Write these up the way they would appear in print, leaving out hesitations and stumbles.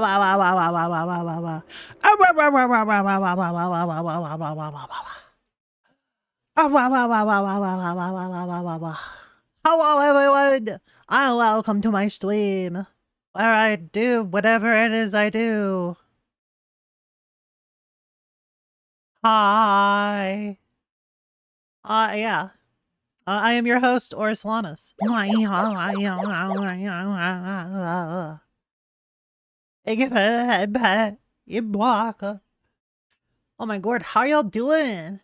Hello everyone, and welcome to my stream, where I do whatever it is I do. Hi. Yeah. I am your host, Orislanis. Oh my god, how y'all doing?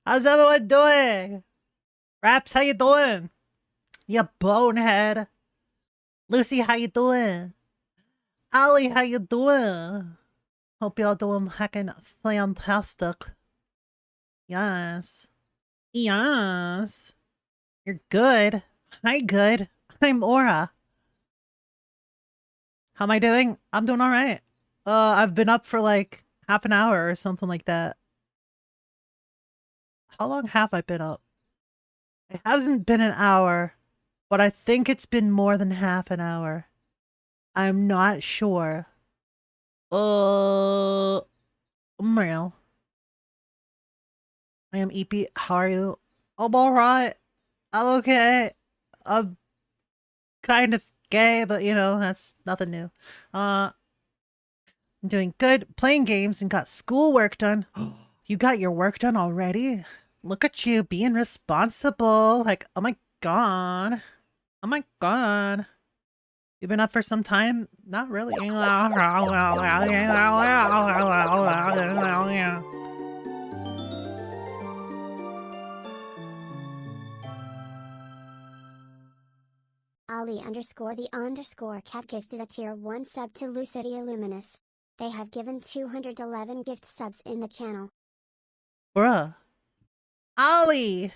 How's everyone doing? Raps, how you doing? You bonehead. Lucy, how you doing? Ollie, how you doing? Hope y'all doing heckin' fantastic. Yes. Yes. You're good. Hi, good. I'm Aura. How am I doing? I'm doing alright. I've been up for like half an hour or something like that. How long have I been up? It hasn't been an hour, but I think it's been more than half an hour. I'm not sure. I'm real. I am EP. How are you? I'm alright. I'm okay. I'm kind of gay, but you know, that's nothing new. I'm doing good. Playing games and got schoolwork done. You got your work done already? Look at you being responsible. Like, oh my god. Oh my god. You've been up for some time? Not really. Ali_the_cat gifted a tier 1 sub to Lucidia Luminous. They have given 211 gift subs in the channel. Bruh. Ali!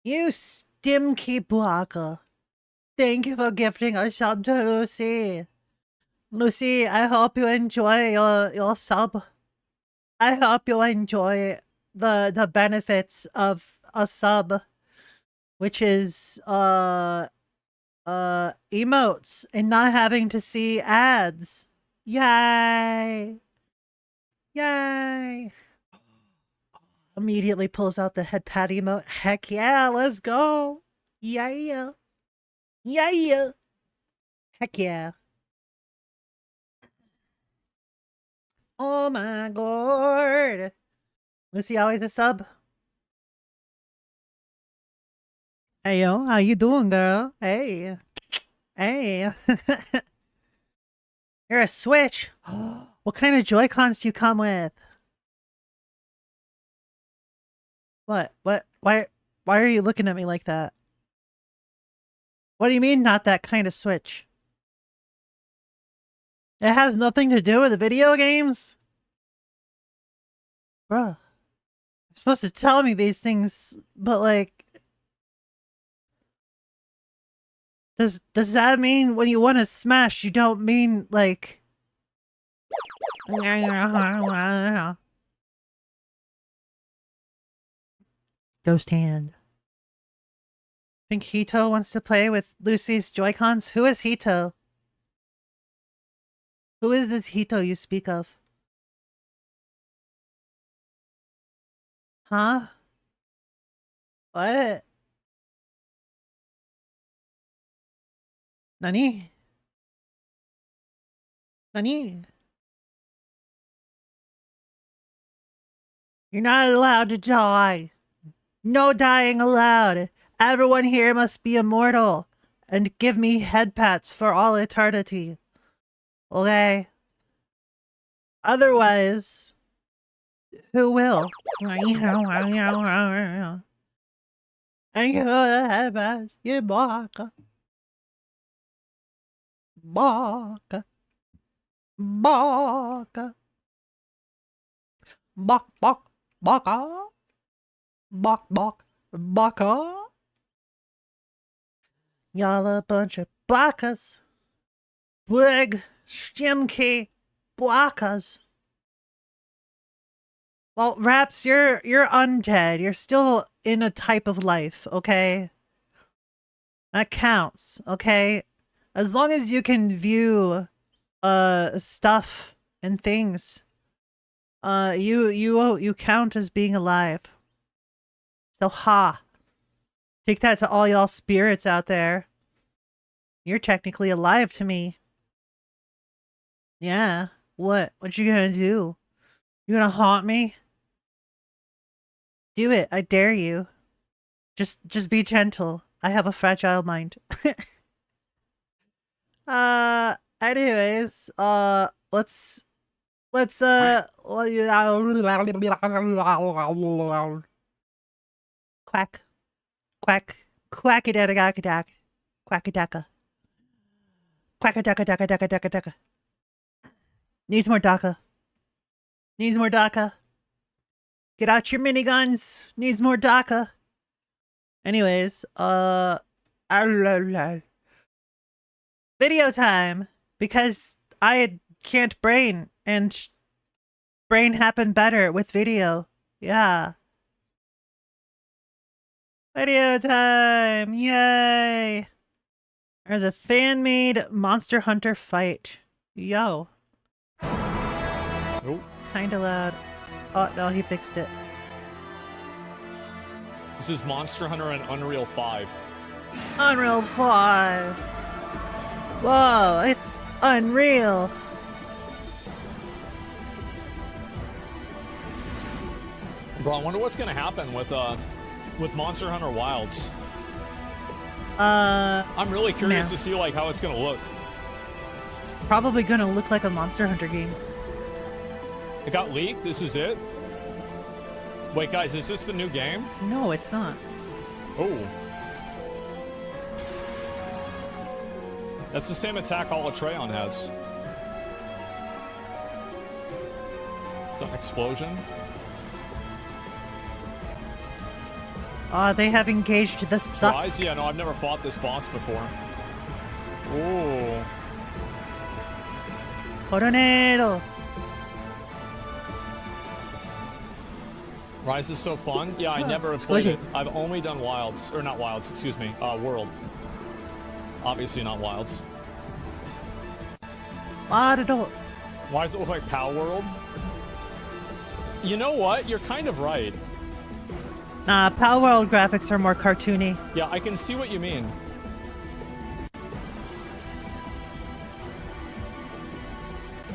You stimky blocker. Thank you for gifting a sub to Lucy. Lucy, I hope you enjoy your sub. I hope you enjoy the benefits of a sub, which is emotes and not having to see ads. Yay! Yay! Immediately pulls out the head pat emote. Heck yeah, let's go! Yeah! Yeah! Heck yeah! Oh my god! Lucy always a sub? Hey yo, how you doing, girl? Hey. Hey. You're a Switch. What kind of Joy-Cons do you come with? What? Why are you looking at me like that? What do you mean, not that kind of Switch? It has nothing to do with the video games? Bruh. You're supposed to tell me these things, but like... Does that mean when you want to smash, you don't mean, like... Ghost hand. Think Hito wants to play with Lucy's Joy-Cons? Who is Hito? Who is this Hito you speak of? Huh? What? Nani? Nani? You're not allowed to die. No dying allowed. Everyone here must be immortal and give me head pats for all eternity. Okay? Otherwise, who will? And you head pats, you baka. Baka. Baka. Bok, bok, baka. Bok, bok, baka. Y'all a bunch of bakas. Big, stimky bakas. Well, Raps, you're undead. You're still in a type of life, okay? That counts, okay? As long as you can view stuff and things, you count as being alive. So ha. Take that to all y'all spirits out there. You're technically alive to me. Yeah. What? What you gonna do? You gonna haunt me? Do it. I dare you. Just be gentle. I have a fragile mind. Anyways, let's quack quack quackadaka quackadaka quackadaka. Needs more daka. Needs more daka. Get out your miniguns. Needs more daka. Anyways, video time, because I can't brain, and brain happen better with video. Yeah. Video time! Yay! There's a fan-made Monster Hunter fight. Yo. Oh. Kinda loud. Oh, no, he fixed it. This is Monster Hunter and Unreal 5. Unreal 5. Whoa, it's unreal. Bro, I wonder what's gonna happen with Monster Hunter Wilds. I'm really curious to see like how it's gonna look. It's probably gonna look like a Monster Hunter game. It got leaked? This is it? Wait, guys, is this the new game? No, it's not. Oh. That's the same attack all Atreon has. Is that an explosion? They have engaged the suck. Rise? Yeah, no, I've never fought this boss before. Oh. Coronero. Rise is so fun. Yeah, I never have played it. I've only done Wilds. Or not Wilds, excuse me. World. Obviously not Wilds. Why does it look like Pow World? You know what? You're kind of right. Nah, Pal World graphics are more cartoony. Yeah, I can see what you mean.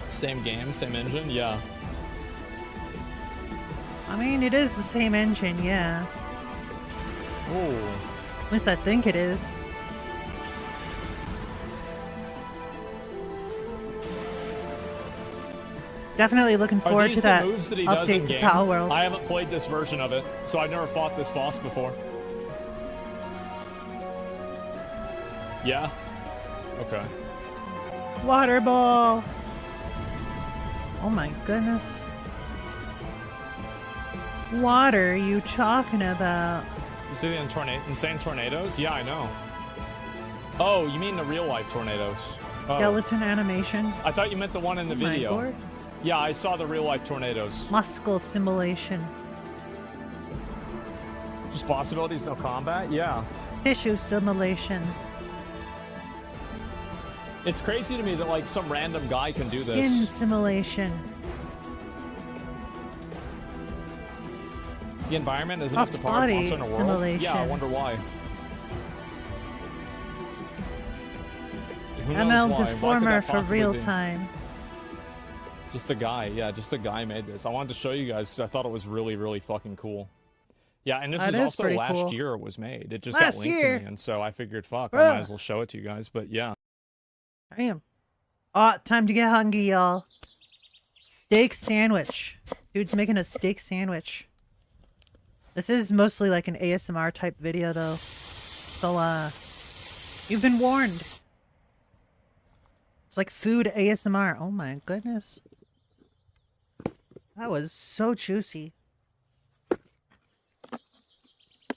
Same game, same engine, yeah. I mean, it is the same engine, yeah. Oh. At least I think it is. Definitely looking forward to that update to Pal World. I haven't played this version of it, so I've never fought this boss before. Yeah? Okay. Water ball! Oh my goodness. What are you talking about? You see the insane tornadoes? Yeah, I know. Oh, you mean the real life tornadoes? Skeleton animation? I thought you meant the one in the video. My Lord. Yeah, I saw the real life tornadoes. Muscle simulation. Just possibilities, no combat? Yeah. Tissue simulation. It's crazy to me that like some random guy can do this. Skin simulation. The environment is enough to power Monster Hunter World? Simulation. Yeah, I wonder why. ML Deformer for real time. Just a guy, yeah, just a guy made this. I wanted to show you guys because I thought it was really, really fucking cool. Yeah, and this is also last year it was made. It just got linked to me, and so I figured, fuck, I might as well show it to you guys, but yeah. Damn. Oh, time to get hungry, y'all. Steak sandwich. Dude's making a steak sandwich. This is mostly like an ASMR type video, though. So, you've been warned. It's like food ASMR. Oh my goodness. That was so juicy.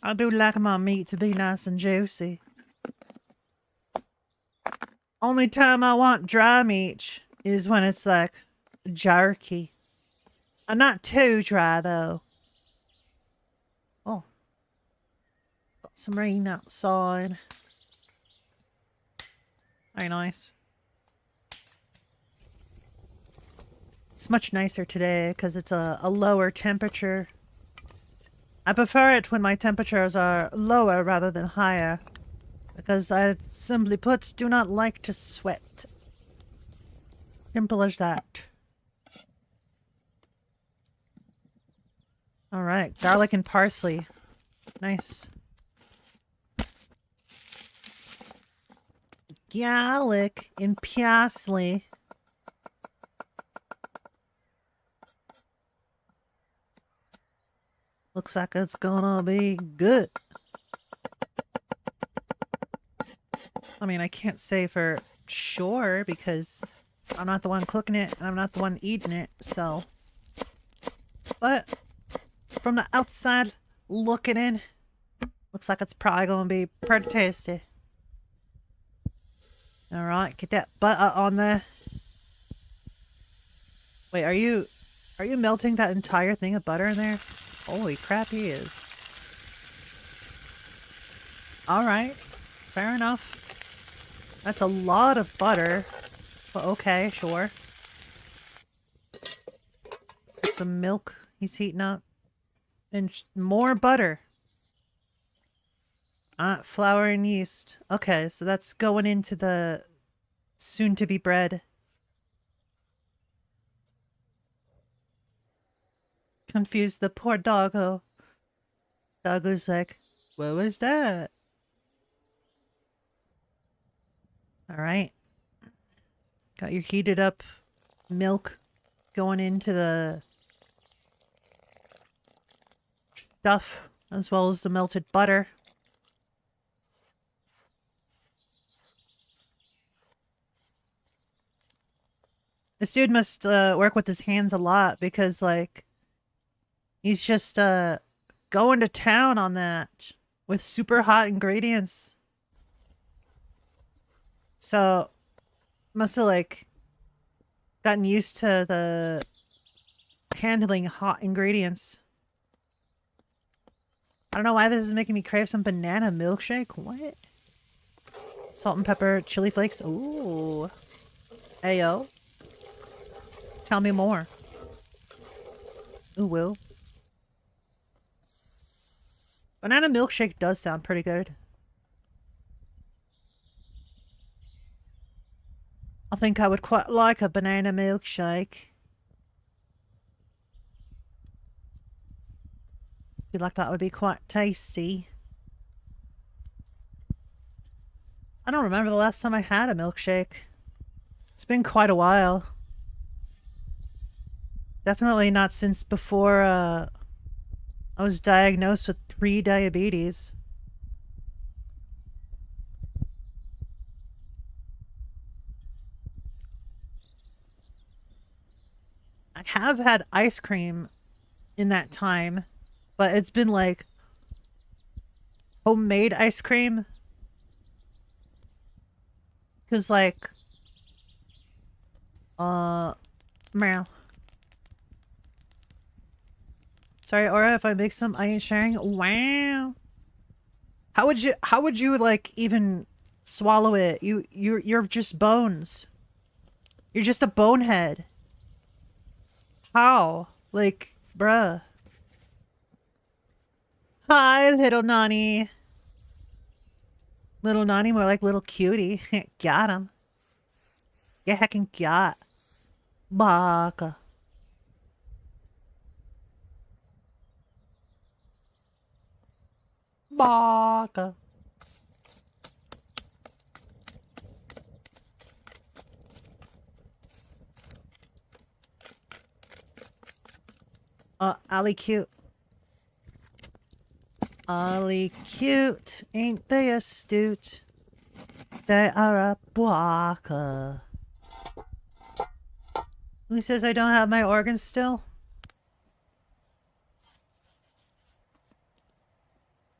I do like my meat to be nice and juicy. Only time I want dry meat is when it's like jerky. Not too dry though. Oh. Got some rain outside. Very nice. It's much nicer today because it's a lower temperature. I prefer it when my temperatures are lower rather than higher. Because I, simply put, do not like to sweat. Simple as that. Alright, garlic and parsley. Nice. Garlic and parsley. Looks like it's gonna be good. I mean, I can't say for sure because I'm not the one cooking it and I'm not the one eating it, so. But from the outside looking in, looks like it's probably gonna be pretty tasty. Alright, get that butter on there. Wait, are you melting that entire thing of butter in there? Holy crap, he is. Alright, fair enough. That's a lot of butter. But okay, sure. Some milk he's heating up. And more butter. Flour and yeast. Okay, so that's going into the soon-to-be bread. Confused the poor doggo. Doggo's like, what was that? Alright. Got your heated up milk going into the stuff, as well as the melted butter. This dude must work with his hands a lot because, like, he's just going to town on that with super hot ingredients. So, must have, like, gotten used to the handling hot ingredients. I don't know why this is making me crave some banana milkshake. What? Salt and pepper, chili flakes. Ooh. Ayo. Tell me more. Ooh, Will. Banana milkshake does sound pretty good. I think I would quite like a banana milkshake. I feel like that would be quite tasty. I don't remember the last time I had a milkshake. It's been quite a while. Definitely not since before I was diagnosed with pre-diabetes. I have had ice cream in that time, but it's been like homemade ice cream. Cause like, meow. Sorry, Aura, if I make some, I ain't sharing. Wow. How would you like even swallow it? You're just bones. You're just a bonehead. How? Like, bruh. Hi, little Nani. Little Nani, more like little cutie. Got him. Yeah, heckin' got. Baka. Baka. Ollie cute. Ollie cute. Ain't they astute? They are a baka. Who says I don't have my organs still?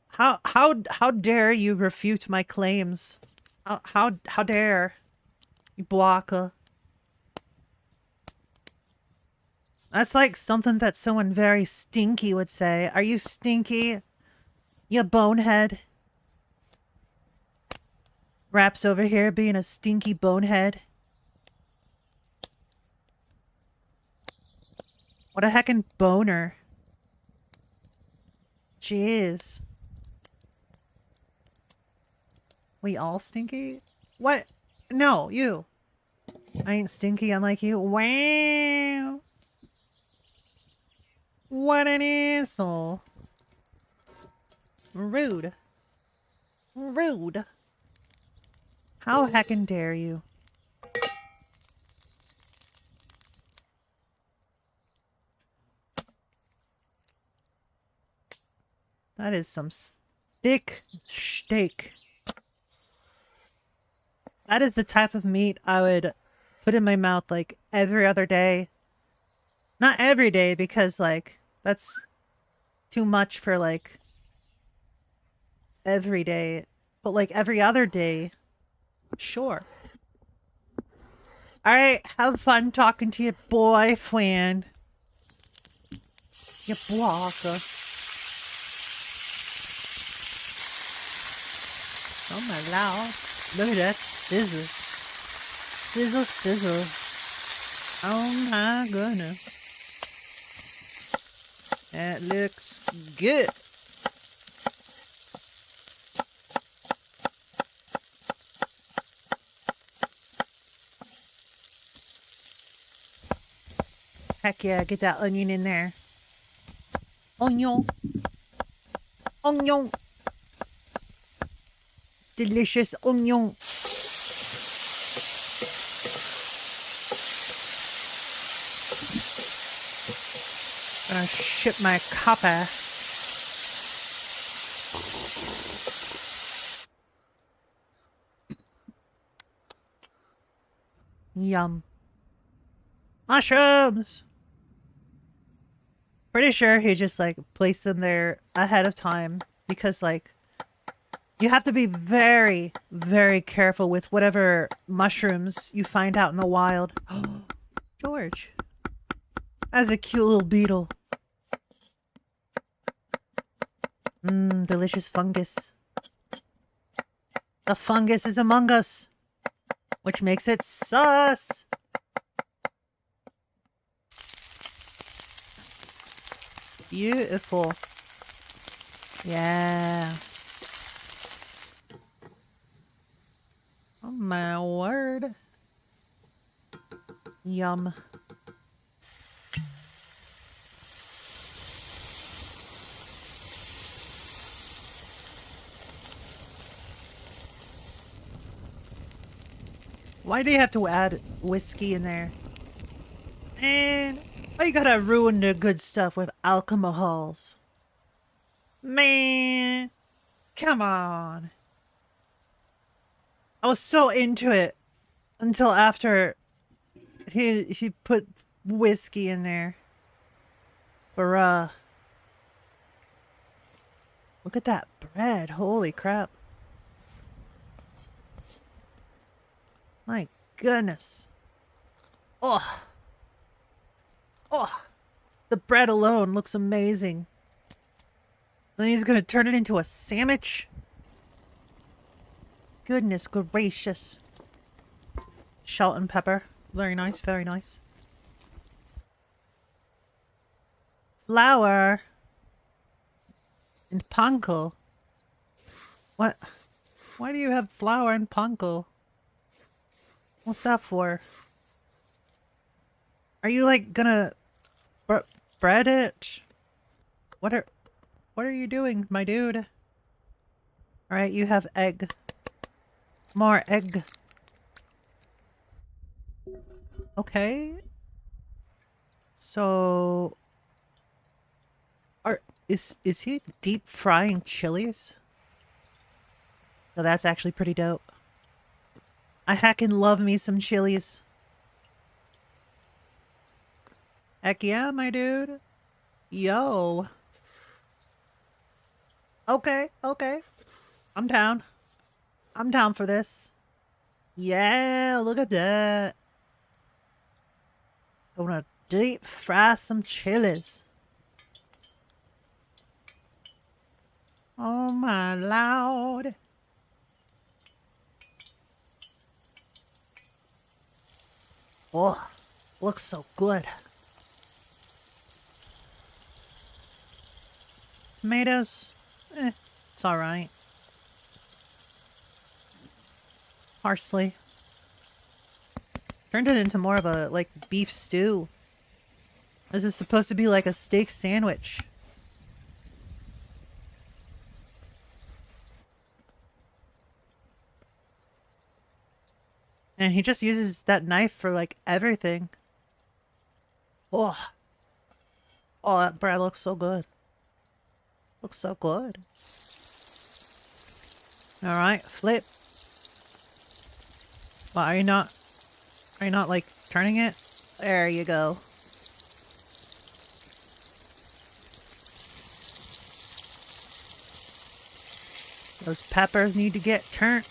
How dare you refute my claims? How dare you, Bwaka? That's like something that someone very stinky would say. Are you stinky? You bonehead. Raps over here being a stinky bonehead. What a heckin' boner. Jeez. We all stinky? What? No, you. I ain't stinky unlike you. Wow. What an asshole. Rude. Rude. How heckin' dare you? That is some thick steak. That is the type of meat I would put in my mouth like every other day. Not every day because like that's too much for like every day. But like every other day, sure. Alright, have fun talking to your boyfriend. Your blocker. Oh my lord. Look at that scissor. Sizzle, sizzle. Oh my goodness. That looks good. Heck yeah, get that onion in there. Onion. Onion. Delicious onion. Gonna ship my copper. Yum. Mushrooms! Pretty sure he just like placed them there ahead of time because like you have to be very, very careful with whatever mushrooms you find out in the wild. George. That's a cute little beetle. Mmm, delicious fungus. The fungus is among us, which makes it sus. Beautiful. Yeah. Oh my word. Yum. Why do you have to add whiskey in there? Man, why you gotta ruin the good stuff with alcohols? Man, come on. I was so into it until after he put whiskey in there. Bruh. Look at that bread. Holy crap. My goodness. Oh. Oh. The bread alone looks amazing. Then he's gonna turn it into a sandwich? Goodness gracious. Salt and pepper. Very nice, very nice. Flour. And panko. What? Why do you have flour and panko? What's that for? Are you like gonna bread it? What are you doing, my dude? Alright, you have egg. More egg. Okay. So is he deep frying chilies? No, that's actually pretty dope. I heckin' love me some chilies. Heck yeah, my dude. Yo. Okay, okay. I'm down. I'm down for this. Yeah, look at that. Gonna deep fry some chilies. Oh my lord. Oh, looks so good. Tomatoes, it's alright. Parsley. Turned it into more of a, like, beef stew. This is supposed to be like a steak sandwich. And he just uses that knife for, like, everything. Oh. Oh, that bread looks so good. Looks so good. Alright, flip. Well, are you not, like, turning it? There you go. Those peppers need to get turned.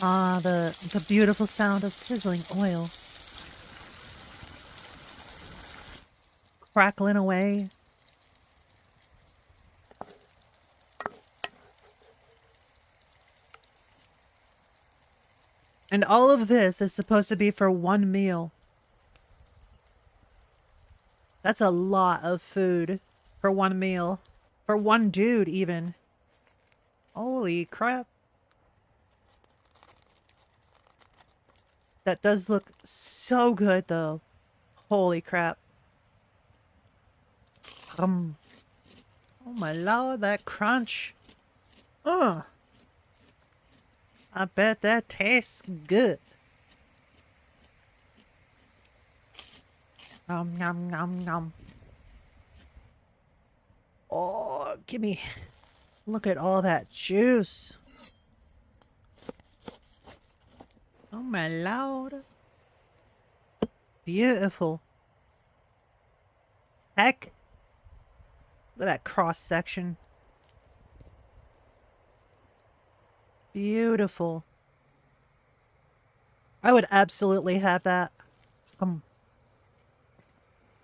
Ah, the beautiful sound of sizzling oil. Crackling away. And all of this is supposed to be for one meal. That's a lot of food for one meal. For one dude, even. Holy crap. That does look so good, though. Holy crap. Oh my lord, that crunch. I bet that tastes good. Nom nom nom nom. Oh, gimme. Look at all that juice. Oh my lord. Beautiful. Heck. Look at that cross section. Beautiful. I would absolutely have that.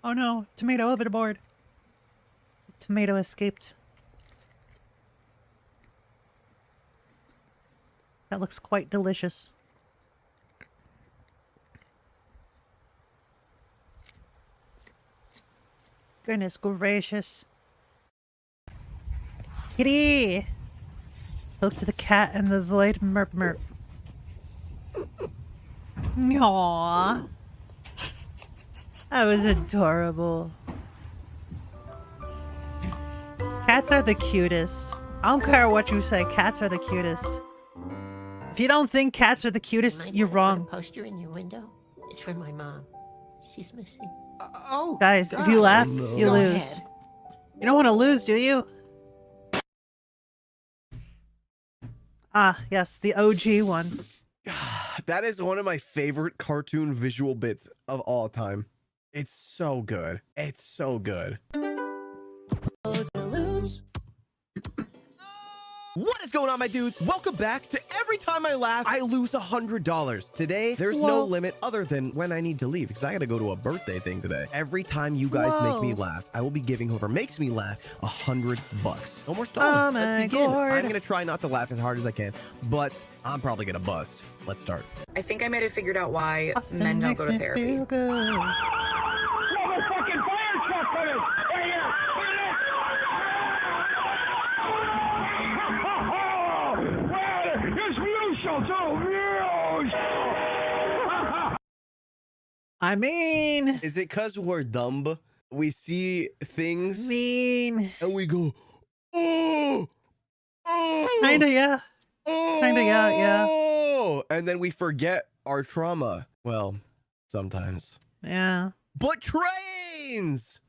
Oh no, tomato overboard. The tomato escaped. That looks quite delicious. Goodness gracious. Kitty! Spoke to the cat and the void merp merp. Aww. That was adorable. Cats are the cutest. I don't care what you say, cats are the cutest. If you don't think cats are the cutest, you're wrong. Poster in your window? It's for my mom. She's missing. Guys, if you laugh, you lose. You don't want to lose, do you? Ah, yes, the OG one. That is one of my favorite cartoon visual bits of all time. It's so good. It's so good. What is going on, my dudes? Welcome back to Every Time I Laugh, I Lose $100. Today, there's no limit other than when I need to leave, because I gotta go to a birthday thing today. Every time you guys make me laugh, I will be giving whoever makes me laugh $100. No more stalling. Let's begin. I'm gonna try not to laugh as hard as I can, but I'm probably gonna bust. Let's start. I think I might have figured out why men don't go to therapy. Feel good. I mean... Is it because we're dumb? We see things and we go, oh! Oh! Kinda, yeah. Kinda, yeah. And then we forget our trauma. Well, sometimes. Yeah. But trains!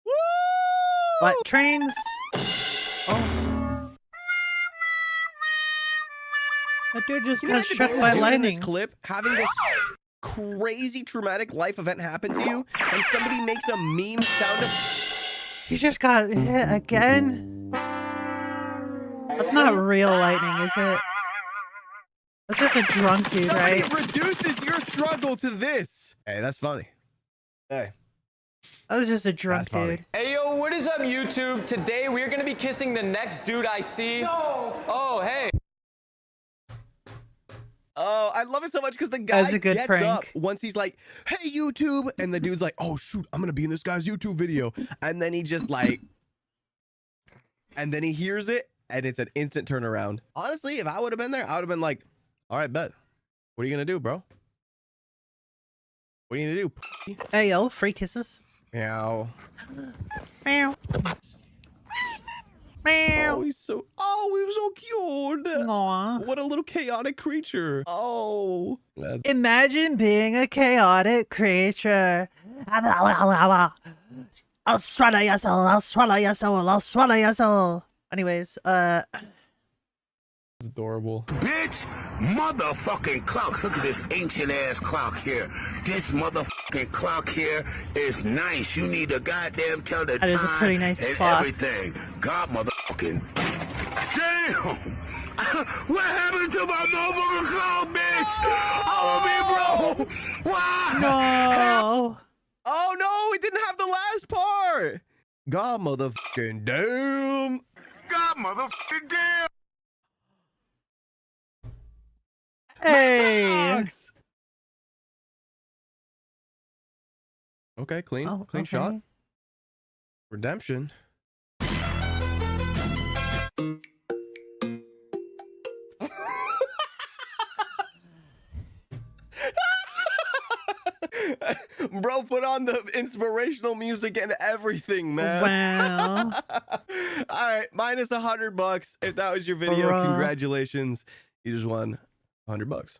Woo! But trains? Oh. That dude just got struck by lightning. This clip, having this crazy traumatic life event happen to you, and somebody makes a meme sound of... He just got hit again? That's not real lightning, is it? That's just a drunk dude, right? Somebody reduces your struggle to this. Hey, that's funny. Hey. That was just a drunk dude. Hey, yo, what is up, YouTube? Today, we're gonna be kissing the next dude I see. No! Oh, hey. Oh, I love it so much because the guy That's a good gets prank. up once he's like, "Hey, YouTube," and the dude's like, "Oh shoot, I'm gonna be in this guy's YouTube video," and then he just like, and then he hears it, and it's an instant turnaround. Honestly, if I would have been there, I would have been like, "All right, bet. What are you gonna do, bro? What are you gonna do?" Hey yo, free kisses. Meow. Meow. Meow. Oh, he's so cute. Aw. What a little chaotic creature. Oh, Imagine being a chaotic creature. I'll swallow your soul. I'll swallow your soul. I'll swallow your soul. Anyways, it's adorable. Bitch, motherfucking clocks. Look at this ancient ass clock here. This motherfucking clock here is nice. You need to goddamn tell the that is a time pretty nice and clock. everything. God motherfucking damn. What happened to my motherfucking clock, bitch? Oh, me, bro. Why? No. Oh no, we didn't have the last part. God motherfucking damn. God motherfucking damn. Hey. Max. Okay, clean Oh, clean okay. shot. Redemption. Bro, put on the inspirational music and everything, man. Wow. All right, minus $100. If that was your video, Bruh. congratulations. You just won $100.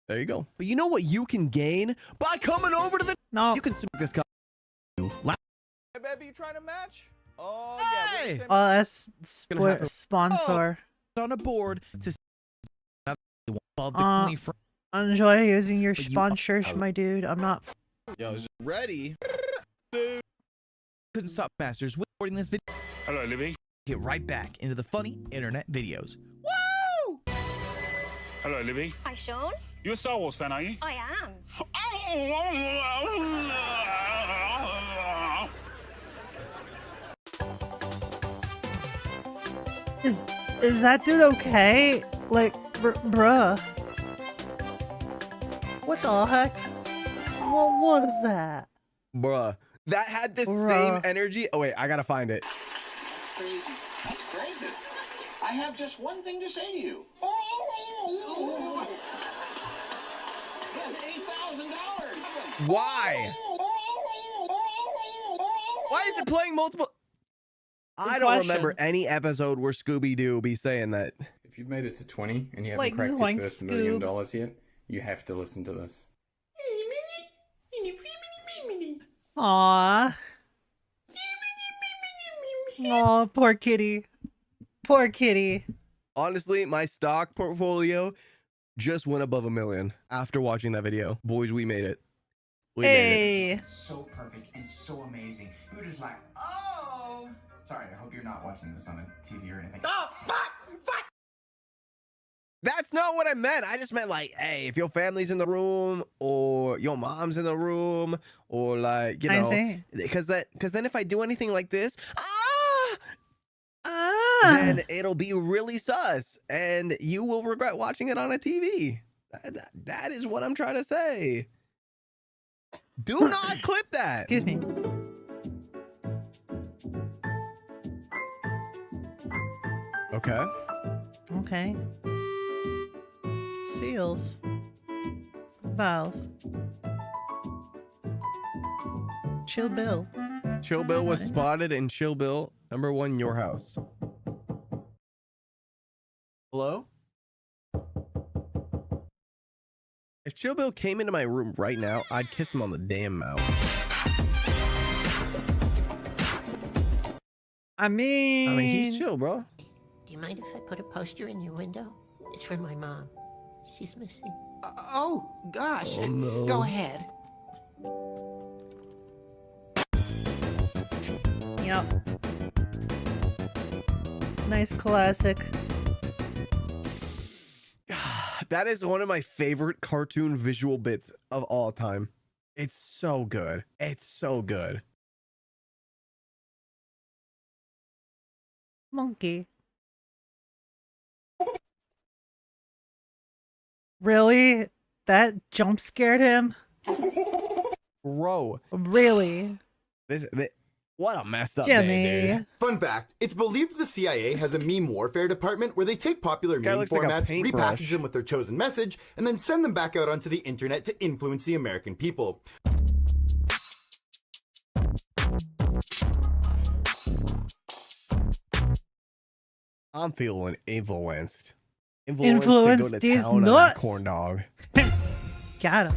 There you go. But you know what you can gain by coming over to the. No. You can submit this. Hey, baby, you trying to match? Oh yeah. Oh, that's Gonna have a- sponsor. On a board to. Enjoy using your But you- sponsors, my dude. I'm not. Yo, is it ready? Couldn't stop masters with recording this video. Hello, Libby. Get right back into the funny internet videos. Woo! Hello, Libby. Hi, Sean. You a Star Wars fan, are you? I am. Is that dude okay? Like, bruh. What the heck? What was that? Bruh. That had the Bruh. same energy. Oh, wait, I gotta find it. Crazy. That's crazy. I have just one thing to say to you. He has $8,000. Why? Why is it playing multiple? I don't question. remember any episode where Scooby-Doo be saying that. If you've made it to 20 and you haven't Like, cracked like your first $1 million Scoob. yet, you have to listen to this. Aww. Aw, poor kitty. Poor kitty. Honestly, my stock portfolio just went above $1 million after watching that video. Boys, we made it. We made it. Hey. So perfect and so amazing. You were just like, oh. Sorry, I hope you're not watching this on a TV or anything. Oh, fuck! That's not what I meant. I just meant like, hey, if your family's in the room or your mom's in the room or like, you I know, see. because then if I do anything like this, Ah. then it'll be really sus and you will regret watching it on a TV. That is what I'm trying to say. Do not clip that. Excuse me. Okay. Okay. Seals. Valve. Chill Bill. Chill Bill was spotted in Chill Bill #1 your house. Hello? If Chill Bill came into my room right now, I'd kiss him on the damn mouth. I mean, he's chill, bro. Do you mind if I put a poster in your window? It's for my mom. She's missing. Oh, gosh. Oh, no. Go ahead. Yep. Nice classic. That is one of my favorite cartoon visual bits of all time. It's so good. It's so good. Monkey. Really? That jump scared him? Bro. Really? What a messed up Jimmy. day, dude. Fun fact, it's believed the CIA has a meme warfare department where they take popular meme formats, repackage them with their chosen message, and then send them back out onto the internet to influence the American people. I'm feeling influenced. Influenced to go to these town on nuts. that corn dog. Got him.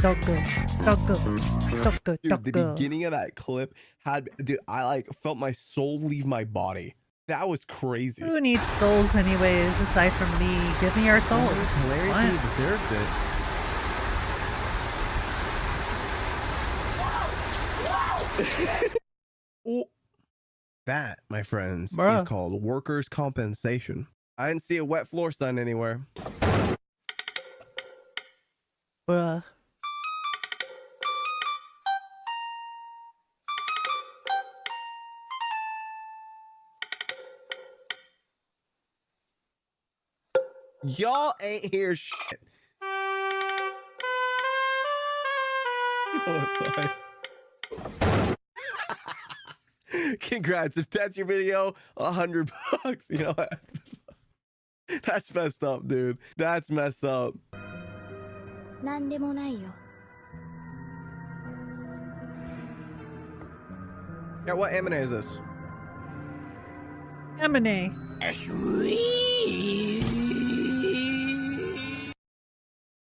Dude, the beginning of that clip I like felt my soul leave my body. That was crazy. Who needs souls anyways, aside from me? Give me our souls. Hilarious, he deserved it. Oh. That, my friends, is called workers' compensation. I didn't see a wet floor sign anywhere. Bruh. Y'all ain't hear shit. You know what, fine. Congrats. If that's your video, $100. You know what? That's messed up, dude. That's messed up. Yeah, what M&A is this? M&A.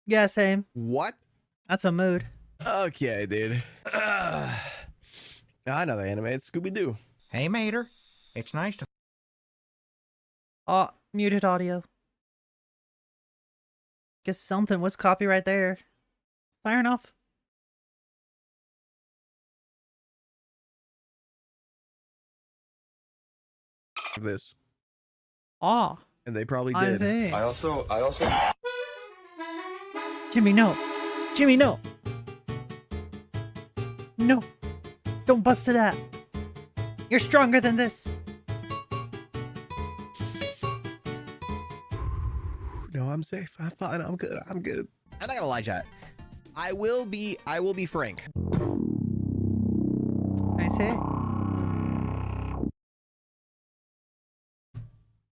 Yeah, same. What? That's a mood. Okay, dude. I know the anime. It's Scooby-Doo. Hey, Mater. It's nice to... Oh, muted audio. Guess something was copyright there. Fair enough. This. Ah. And they probably did. I also... Jimmy, no. Jimmy, no. No. Don't bust to that. You're stronger than this. No, I'm safe. I'm fine. I'm good. I'm good. I'm not gonna lie, chat. I will be frank. I see.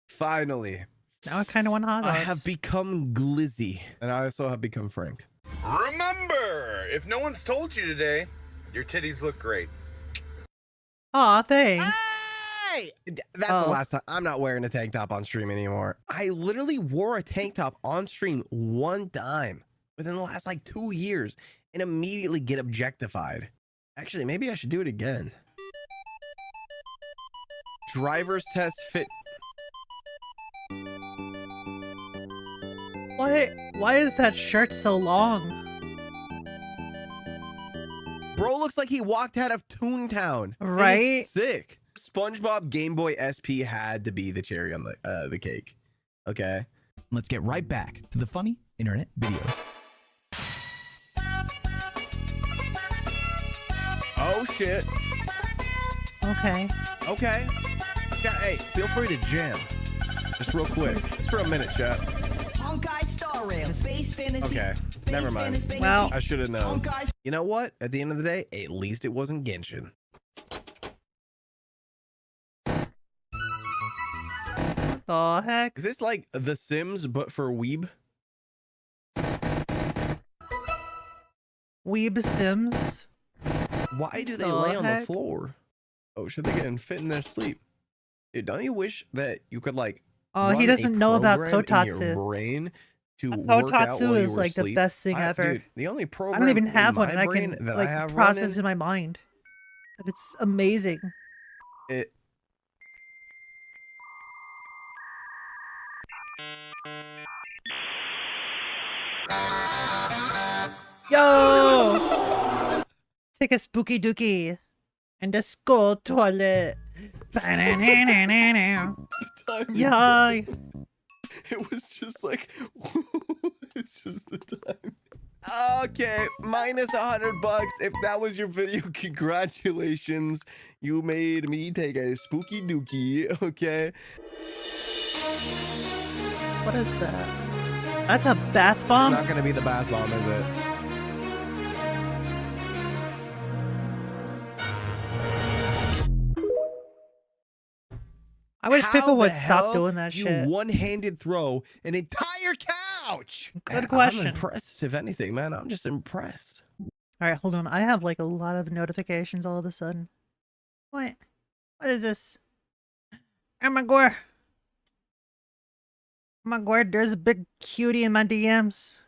Finally. Now I kind of want hot dogs. I have become glizzy. And I also have become frank. Remember, if no one's told you today, your titties look great. Aw, thanks. Hey! That's the last time. I'm not wearing a tank top on stream anymore. I literally wore a tank top on stream one time within the last like 2 years and immediately get objectified. Actually, maybe I should do it again. Driver's test fit. Why is that shirt so long? Bro looks like he walked out of Toontown. Right? Sick. SpongeBob Game Boy SP had to be the cherry on the cake. Okay. Let's get right back to the funny internet videos. Oh shit. Okay. Okay. Yeah, hey, feel free to jam. Just real quick. Just for a minute, chat. Honkai Star Rail, Space Fantasy. Okay, never mind. Well, I should have known. You know what? At the end of the day, at least it wasn't Genshin. What the heck? Is this like The Sims, but for weeb? Weeb Sims? Why do they lay on the floor? Oh, should they get and fit in their sleep? Dude, don't you wish that you could like he doesn't know about program in your Kotatsu. brain to work out Kotatsu while you is were like the asleep? best thing ever. Dude, the only program I don't even have in one, my and I brain can that like I have process running, in my mind. And it's amazing. It. Yo! Take a spooky dookie and a skull toilet. Yeah. It was just like, it's just the time. Okay, minus $100. If that was your video, congratulations. You made me take a spooky dookie, okay? What is that? That's a bath bomb? It's not gonna be the bath bomb, is it? I wish people would stop hell doing that do you shit. one-handed throw an entire couch? Good question. I'm impressed, if anything, man. I'm just impressed. Alright, hold on. I have like a lot of notifications all of a sudden. What? What is this? Oh my god. Oh my god, there's a big cutie in my DMs.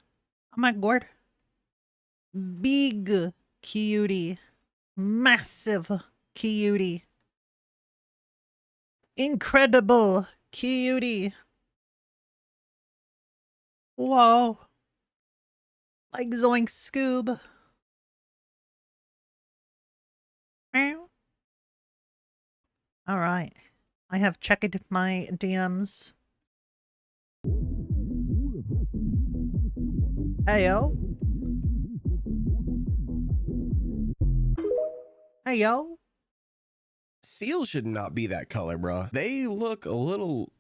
Oh my god. Big cutie. Massive cutie. Incredible cutie. Whoa. Like Zoink Scoob. Meow. Alright. I have checked my DMs. Heyo. Heyo. Seals should not be that color, bro. They look a little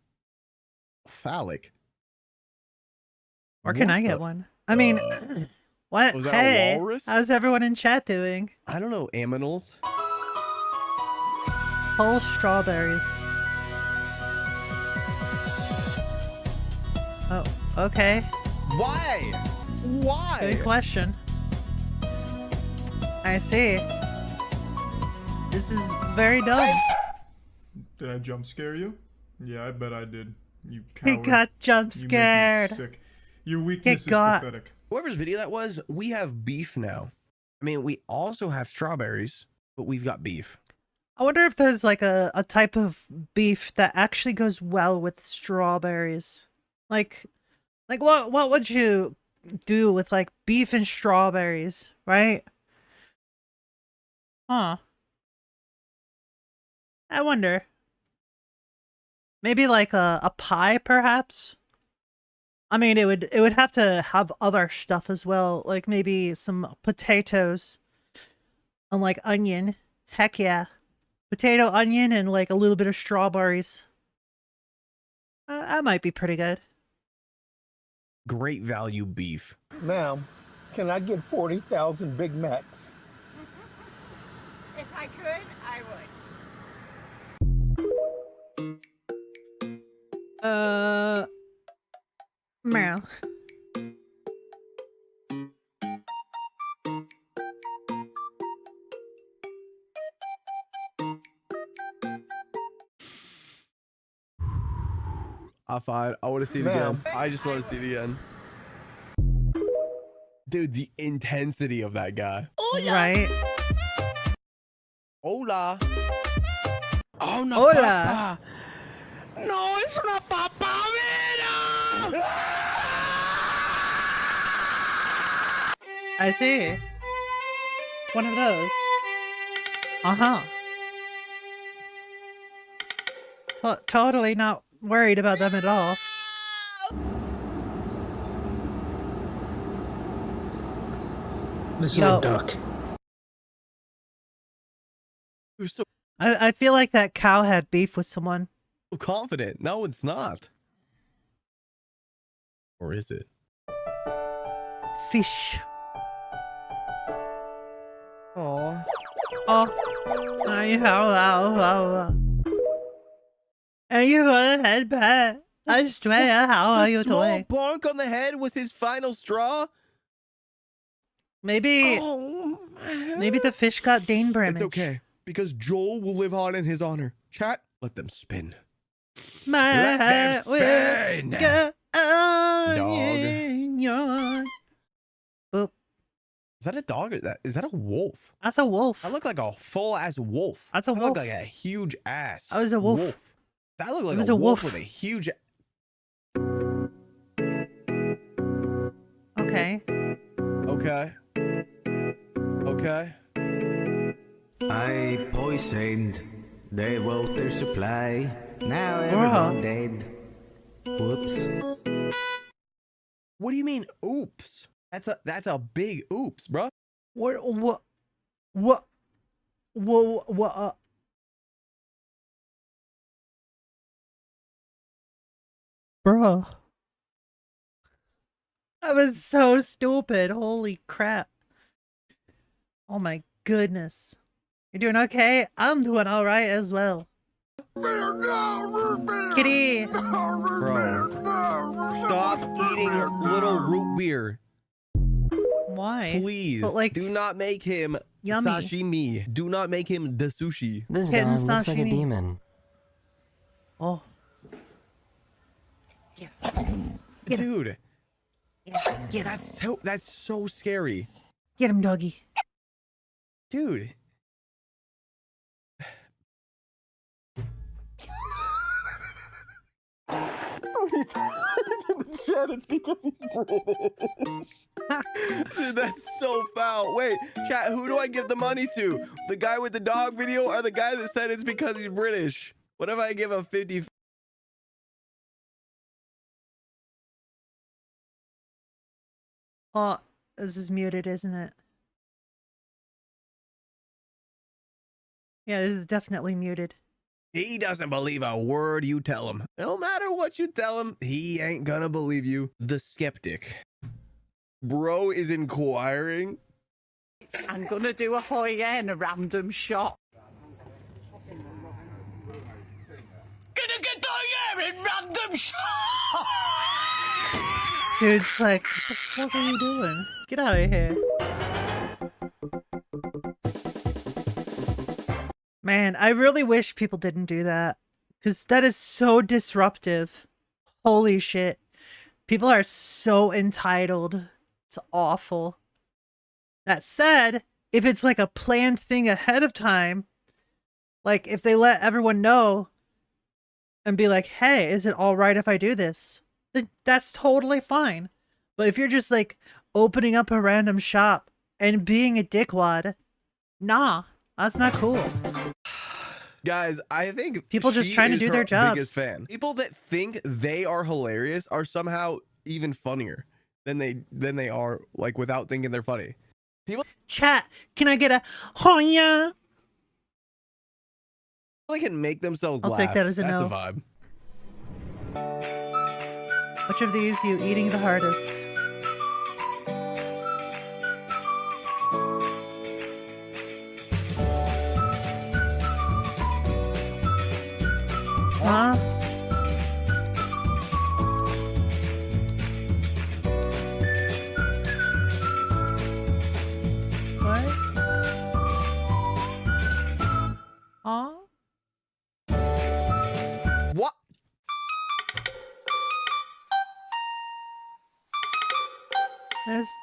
phallic. Or can I get one? I mean, what? Was that hey, a walrus? how's everyone in chat doing? I don't know, aminals. Whole strawberries. Oh, okay. Why? Why? Good question. I see. This is very dumb. Did I jump scare you? Yeah, I bet I did. You He coward. got jump You make me scared. sick. Your weakness is got- pathetic. Whoever's video that was, we have beef now. I mean, we also have strawberries, but we've got beef. I wonder if there's like a type of beef that actually goes well with strawberries. Like what would you do with like beef and strawberries, right? Huh. I wonder. Maybe like a pie, perhaps? I mean, it would have to have other stuff as well, like maybe some potatoes and like onion. Heck yeah. Potato, onion, and like a little bit of strawberries. That might be pretty good. Great value beef. Ma'am, can I get 40,000 Big Macs? If I could, I would. Meow. I want to see it again. I just want to see it again. Dude, the intensity of that guy. Right? Hola. Oh, no, Hola. papa. No, it's not papa, mira. I see. It's one of those. Uh-huh. Totally not worried about them at all. This is a duck. You're so I feel like that cow had beef with someone. confident. No, it's not. Or is it? Fish. Aw. Oh. And you want to head back. Australia, how are you Small doing? bonk on the head was his final straw. Maybe maybe the fish got Dane Bramage. It's okay, because Joel will live on in his honor. Chat, let them spin. My Let them heart will spin. go on Dog. in your- Boop. Is that a dog? Or is that a wolf? That's a wolf. That looked like a full ass wolf. That's a That wolf. looked like a huge ass. That was a wolf. That looked like It was a a wolf wolf. with a huge. Okay. Okay. Okay. I poisoned the water supply. Now Bruh. everyone dead. Whoops. What do you mean, oops? That's a big oops, bro. What Bruh. That was so stupid. Holy crap. Oh my goodness. You're doing okay? I'm doing alright as well. Kitty! Bro, stop eating little root beer. Why? Please, but like, do not make him yummy. Sashimi. Do not make him the sushi. This guy looks like a demon. Oh. Dude. Get that's so scary. Get him, doggy. Dude. Somebody in the chat, it's because he's British. Dude, that's so foul. Wait, chat, who do I give the money to? The guy with the dog video or the guy that said it's because he's British? What if I give him 50? Oh, this is muted, isn't it? Yeah, this is definitely muted. He doesn't believe a word you tell him. No matter what you tell him, he ain't gonna believe you. The skeptic. Bro is inquiring. I'm gonna do a Hoya and a random shot. Gonna get Hoya and random shot! Dude's like, what the fuck are you doing? Get out of here. Man, I really wish people didn't do that. Because that is so disruptive. Holy shit. People are so entitled. It's awful. That said, if it's like a planned thing ahead of time, like if they let everyone know and be like, hey, is it alright if I do this? Then that's totally fine. But if you're just like opening up a random shop and being a dickwad, nah, that's not cool. Guys, I think people just trying to do their jobs. Biggest fan. People that think they are hilarious are somehow even funnier than they are like without thinking they're funny. People chat, can I get a Hoya? They can make themselves I'll laugh. take that as a no. That's a vibe. Which of these you eating the hardest? Huh? What? Huh? What?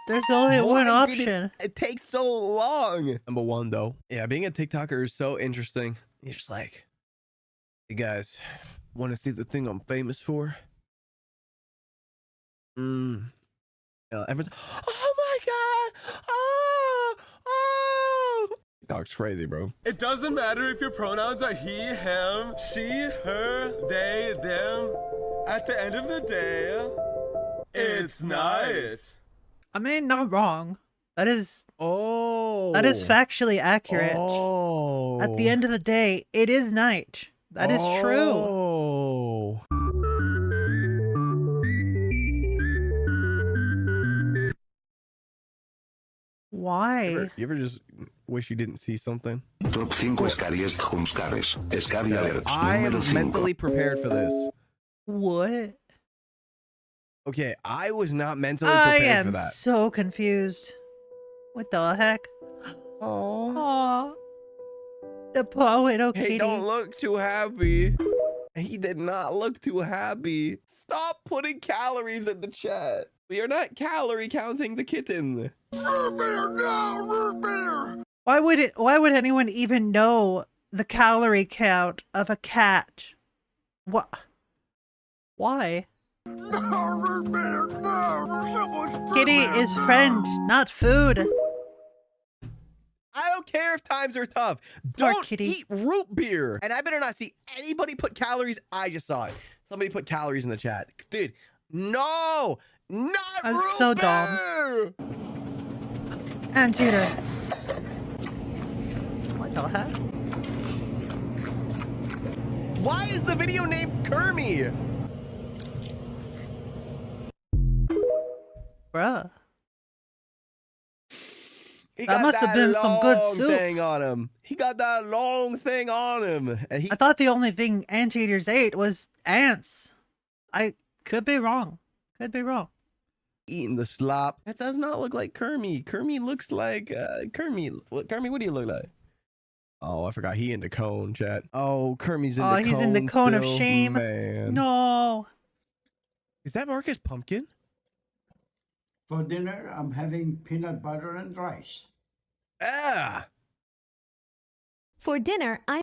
There's only one option. It takes so long. Number one though. Yeah, being a TikToker is so interesting. You're just like, hey guys, want to see the thing I'm famous for? Everyone's, oh my god! Oh! TikTok's crazy, bro. It doesn't matter if your pronouns are he, him, she, her, they, them. At the end of the day, it's nice. I mean, not wrong. That is that is factually accurate. At the end of the day, it is night. That is true. Why? You ever just wish you didn't see something? Top 5 escaries jumpscares. Scary alert. I am mentally prepared for this. What? Okay, I was not mentally prepared for that. I am so confused. What the heck? Oh. The poor widow kitty. Hey, don't look too happy. He did not look too happy. Stop putting calories in the chat. We are not calorie counting the kitten. Root beer, no, root beer. Why would anyone even know the calorie count of a cat? What? Why? No, root beer, no. Kitty is friend, not food. I don't care if times are tough. Don't eat root beer. And I better not see anybody put calories. I just saw it. Somebody put calories in the chat. Dude, no. Not That's root so beer. dumb. Anteater. What the heck? Why is the video named Kermie? Bruh. That must have been some good soup. Thing on him. He got that long thing on him. And I thought the only thing anteaters ate was ants. I could be wrong. Could be wrong. Eating the slop. That does not look like Kermie. Kermie looks like Kermie. Kermie, what do you look like? Oh, I forgot he in the cone, chat. Oh, Kermie's in the cone. Oh, he's in the cone of still. shame. Man. No. Is that Marcus Pumpkin? For dinner, I'm having peanut butter and rice. Ah. For dinner, I.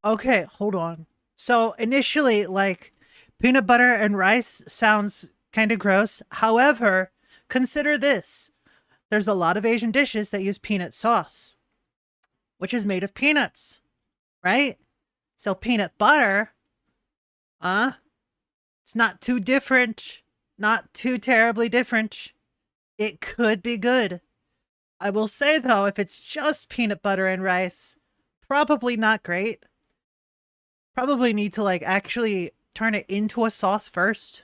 Okay, hold on. So initially, like, peanut butter and rice sounds kind of gross. However, consider this. There's a lot of Asian dishes that use peanut sauce, which is made of peanuts, right? So peanut butter, it's not too different, not too terribly different. It could be good. I will say, though, if it's just peanut butter and rice, probably not great. Probably need to, like, actually turn it into a sauce first.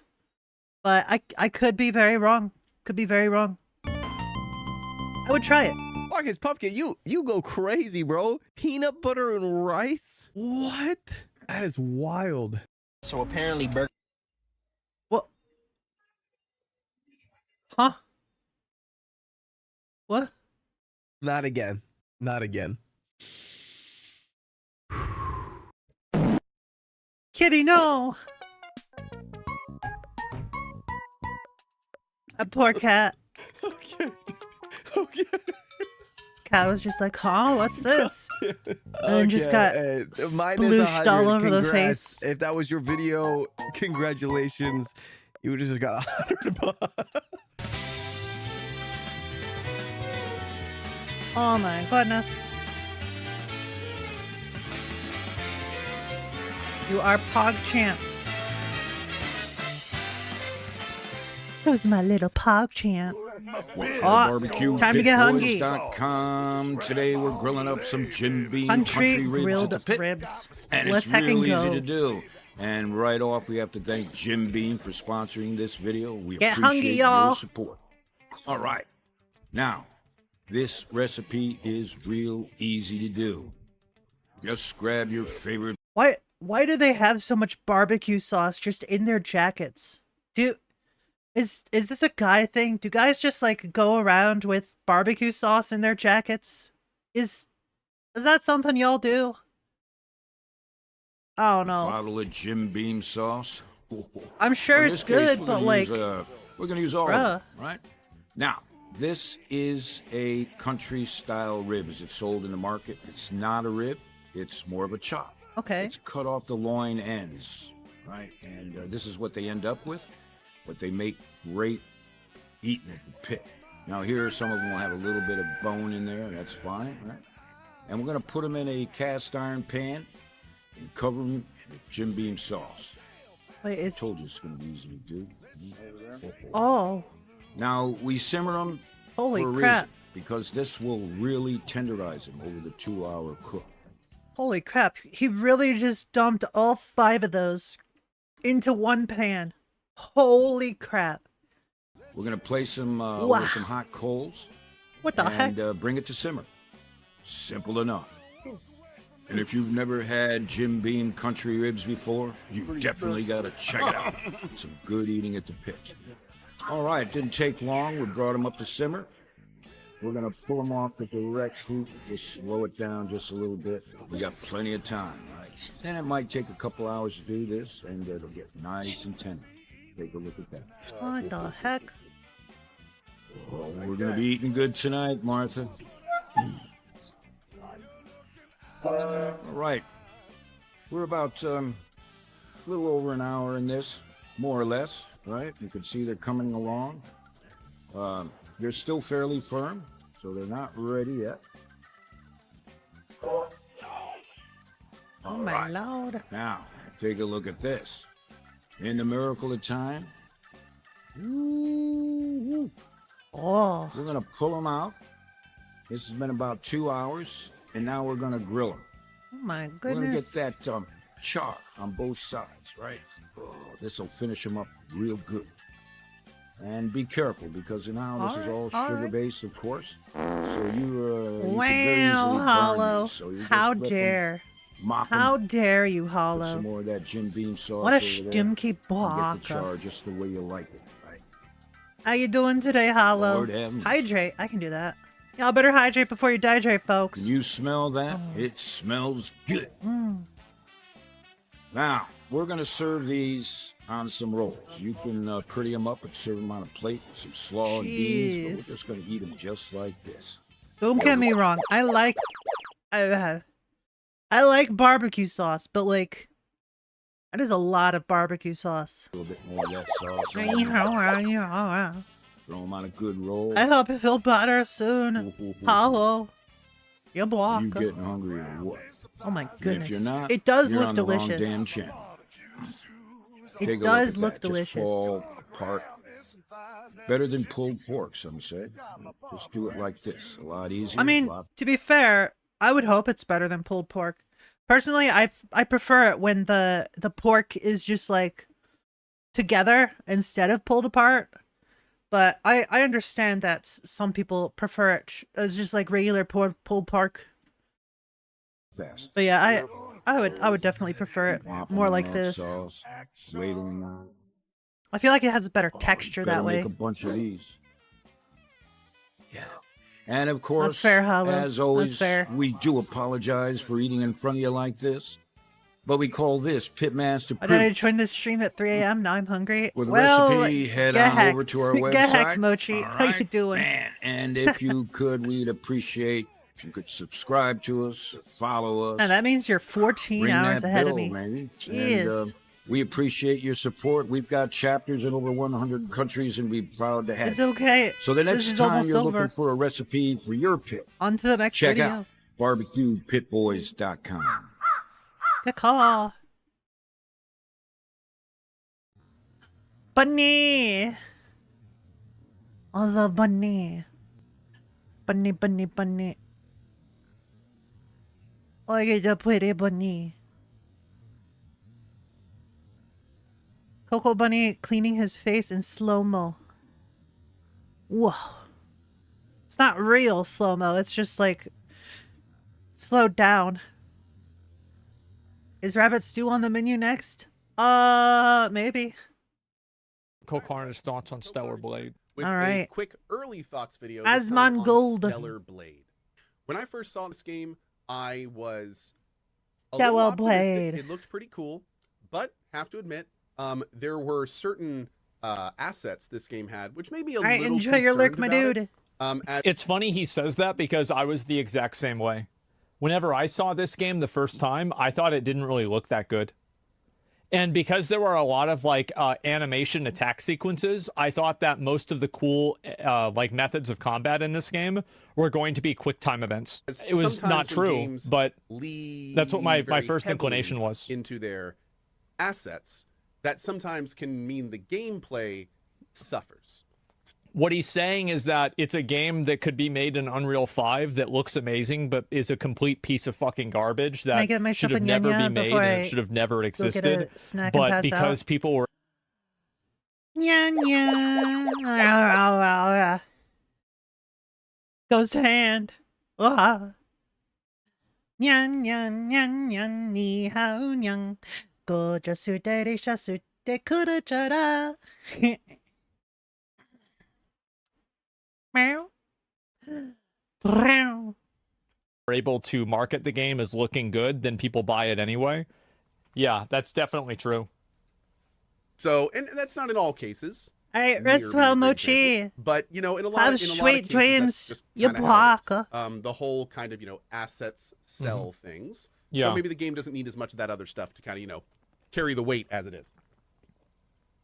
But I could be very wrong. Could be very wrong. I would try it. Marcus Pumpkin, you go crazy, bro. Peanut butter and rice? What? That is wild. So apparently burger. What? Huh? What? Not again. Not again. Kitty, no! A poor cat. Okay. Okay. Cat was just like, huh? What's this? And then just got splooshed all over the face. If that was your video, congratulations. You just got $100. Oh my goodness. You are Pog Champ. Who's my little Pog Champ? Barbecue time to get hungry. Today we're grilling up some Jim Beam country ribs grilled at the pit. ribs. And Let's it's heck real and go. easy to do. And right off, we have to thank Jim Beam for sponsoring this video. We Get appreciate hungry, your y'all. support. All right. Now, this recipe is real easy to do. Just grab your favorite. Why do they have so much barbecue sauce just in their jackets? Is this a guy thing? Do guys just like go around with barbecue sauce in their jackets? Is that something y'all do? I don't know. Bottle of Jim Beam sauce. I'm sure it's good, but like, we're gonna use all of it, right? Now, this is a country style rib. As it's sold in the market, it's not a rib. It's more of a chop. Okay. It's cut off the loin ends, right? And this is what they end up with. But they make great eating at the pit. Now here, some of them will have a little bit of bone in there. That's fine, right? And we're gonna put them in a cast iron pan and cover them with Jim Beam sauce. Wait, I told you it's gonna be easy to do. Oh. Now we simmer them Holy for a crap. reason, because this will really tenderize them over the 2-hour cook. Holy crap. He really just dumped all 5 of those into one pan. Holy crap. We're gonna place them over some hot coals. What the heck? And bring it to simmer. Simple enough. And if you've never had Jim Beam country ribs before, you definitely gotta check it out. Some good eating at the pit. All right, it didn't take long. We brought them up to simmer. We're gonna pull them off at the direct heat. Just slow it down just a little bit. We got plenty of time, right? And it might take a couple hours to do this, and it'll get nice and tender. Take a look at that. What the heck? Well, we're gonna be eating good tonight, Martha. All right. We're about a little over an hour in this, more or less, right? You can see they're coming along. They're still fairly firm, so they're not ready yet. Oh my lord. Now, take a look at this. In the miracle of time. Ooh. Oh. We're going to pull them out. This has been about 2 hours, and now we're going to grill them. my We're gonna get goodness. that char on both sides, right? Oh, this will finish them up real good. And be careful because now this is all sugar-based, of course. So you could very easily Wow, burn Hollow. these. So you just How let them dare. mop 'em, How dare you, put Hollow. some more of that Jim Beam sauce What a over there, stinky and get the baka. char just the way you like it, right? How you doing today, Hollow? Lord heavens. Hydrate. I can do that. Y'all better hydrate before you dehydrate, folks. Can you smell that? It smells good. Mm. Now, we're going to serve these on some rolls. You can pretty them up and serve them on a plate with some slaw and beans, but we're Jeez. just going to eat them just like this. Don't get me wrong. I like barbecue sauce, but like that is a lot of barbecue sauce. A little bit more of that sauce. On Throw them on a good roll. I hope you feel better soon. Hollow. You're block. You getting hungry or what? Oh my And if goodness. you're not, It does you're look on the wrong delicious. damn channel. Take a It look does at look that. delicious. Just fall apart. Better than pulled pork, some say. Just do it like this. A lot easier. I mean, to be fair, I would hope it's better than pulled pork. Personally, I prefer it when the pork is just like together instead of pulled apart. But I understand that some people prefer it as just like regular pulled pork. Fast. But yeah, I would definitely prefer it more like this. Sauce, waiting on. I feel like it has a better texture Better that way. make a bunch of these. Yeah. And of course, That's fair, Hollow. as always, That's fair. we do apologize for eating in front of you like this. But we call this Pitmaster Why did I Privilege. join this stream at 3 a.m.? Now I'm hungry. With a well, recipe, head get on hacked. over to our website. Get hacked, Mochi. All How you right, doing? man. And if you could, we'd appreciate if you could subscribe to us, follow us. And that means you're 14 ring hours that ahead bell, of me. Maybe. Jeez. And, we appreciate your support. We've got chapters in over 100 countries, and we're proud to have It's you. okay. So the This next is time almost you're over. looking for a recipe for your pit, On to the next check video. out barbecuepitboys.com. Good call. Bunny. Also bunny. Bunny, bunny, bunny. Oh, you're the pretty bunny. Coco Bunny cleaning his face in slow-mo. Whoa. It's not real slow-mo. It's just like slowed down. Is rabbit stew on the menu next? Maybe. Cocarna's thoughts on Stellar Blade. With All a right. quick early thoughts video. this time Asmon on Gold. Stellar Blade. When I first saw this game, I was a Stellar little optimistic. Blade. It looked pretty cool, but have to admit, there were certain assets this game had, which made me a Alright, little enjoy your concerned lick, my about it. dude. It's funny he says that because I was the exact same way. Whenever I saw this game the first time, I thought it didn't really look that good. And because there were a lot of like animation attack sequences, I thought that most of the cool like methods of combat in this game were going to be quick time events. It was Sometimes not when true, games but lean that's what my very first inclination heavily was. into their assets. That sometimes can mean the gameplay suffers. What he's saying is that it's a game that could be made in Unreal 5 that looks amazing, but is a complete piece of fucking garbage Can I that get myself should have a never nya-nya be made before and I it should have never go get a existed. snack and But pass because out? people were Nya nya. Goes to hand. Nya nya nya nya ni hao nyang. Go jasu de shasu de kuru chara. Meow. Meow. are able to market the game as looking good, then people buy it anyway. Yeah, that's definitely true. So, and that's not in all cases. All right, Near rest being well, a great Mochi. example. But you know, in a lot Have of cases, sweet dreams, that's just you kinda how it is. blocker. The whole kind of assets sell things. Yeah. So maybe the game doesn't need as much of that other stuff to kind of carry the weight as it is.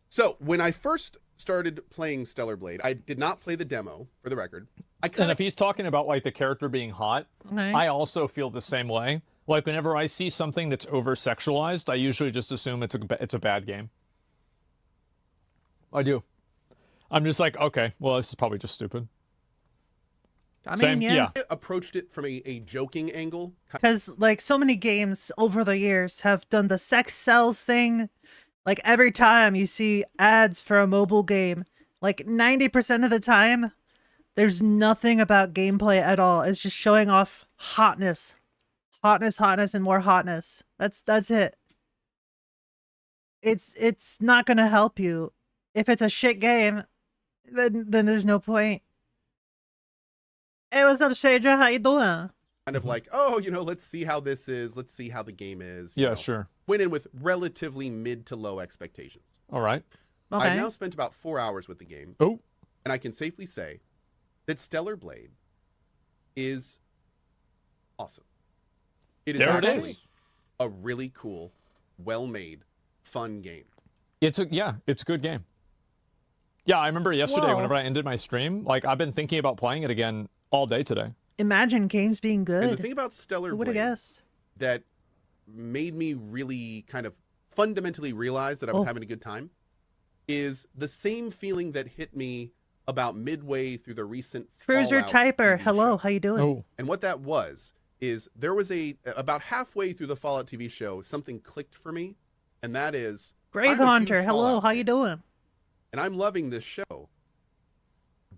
So when I first started playing Stellar Blade, I did not play the demo, for the record. And if he's talking about like the character being hot, Okay. I also feel the same way. Like whenever I see something that's over sexualized, I usually just assume it's a bad game. I do. I'm just like, okay, well, this is probably just stupid. I mean, yeah. I approached it from a joking angle. Because, like, so many games over the years have done the sex sells thing. Like, every time you see ads for a mobile game, like, 90% of the time, there's nothing about gameplay at all. It's just showing off hotness. Hotness, hotness, and more hotness. That's it. It's not gonna help you. If it's a shit game, then there's no point. Hey, what's up, Shader? How you doing? Kind of like, oh, you know, let's see how this is. Let's see how the game is. Yeah, sure. Went in with relatively mid to low expectations. All right. Okay. I've now spent about 4 hours with the game. Oh. And I can safely say that Stellar Blade is awesome. It is actually a really cool, well-made, fun game. It's a good game. Yeah, I remember yesterday whenever I ended my stream, like I've been thinking about playing it again all day today. Imagine games being good. And the thing about Stellar Who would have Blade guessed? that made me really kind of fundamentally realize that I was having a good time is the same feeling that hit me about midway through the recent Cruiser Fallout Typer, TV hello, show. how you doing? Oh. And what that was is there was about halfway through the Fallout TV show, something clicked for me, and that is Grave Haunter, hello, how you doing? And I'm loving this show.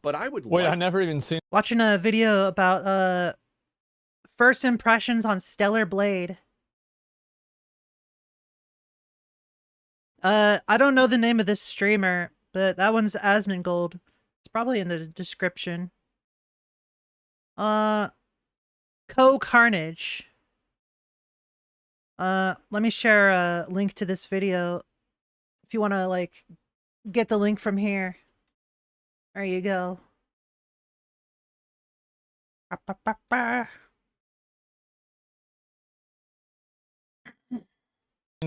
But I would Wait, I never even seen watching a video about first impressions on Stellar Blade. I don't know the name of this streamer, but that one's Asmongold. It's probably in the description. Co-Carnage. Let me share a link to this video if you want to, like, get the link from here. There you go.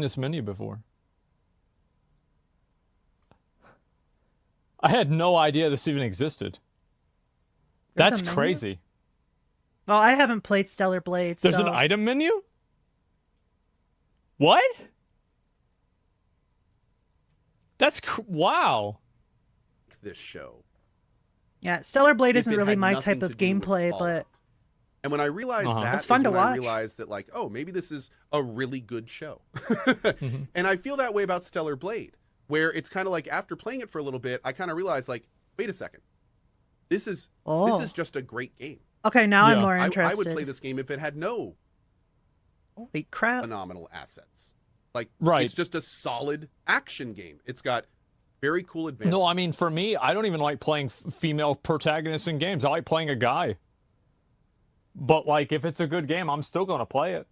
this menu before. I had no idea this even existed. That's crazy. Well, I haven't played Stellar Blade, There's an item menu? What? That's wow. This show. Yeah, Stellar Blade If isn't it really had my nothing type to of do with gameplay, Fallout. but And when I realized that, It's fun is to when I watch. realized that, like, oh, maybe this is a really good show. And I feel that way about Stellar Blade, where it's kind of like after playing it for a little bit, I kind of realized, like, wait a second, this is just a great game. Okay, now I'm more I interested. would play this game if it had no holy crap phenomenal assets. Like, Right. it's just a solid action game. It's got very cool advances. No, I mean, for me, I don't even like playing female protagonists in games. I like playing a guy. But, like, if it's a good game, I'm still going to play it.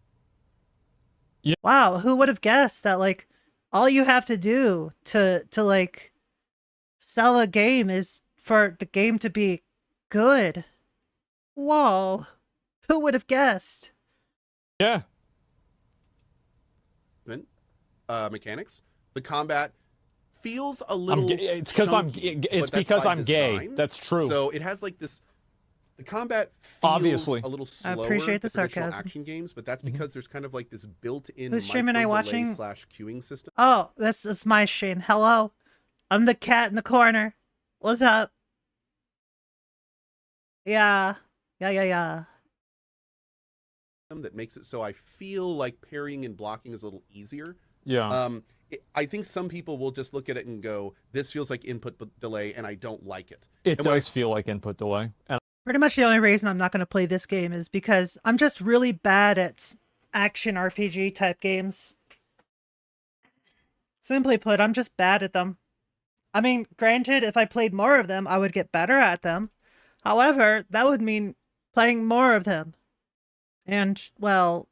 Yeah. Wow, who would have guessed that, like, all you have to do to like sell a game is for the game to be good. Whoa. Who would have guessed? Yeah. Mechanics. The combat feels a little. It's because chunky, but that's by design. That's true. So it has like this. The combat feels Obviously. a little I slower appreciate the than traditional sarcasm. action games, but that's because there's kind of like this built-in Whose stream am I watching? / queuing system. Oh, that's my stream. Hello. I'm the cat in the corner. What's up? Yeah. Yeah. That makes it so I feel like parrying and blocking is a little easier. Yeah. I think some people will just look at it and go, "This feels like input delay," and I don't like it. It And when does feel like input delay. And Pretty much the only reason I'm not going to play this game is because I'm just really bad at action RPG type games. Simply put, I'm just bad at them. I mean, granted, if I played more of them, I would get better at them. However, that would mean playing more of them. And, well...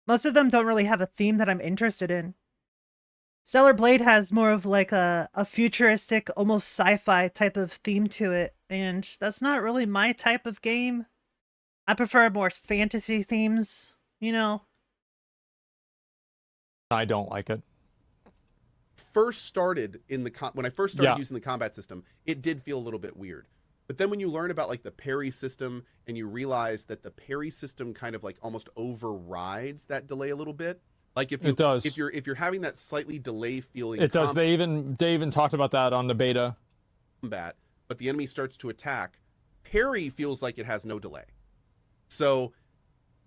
Most of them don't really have a theme that I'm interested in. Stellar Blade has more of like a futuristic, almost sci-fi type of theme to it, and that's not really my type of game. I prefer more fantasy themes, you know? I don't like it. first started in the when I first started Yeah. using the combat system, it did feel a little bit weird. But then when you learn about like the parry system and you realize that the parry system kind of like almost overrides that delay a little bit. Like if you, It does. if you're having that slightly delay feeling, It does. They even talked about that on the beta. combat, but the enemy starts to attack, parry feels like it has no delay. So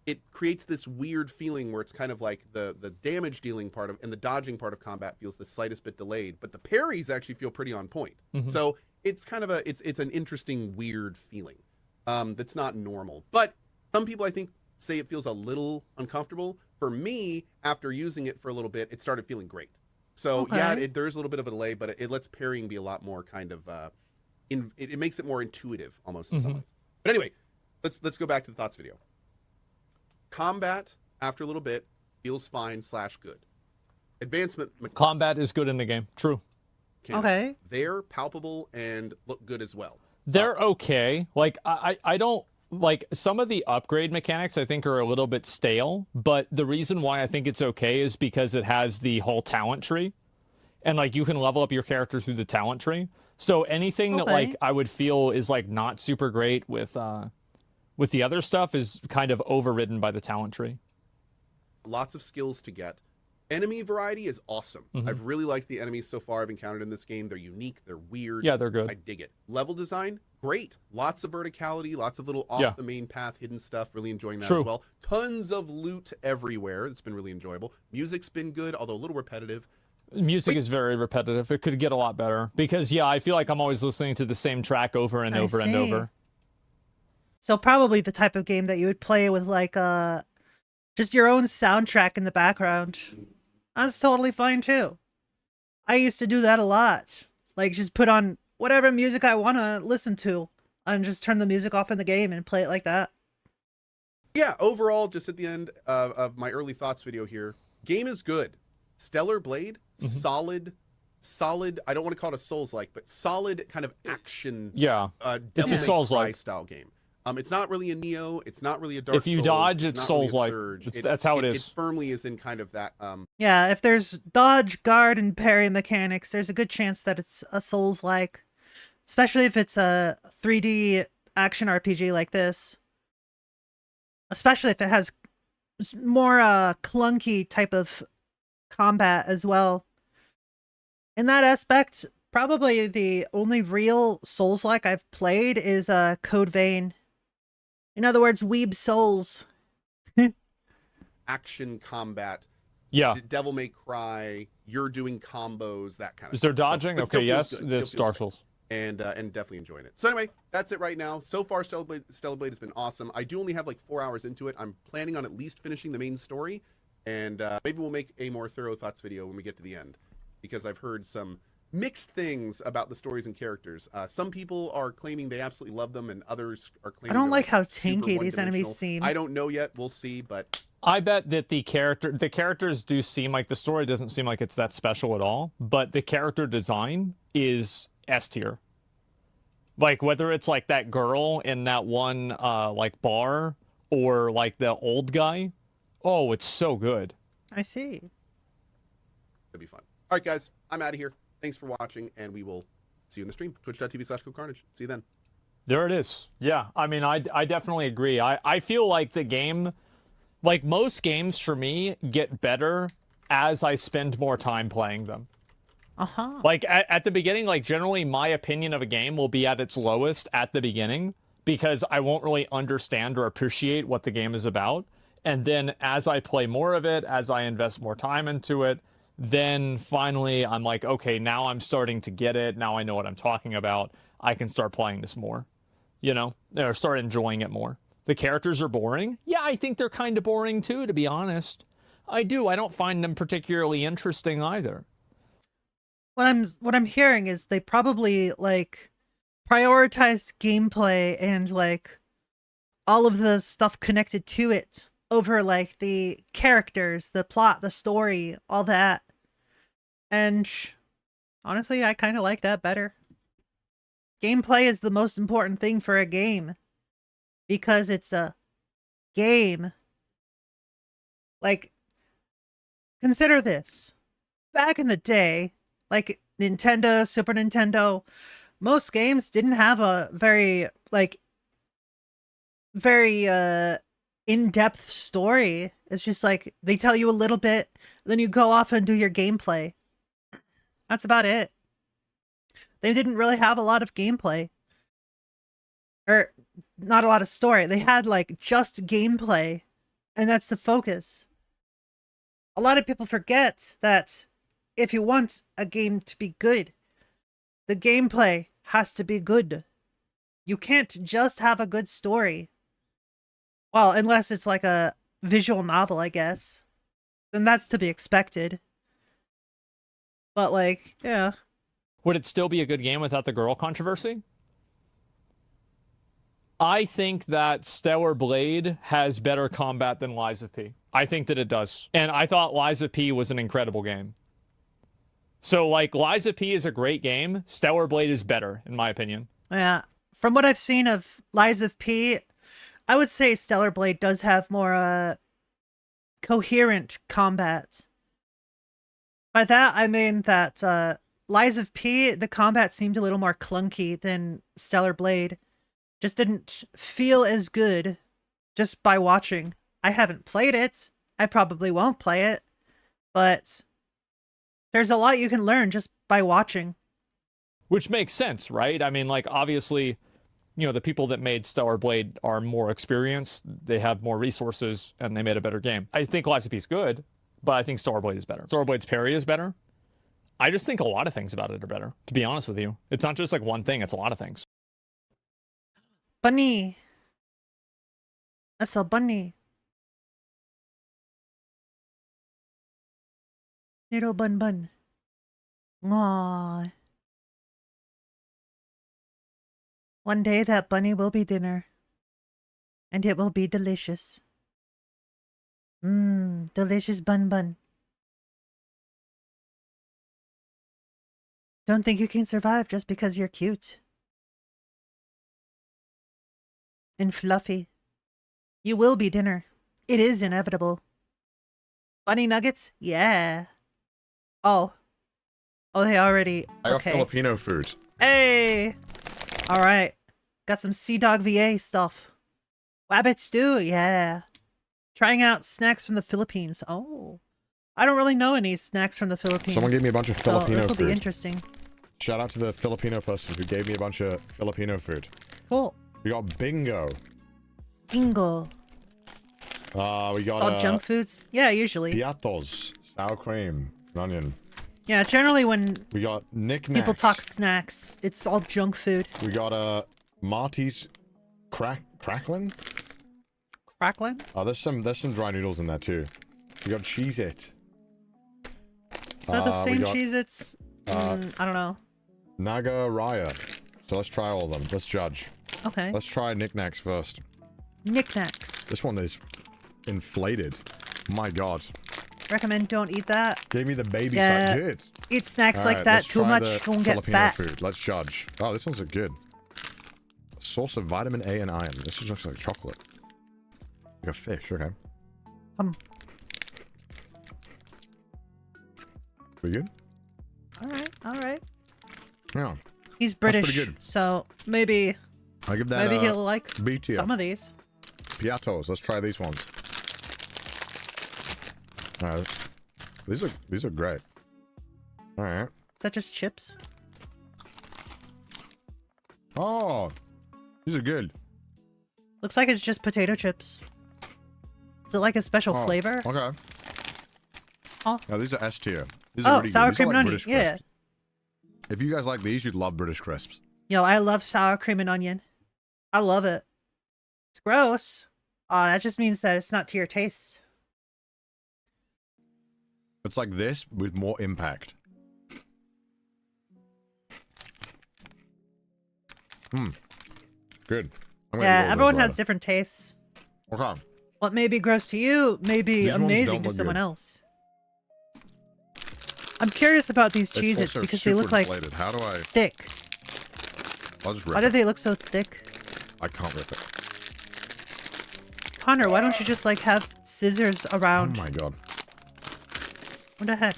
it creates this weird feeling where it's kind of like the damage dealing part of and the dodging part of combat feels the slightest bit delayed, but the parries actually feel pretty on point. So it's kind of it's an interesting weird feeling that's not normal. But some people I think say it feels a little uncomfortable. For me, after using it for a little bit, it started feeling great. So yeah, there's a little bit of a delay, but it lets parrying be a lot more kind of it makes it more intuitive almost in some ways. But anyway, let's go back to the thoughts video. Combat after a little bit feels fine / good. Advancement combat is good in the game. True. Okay. They're palpable and look good as well. They're okay. Like I don't like some of the upgrade mechanics I think are a little bit stale, but the reason why I think it's okay is because it has the whole talent tree. And like you can level up your character through the talent tree. So anything that like I would feel is like not super great with the other stuff is kind of overridden by the talent tree. Lots of skills to get. Enemy variety is awesome. I've really liked the enemies so far I've encountered in this game. They're unique. They're weird. Yeah, they're good. I dig it. Level design, great. Lots of verticality, lots of little off the main path hidden stuff. Really enjoying that as well. Tons of loot everywhere. It's been really enjoyable. Music's been good, although a little repetitive. Music is very repetitive. It could get a lot better because, yeah, I feel like I'm always listening to the same track over and over and over. So probably the type of game that you would play with like just your own soundtrack in the background. That's totally fine too. I used to do that a lot. Like just put on whatever music I want to listen to and just turn the music off in the game and play it like that. Yeah, overall, just at the end of my early thoughts video here, game is good. Stellar Blade, solid, I don't want to call it a Souls-like, but solid kind of action. Yeah, it's a Souls-like style game. It's not really a Neo. It's not really a Dark Souls. If you dodge, it's Souls-like. That's how it is. It firmly is in kind of that. Yeah, if there's dodge, guard, and parry mechanics, there's a good chance that it's a Souls-like. Especially if it's a 3D action RPG like this. Especially if it has more clunky type of combat as well. In that aspect, probably the only real Souls-like I've played is Code Vein. In other words, Weeb Souls. Action combat. Yeah. Devil May Cry. You're doing combos, that kind of Is there stuff. dodging? Okay, yes. That's Dark Souls. And definitely enjoying it. So anyway, that's it right now. So far, Stellar Blade has been awesome. I do only have like 4 hours into it. I'm planning on at least finishing the main story. And maybe we'll make a more thorough thoughts video when we get to the end. Because I've heard some mixed things about the stories and characters. Some people are claiming they absolutely love them, and others are claiming I don't like how tanky these enemies seem. I don't know yet. We'll see, but I bet that the characters do seem like the story doesn't seem like it's that special at all, but the character design is S tier. Like whether it's like that girl in that one like bar or like the old guy. Oh, it's so good. I see. It'll be fun. All right, guys, I'm out of here. Thanks for watching, and we will see you in the stream. Twitch.tv/GoCarnage. See you then. There it is. Yeah, I mean, I definitely agree. I feel like the game, like most games for me, get better as I spend more time playing them. Like at the beginning, like generally my opinion of a game will be at its lowest at the beginning because I won't really understand or appreciate what the game is about. And then as I play more of it, as I invest more time into it, then finally I'm like, okay, now I'm starting to get it. Now I know what I'm talking about. I can start playing this more, you know, or start enjoying it more. The characters are boring. Yeah, I think they're kind of boring too, to be honest. I do. I don't find them particularly interesting either. What I'm hearing is they probably like prioritize gameplay and like all of the stuff connected to it over like the characters, the plot, the story, all that. And honestly, I kind of like that better. Gameplay is the most important thing for a game because it's a game. Like, consider this. Back in the day, like Nintendo, Super Nintendo, most games didn't have a very in-depth story. It's just like they tell you a little bit, then you go off and do your gameplay. That's about it. They didn't really have a lot of gameplay. Or, not a lot of story. They had, like, just gameplay. And that's the focus. A lot of people forget that if you want a game to be good, the gameplay has to be good. You can't just have a good story. Well, unless it's like a visual novel, I guess. Then that's to be expected. But, like, yeah. Would it still be a good game without the girl controversy? I think that Stellar Blade has better combat than Lies of P. I think that it does. And I thought Lies of P was an incredible game. So, like, Lies of P is a great game. Stellar Blade is better, in my opinion. Yeah. From what I've seen of Lies of P, I would say Stellar Blade does have more, coherent combat. By that, I mean that, Lies of P, the combat seemed a little more clunky than Stellar Blade. Just didn't feel as good just by watching. I haven't played it. I probably won't play it. But there's a lot you can learn just by watching. Which makes sense, right? I mean, like, obviously, you know, the people that made Stellar Blade are more experienced, they have more resources, and they made a better game. I think Lies of P is good, but I think Stellar Blade is better. Stellar Blade's parry is better. I just think a lot of things about it are better, to be honest with you. It's not just like one thing, it's a lot of things. Bunny. I saw bunny. Little bun bun. Aww. One day that bunny will be dinner. And it will be delicious. Mmm, delicious bun bun. Don't think you can survive just because you're cute. And fluffy. You will be dinner. It is inevitable. Bunny nuggets? Yeah. Oh. Oh, they already... I got okay. Filipino food. Hey! Alright. Got some Sea Dog VA stuff. Wabbit stew? Yeah. Trying out snacks from the Philippines. Oh. I don't really know any snacks from the Philippines. Someone gave me a bunch of Filipino this will food. be interesting. Shout out to the Filipino person who gave me a bunch of Filipino food. Cool. We got bingo. Bingo. We got It's all junk foods? Yeah, usually. piatos, sour cream, and onion. Yeah, generally when We got knickknacks. people talk snacks, it's all junk food. We got Marty's crackling. Crackling? Oh, there's some dry noodles in there too. We got Cheez-It. Is that the same we got, Cheez-Its? I don't know. Naga Raya. So let's try all of them. Let's judge. Okay. Let's try knickknacks first. Knickknacks. This one is inflated. My god. Recommend don't eat that. Gave me the baby Yeah. side. Good. Eat snacks All like right, that let's too try much, the you're gonna get Filipino fat. food. Let's judge. Oh, this one's a good. Source of vitamin A and iron. This just looks like chocolate. Like a fish, okay. We good? Alright. Yeah. He's That's pretty British, good. so maybe I give that maybe he'll like B tier. some of these. Piatos. Let's try these ones. These are great. All right. Is that just chips? Oh, these are good. Looks like it's just potato chips. Is it like a special flavor? Okay. Oh. Yeah, these are S tier. These Oh, are really sour good. These cream are and like onion. British Yeah. crisps. If you guys like these, you'd love British crisps. Yo, I love sour cream and onion. I love it. It's gross. That just means that it's not to your taste. It's like this with more impact. Good. Yeah, everyone has different tastes. Okay. What may be gross to you may be These ones amazing don't to look someone good. else. I'm curious about these It's Cheez-Its also because they super look like inflated. How do I? thick. I'll just rip Why do it. they look so thick? I can't rip it. Connor, why don't you just like have scissors around? Oh my god. What the heck?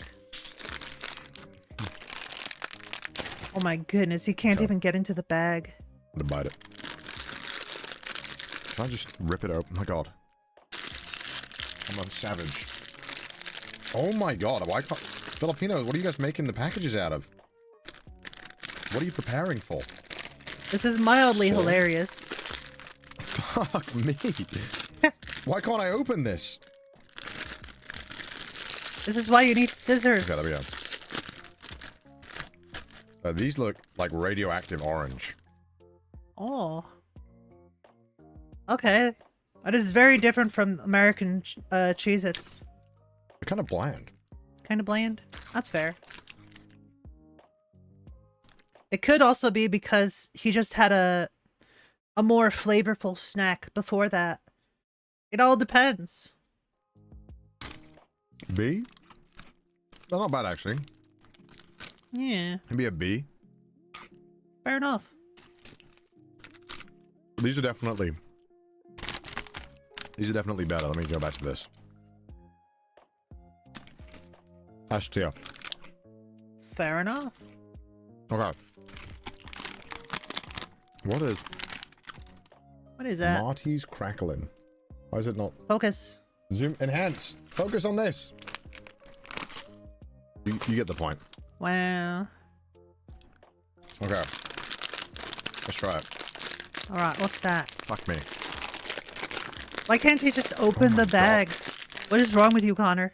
Oh my goodness, he can't even get into the bag. To bite it. Can I just rip it open? Oh my god. I'm a savage. Oh my god. Why can't... Filipinos, what are you guys making the packages out of? What are you preparing for? This is mildly Sure. hilarious. Fuck me. Why can't I open this? This is why you need scissors. Okay, there we go. These look like radioactive orange. Oh. Okay. That is very different from American Cheez-Its. They're kind of bland. Kind of bland. That's fair. It could also be because he just had a more flavorful snack before that. It all depends. B? Well, not bad, actually. Yeah. Maybe a B. Fair enough. These are definitely better. Let me go back to this. S tier. Fair enough. Okay. What is that? Marty's crackling. Why is it not? Focus. Zoom. Enhance. Focus on this. You get the point. Wow. Okay. Let's try it. Alright, what's that? Fuck me. Why can't he just open the bag? What is wrong with you, Connor?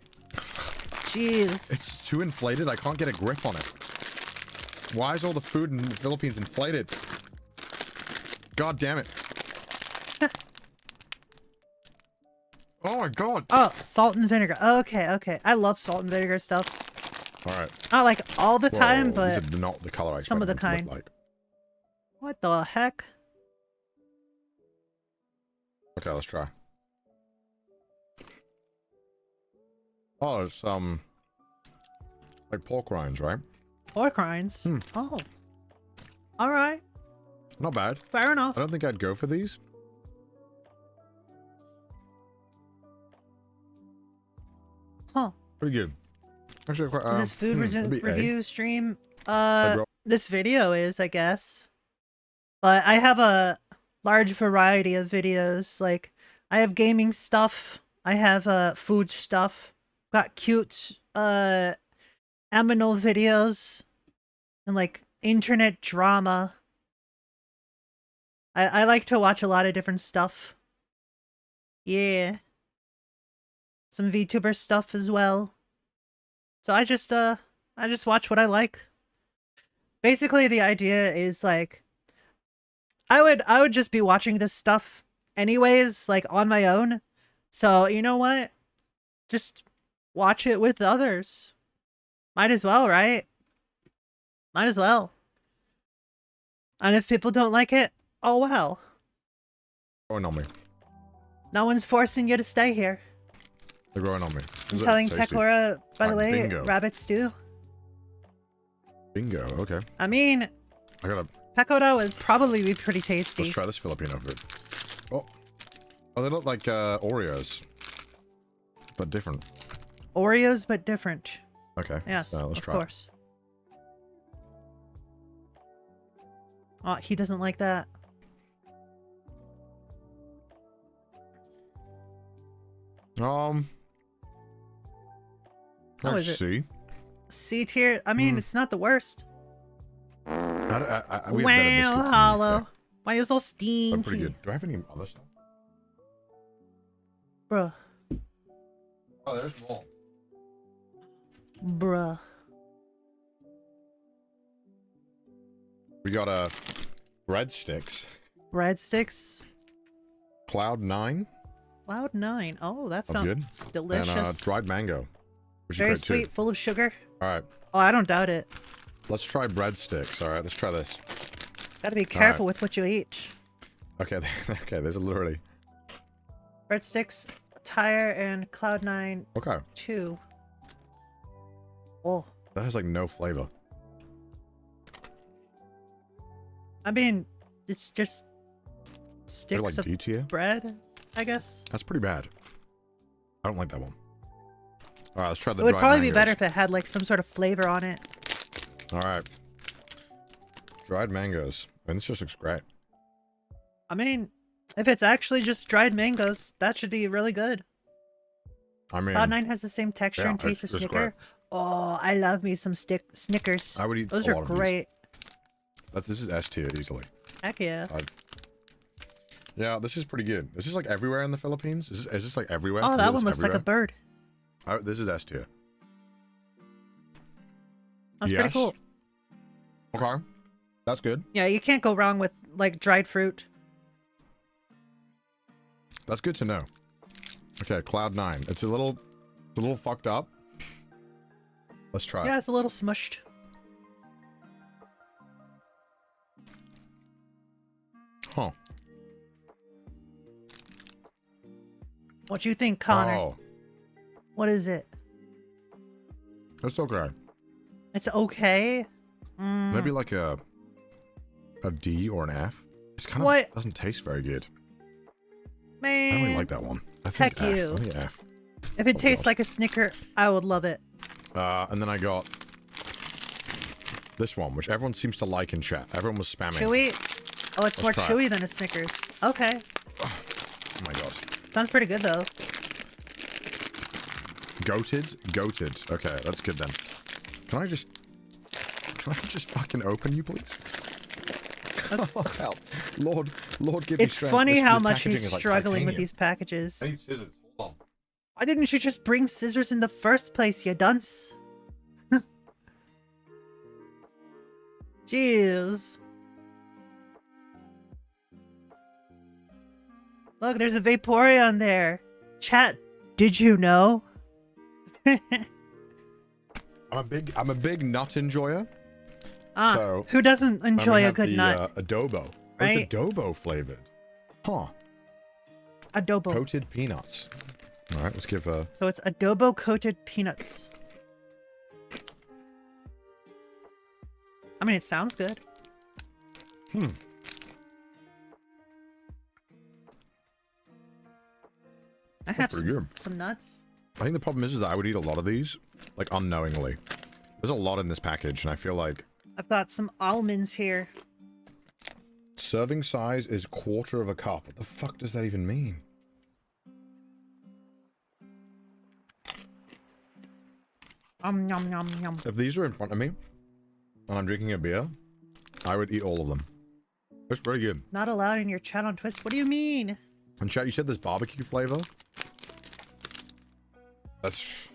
Jeez. It's too inflated. I can't get a grip on it. Why is all the food in the Philippines inflated? God damn it. Oh my god. Oh, salt and vinegar. Okay, okay. I love salt and vinegar stuff. Alright. Not like all the time, Whoa, but these are not the color I some of the expected them kind. to look like. What the heck? Okay, let's try. Oh, it's like pork rinds, right? Pork rinds? Oh. Alright. Not bad. Fair enough. I don't think I'd go for these. Huh. Pretty good. Actually, quite, Is this food maybe A. review stream? Like This video is, I guess. But I have a large variety of videos. Like, I have gaming stuff. I have food stuff. Got cute aminal videos. And like internet drama. I like to watch a lot of different stuff. Yeah. Some VTuber stuff as well. So I just watch what I like. Basically the idea is like I would just be watching this stuff anyways, like on my own. So, you know what? Just watch it with others. Might as well, right? Might as well. And if people don't like it, oh well. Growing on me. No one's forcing you to stay here. They're growing on me. I'm Is it telling tasty? Pecora, by the Like way, bingo. rabbits do. Bingo, okay. I mean, I gotta... Pecora would probably be pretty tasty. Let's try this Filipino food. Oh. Oh, they look like Oreos. But different. Oreos, but different. Okay. Yes, let's of try it. course. Oh, he doesn't like that. How is it? C. C tier? I mean, it's not the worst. We have better Wow, biscuits in the hollow. UK. Why are you so They're stinky? pretty good. Do I have any other stuff? Bruh. Oh, there's more. Bruh. We got breadsticks. Breadsticks. Cloud9. Cloud 9. Oh, that That's good. sounds delicious. And dried mango. Which Very is great sweet, too. full of sugar. Alright. Oh, I don't doubt it. Let's try breadsticks. Alright, let's try this. Gotta be careful with what you eat. Okay, okay, there's literally... Breadsticks, tire, and Cloud 9 Okay. 2. Oh. That has like no flavor. I mean, it's just sticks like of D tier? bread, I guess. That's pretty bad. I don't like that one. Alright, let's try the It would dried probably be mangoes. better if it had like some sort of flavor on it. Alright. Dried mangoes. I mean, this just looks great. I mean, if it's actually just dried mangoes, that should be really good. I mean... Cloud 9 has the same texture yeah, and taste of it's Snicker. great. Oh, I love me some Snickers. I would eat Those a are lot of these. great. This is S tier easily. Heck yeah. Yeah, this is pretty good. This is like everywhere in the Philippines. Is this like everywhere? Oh, that one looks like a bird. Oh, this is S tier. That's pretty cool. Okay, that's good. Yeah, you can't go wrong with like dried fruit. That's good to know. Okay, Cloud 9. It's a little fucked up. Let's try. Yeah, it's a little smushed. Huh. What you think, Connor? Oh. What is it? It's okay. It's okay. Maybe like a D or an F. It's kind of doesn't taste very good. Man, I don't really like that one. I think heck F. you. I think F. If it tastes like a Snicker, I would love it. And then I got this one, which everyone seems to like in chat. Everyone was spamming. Chewy? Oh, it's more try chewy than a Snickers. Okay. Oh my god. Sounds pretty good though. Goated? Goated. Okay, that's good then. Can I just fucking open you, please? Oh, help. Lord, give me It's strength. funny This how much packaging he's is like struggling with titanium. these packages. I need scissors. Hold on. Why didn't you just bring scissors in the first place, you dunce? Jeez. Look, there's a Vaporeon there. Chat, did you know? I'm a big nut enjoyer. Ah, So, who doesn't and we enjoy a have good the, nut? adobo. Oh, Right? it's adobo flavored. Huh. Adobo. Coated peanuts. All right, let's give a. So it's adobo coated peanuts. I mean, it sounds good. I have pretty good. some nuts. I think the problem is that I would eat a lot of these, like unknowingly. There's a lot in this package, and I feel like I've got some almonds here. serving size is 1/4 of a cup. What the fuck does that even mean? Yum yum yum. If these are in front of me, and I'm drinking a beer, I would eat all of them. It's very good. Not allowed in your chat on Twitch. What do you mean? And chat, you said this barbecue flavor. That's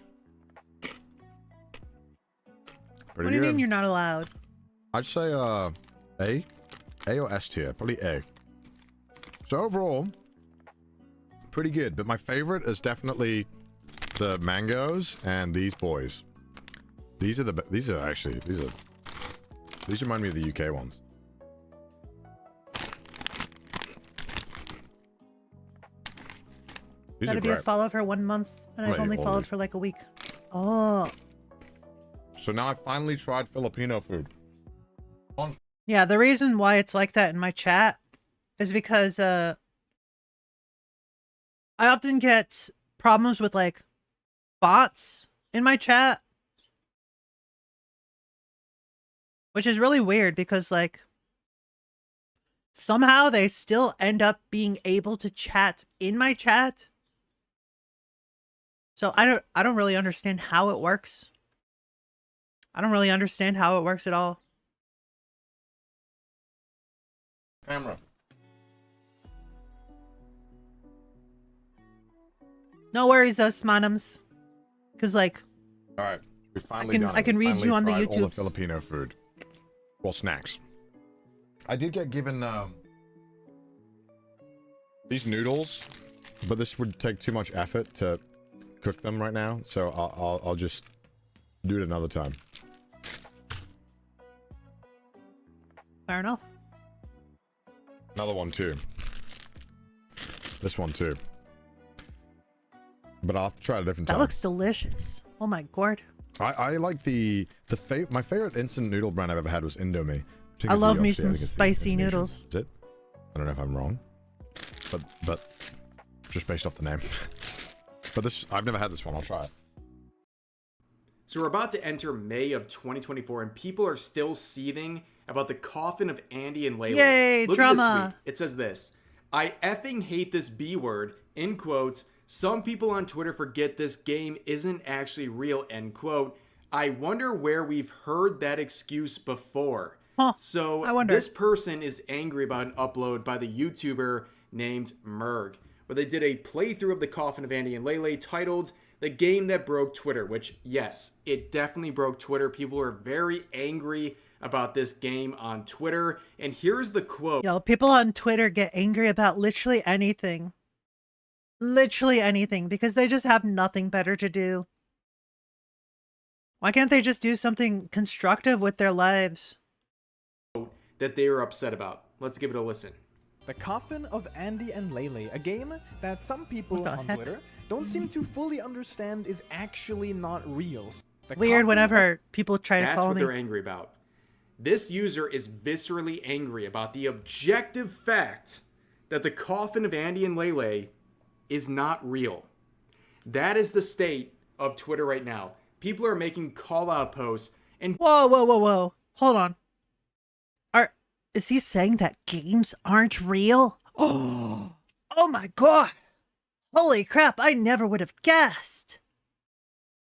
What do you mean you're not allowed? I'd say A or S tier, probably A. So overall, pretty good. But my favorite is definitely the mangoes and these boys. These remind me of the UK ones. These Gotta are be a great. follow for 1 month, and I've Wait, only all followed these. for like a week. Oh. So now I finally tried Filipino food. Yeah, the reason why it's like that in my chat is because I often get problems with like bots in my chat. Which is really weird because like somehow they still end up being able to chat in my chat. So I don't really understand how it works. I don't really understand how it works at all. Camera. No worries, us manums. Cause like All right, we finally done it. I can We read you finally on the tried all the YouTubes. Filipino food. Well, snacks. I did get given these noodles, but this would take too much effort to cook them right now, so I'll just do it another time. Fair enough. Another one too. This one too. But I'll have to try it a different That time. looks delicious. Oh my god. I like my favorite instant noodle brand I've ever had was Indomie. I love me Obviously, some I think it's the spicy Indonesian. noodles. Is it? I don't know if I'm wrong, but just based off the name. But this, I've never had this one. I'll try it. So we're about to enter May of 2024, and people are still seething about the coffin of Andy and Layla. Yay, Look drama. at this tweet. It says this: "I effing hate this B word." In quotes. "Some people on Twitter forget this game isn't actually real." End quote. "I wonder where we've heard that excuse before." So I wonder. this person is angry about an upload by the YouTuber named Merg, where they did a playthrough of the Coffin of Andy and Lele titled The Game That Broke Twitter, which, yes, it definitely broke Twitter. People are very angry about this game on Twitter. And here's the quote. Yo, people on Twitter get angry about literally anything. Literally anything, because they just have nothing better to do. Why can't they just do something constructive with their lives? That they are upset about. Let's give it a listen. The Coffin of Andy and Lele, a game that some people on heck? Twitter don't seem to fully understand is actually not real. The Weird Coffin whenever people try to That's call what me. they're angry about. This user is viscerally angry about the objective fact that the Coffin of Andy and Lele is not real. That is the state of Twitter right now. People are making call-out posts and Whoa. Hold on. Is he saying that games aren't real? Oh my god. Holy crap, I never would have guessed.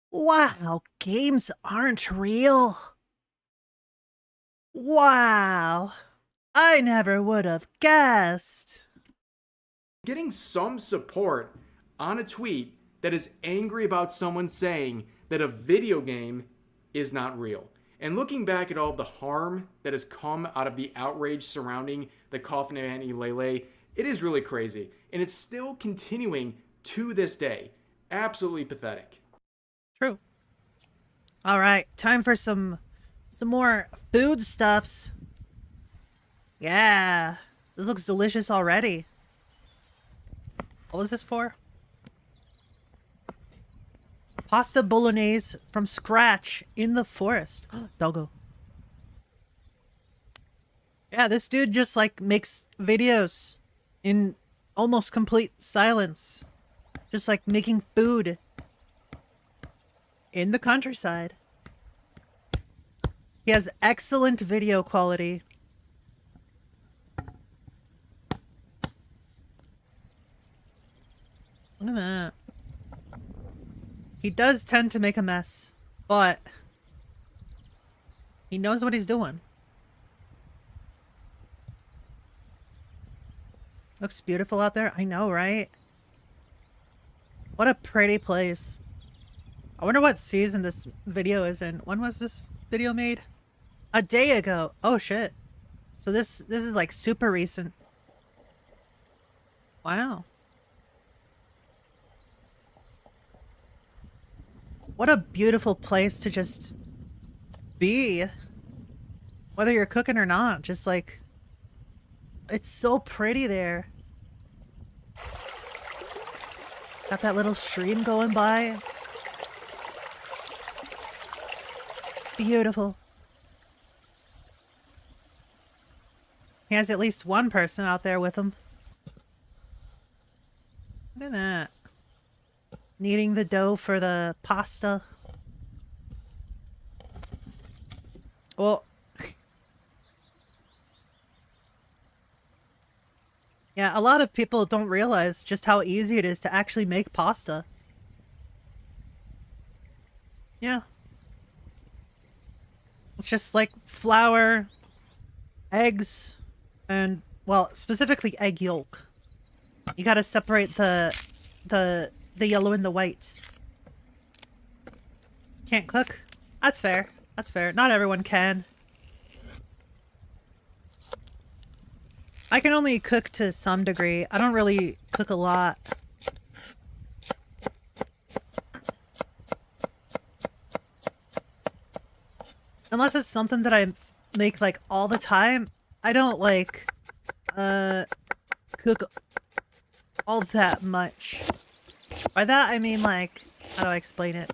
Wow, games aren't real. Wow. I never would have guessed. getting some support on a tweet that is angry about someone saying that a video game is not real. And looking back at all of the harm that has come out of the outrage surrounding the Coffin of Andy Lele, it is really crazy. And it's still continuing to this day. Absolutely pathetic. True. All right, time for some more food stuffs. Yeah, this looks delicious already. What was this for? Pasta bolognese from scratch in the forest. Doggo. Yeah, this dude just like makes videos in almost complete silence. Just like making food in the countryside. He has excellent video quality. Look at that. He does tend to make a mess, but he knows what he's doing. Looks beautiful out there. I know, right? What a pretty place. I wonder what season this video is in. When was this video made? A day ago. Oh shit. So this is like super recent. Wow. What a beautiful place to just be. Whether you're cooking or not, just like, it's so pretty there. Got that little stream going by. It's beautiful. He has at least one person out there with him. Look at that. Kneading the dough for the pasta. Well, yeah, a lot of people don't realize just how easy it is to actually make pasta. Yeah. It's just like flour, eggs, and, well, specifically egg yolk. You gotta separate the yellow and the white. Can't cook? That's fair. That's fair. Not everyone can. I can only cook to some degree. I don't really cook a lot. Unless it's something that I make like all the time. I don't like cook all that much. By that I mean like, how do I explain it?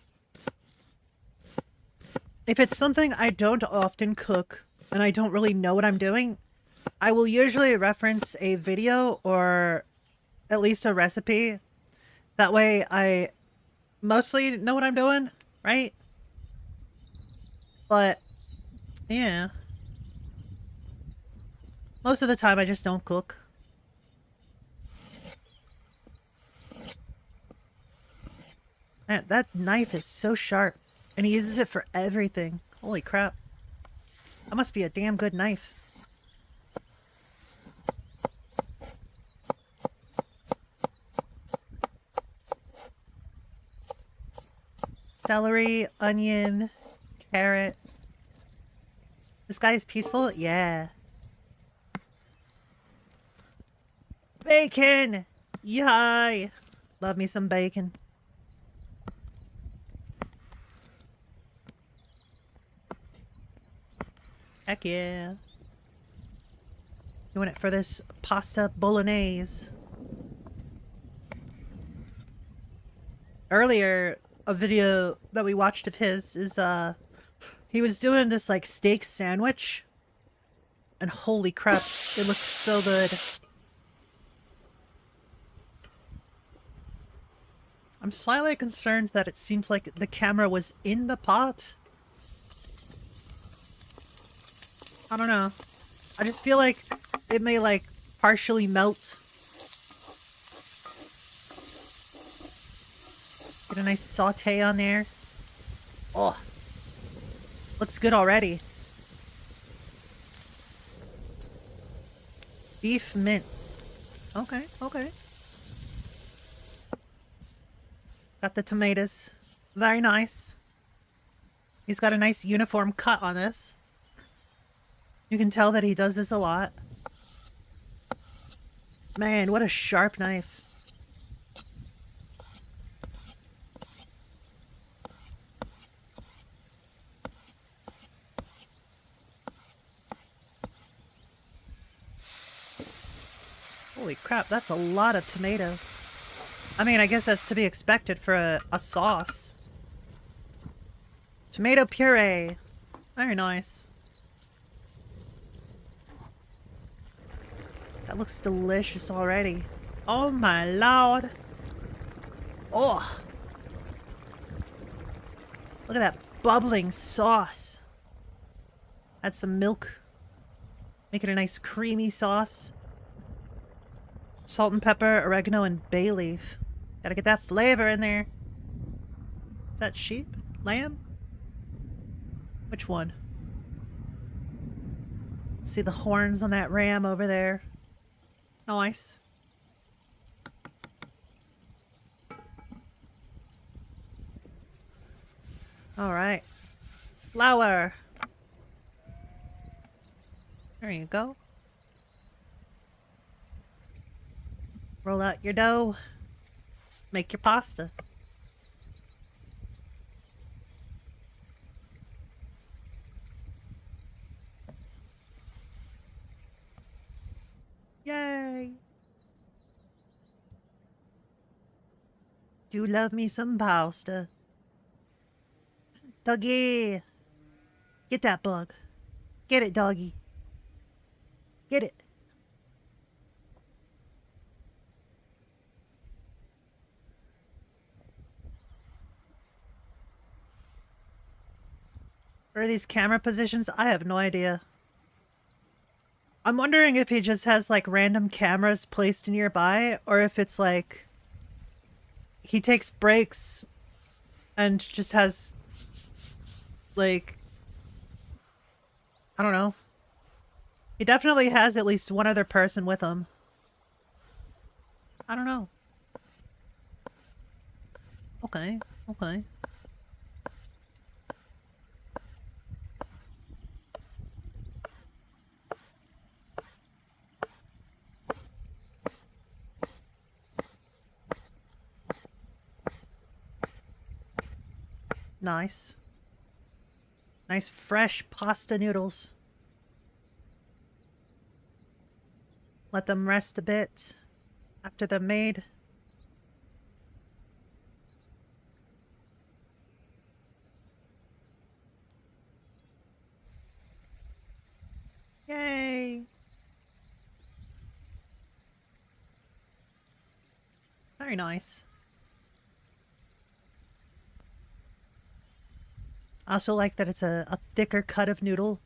If it's something I don't often cook and I don't really know what I'm doing, I will usually reference a video or at least a recipe. That way I mostly know what I'm doing, right? But, yeah. Most of the time I just don't cook. Man, that knife is so sharp. And he uses it for everything. Holy crap. That must be a damn good knife. Celery, onion, carrot. This guy is peaceful? Yeah. Bacon! Yay! Love me some bacon. Heck yeah. Doing it for this pasta bolognese. Earlier, a video that we watched of his is, he was doing this, like, steak sandwich. And holy crap, it looked so good. I'm slightly concerned that it seems like the camera was in the pot. I don't know. I just feel like it may, like, partially melt. Get a nice saute on there. Oh. Looks good already. Beef mince. Okay, okay. Got the tomatoes. Very nice. He's got a nice uniform cut on this. You can tell that he does this a lot. Man, what a sharp knife. Holy crap, that's a lot of tomato. I mean, I guess that's to be expected for a sauce. Tomato puree. Very nice. That looks delicious already. Oh my lord. Oh. Look at that bubbling sauce. Add some milk. Make it a nice creamy sauce. Salt and pepper, oregano, and bay leaf. Gotta get that flavor in there. Is that sheep? Lamb? Which one? See the horns on that ram over there. Nice. Alright. Flour. There you go. Roll out your dough. Make your pasta. Yay! Do love me some pasta. Doggy! Get that bug. Get it, doggy. Get it. What are these camera positions? I have no idea. I'm wondering if he just has like random cameras placed nearby, or if it's like he takes breaks and just has like, I don't know. He definitely has at least one other person with him. I don't know. Okay, okay. Nice. Nice fresh pasta noodles. Let them rest a bit after they're made. Yay! Very nice. I also like that it's a thicker cut of noodle.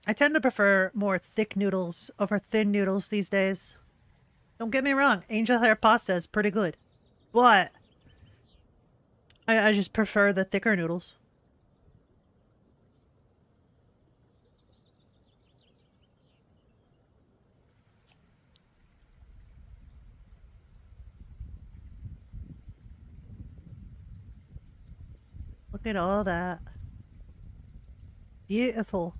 I tend to prefer more thick noodles over thin noodles these days. Don't get me wrong, angel hair pasta is pretty good. But I just prefer the thicker noodles. Look at all that. Beautiful.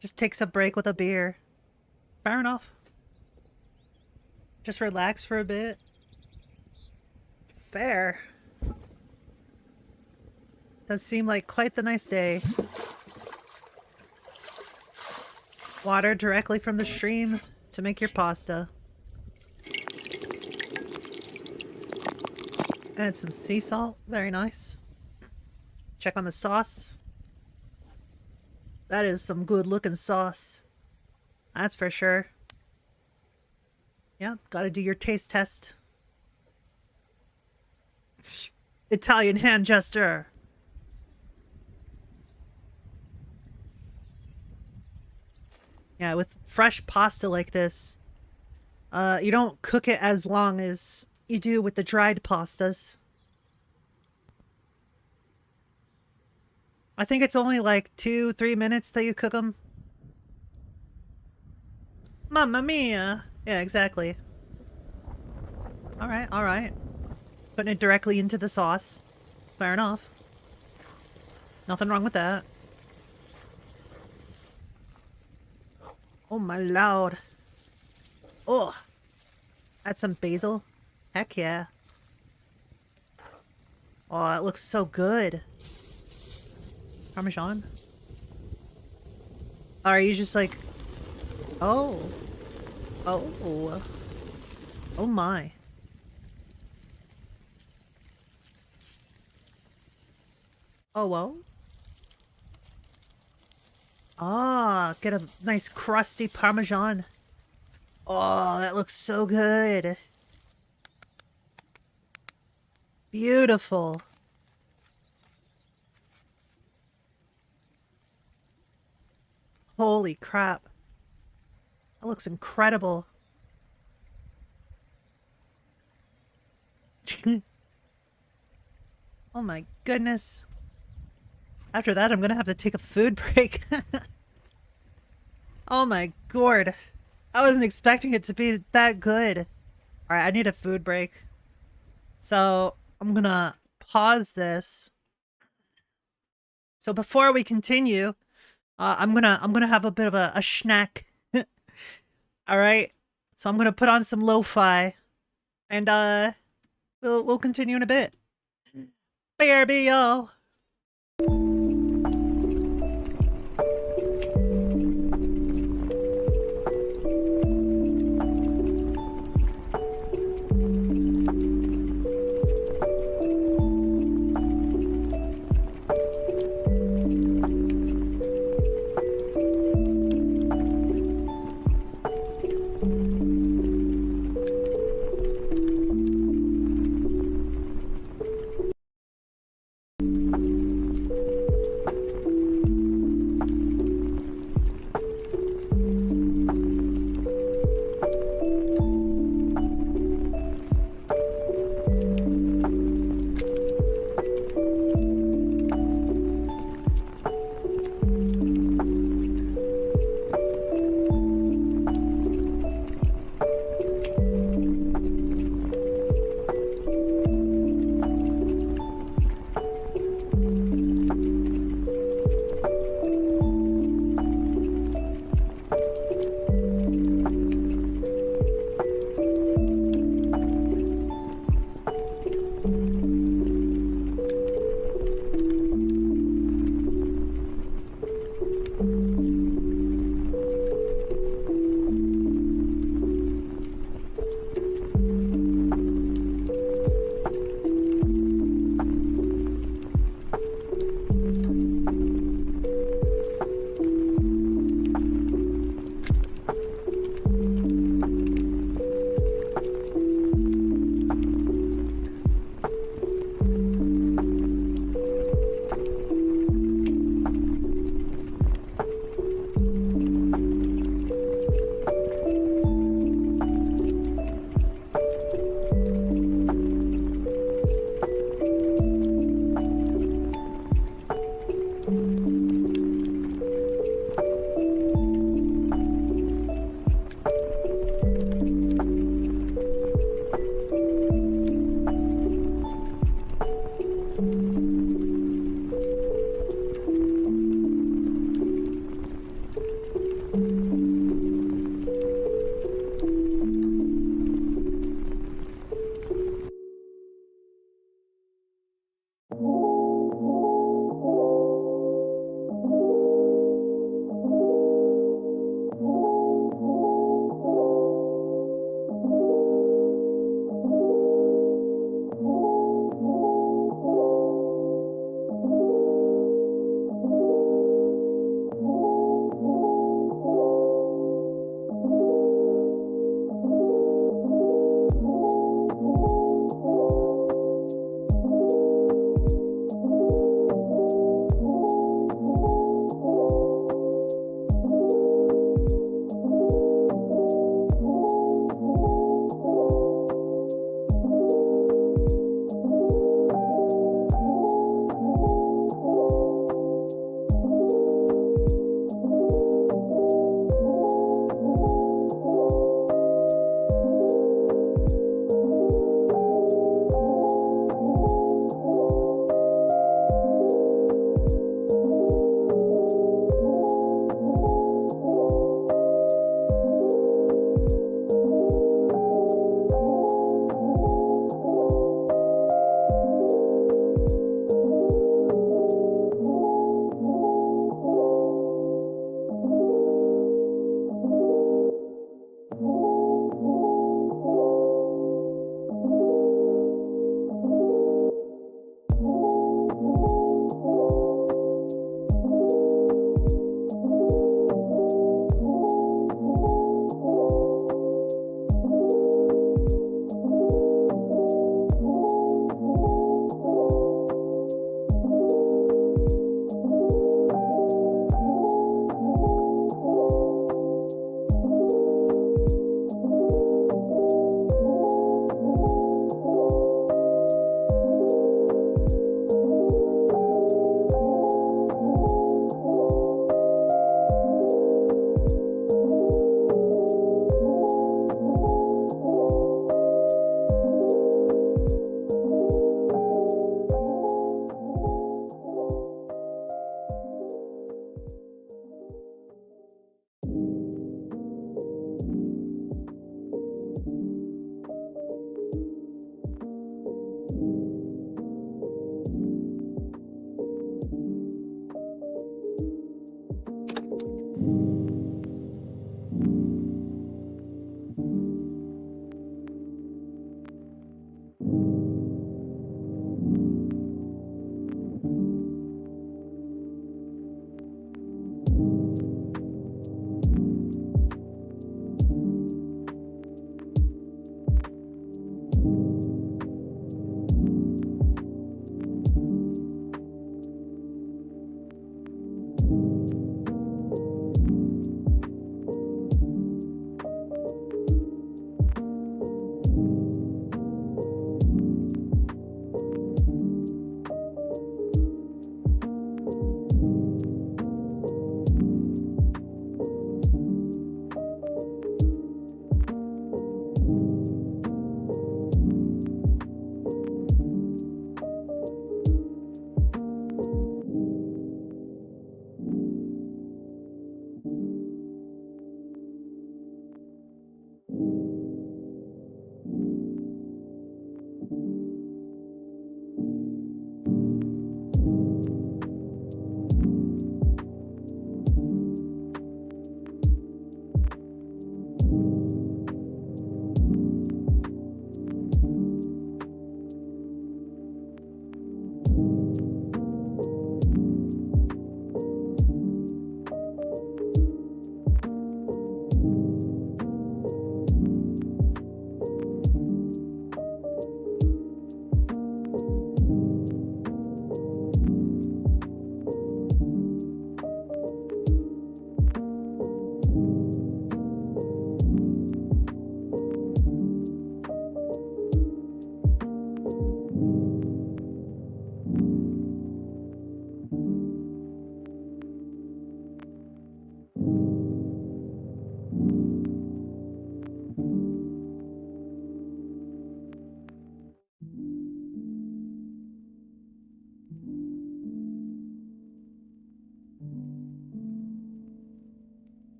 Just takes a break with a beer. Fair enough. Just relax for a bit. Fair. Does seem like quite the nice day. Water directly from the stream to make your pasta. Add some sea salt. Very nice. Check on the sauce. That is some good looking sauce. That's for sure. Yeah, gotta do your taste test. Italian hand gesture. Yeah, with fresh pasta like this, you don't cook it as long as you do with the dried pastas. I think it's only like 2-3 minutes that you cook them. Mamma mia! Yeah, exactly. Alright, alright. Putting it directly into the sauce. Fair enough. Nothing wrong with that. Oh my lord. Oh. Add some basil. Heck yeah. Oh, it looks so good. Parmesan? Are you just like... Oh. Oh. Oh my. Oh, well. Ah, get a nice crusty Parmesan. Oh, that looks so good. Beautiful. Holy crap. That looks incredible. Oh my goodness. After that, I'm gonna have to take a food break. Oh my gourd. I wasn't expecting it to be that good. Alright, I need a food break. So, I'm gonna pause this. So before we continue, I'm gonna have a bit of a snack. Alright? So I'm gonna put on some lo-fi. And we'll continue in a bit. BRB, y'all.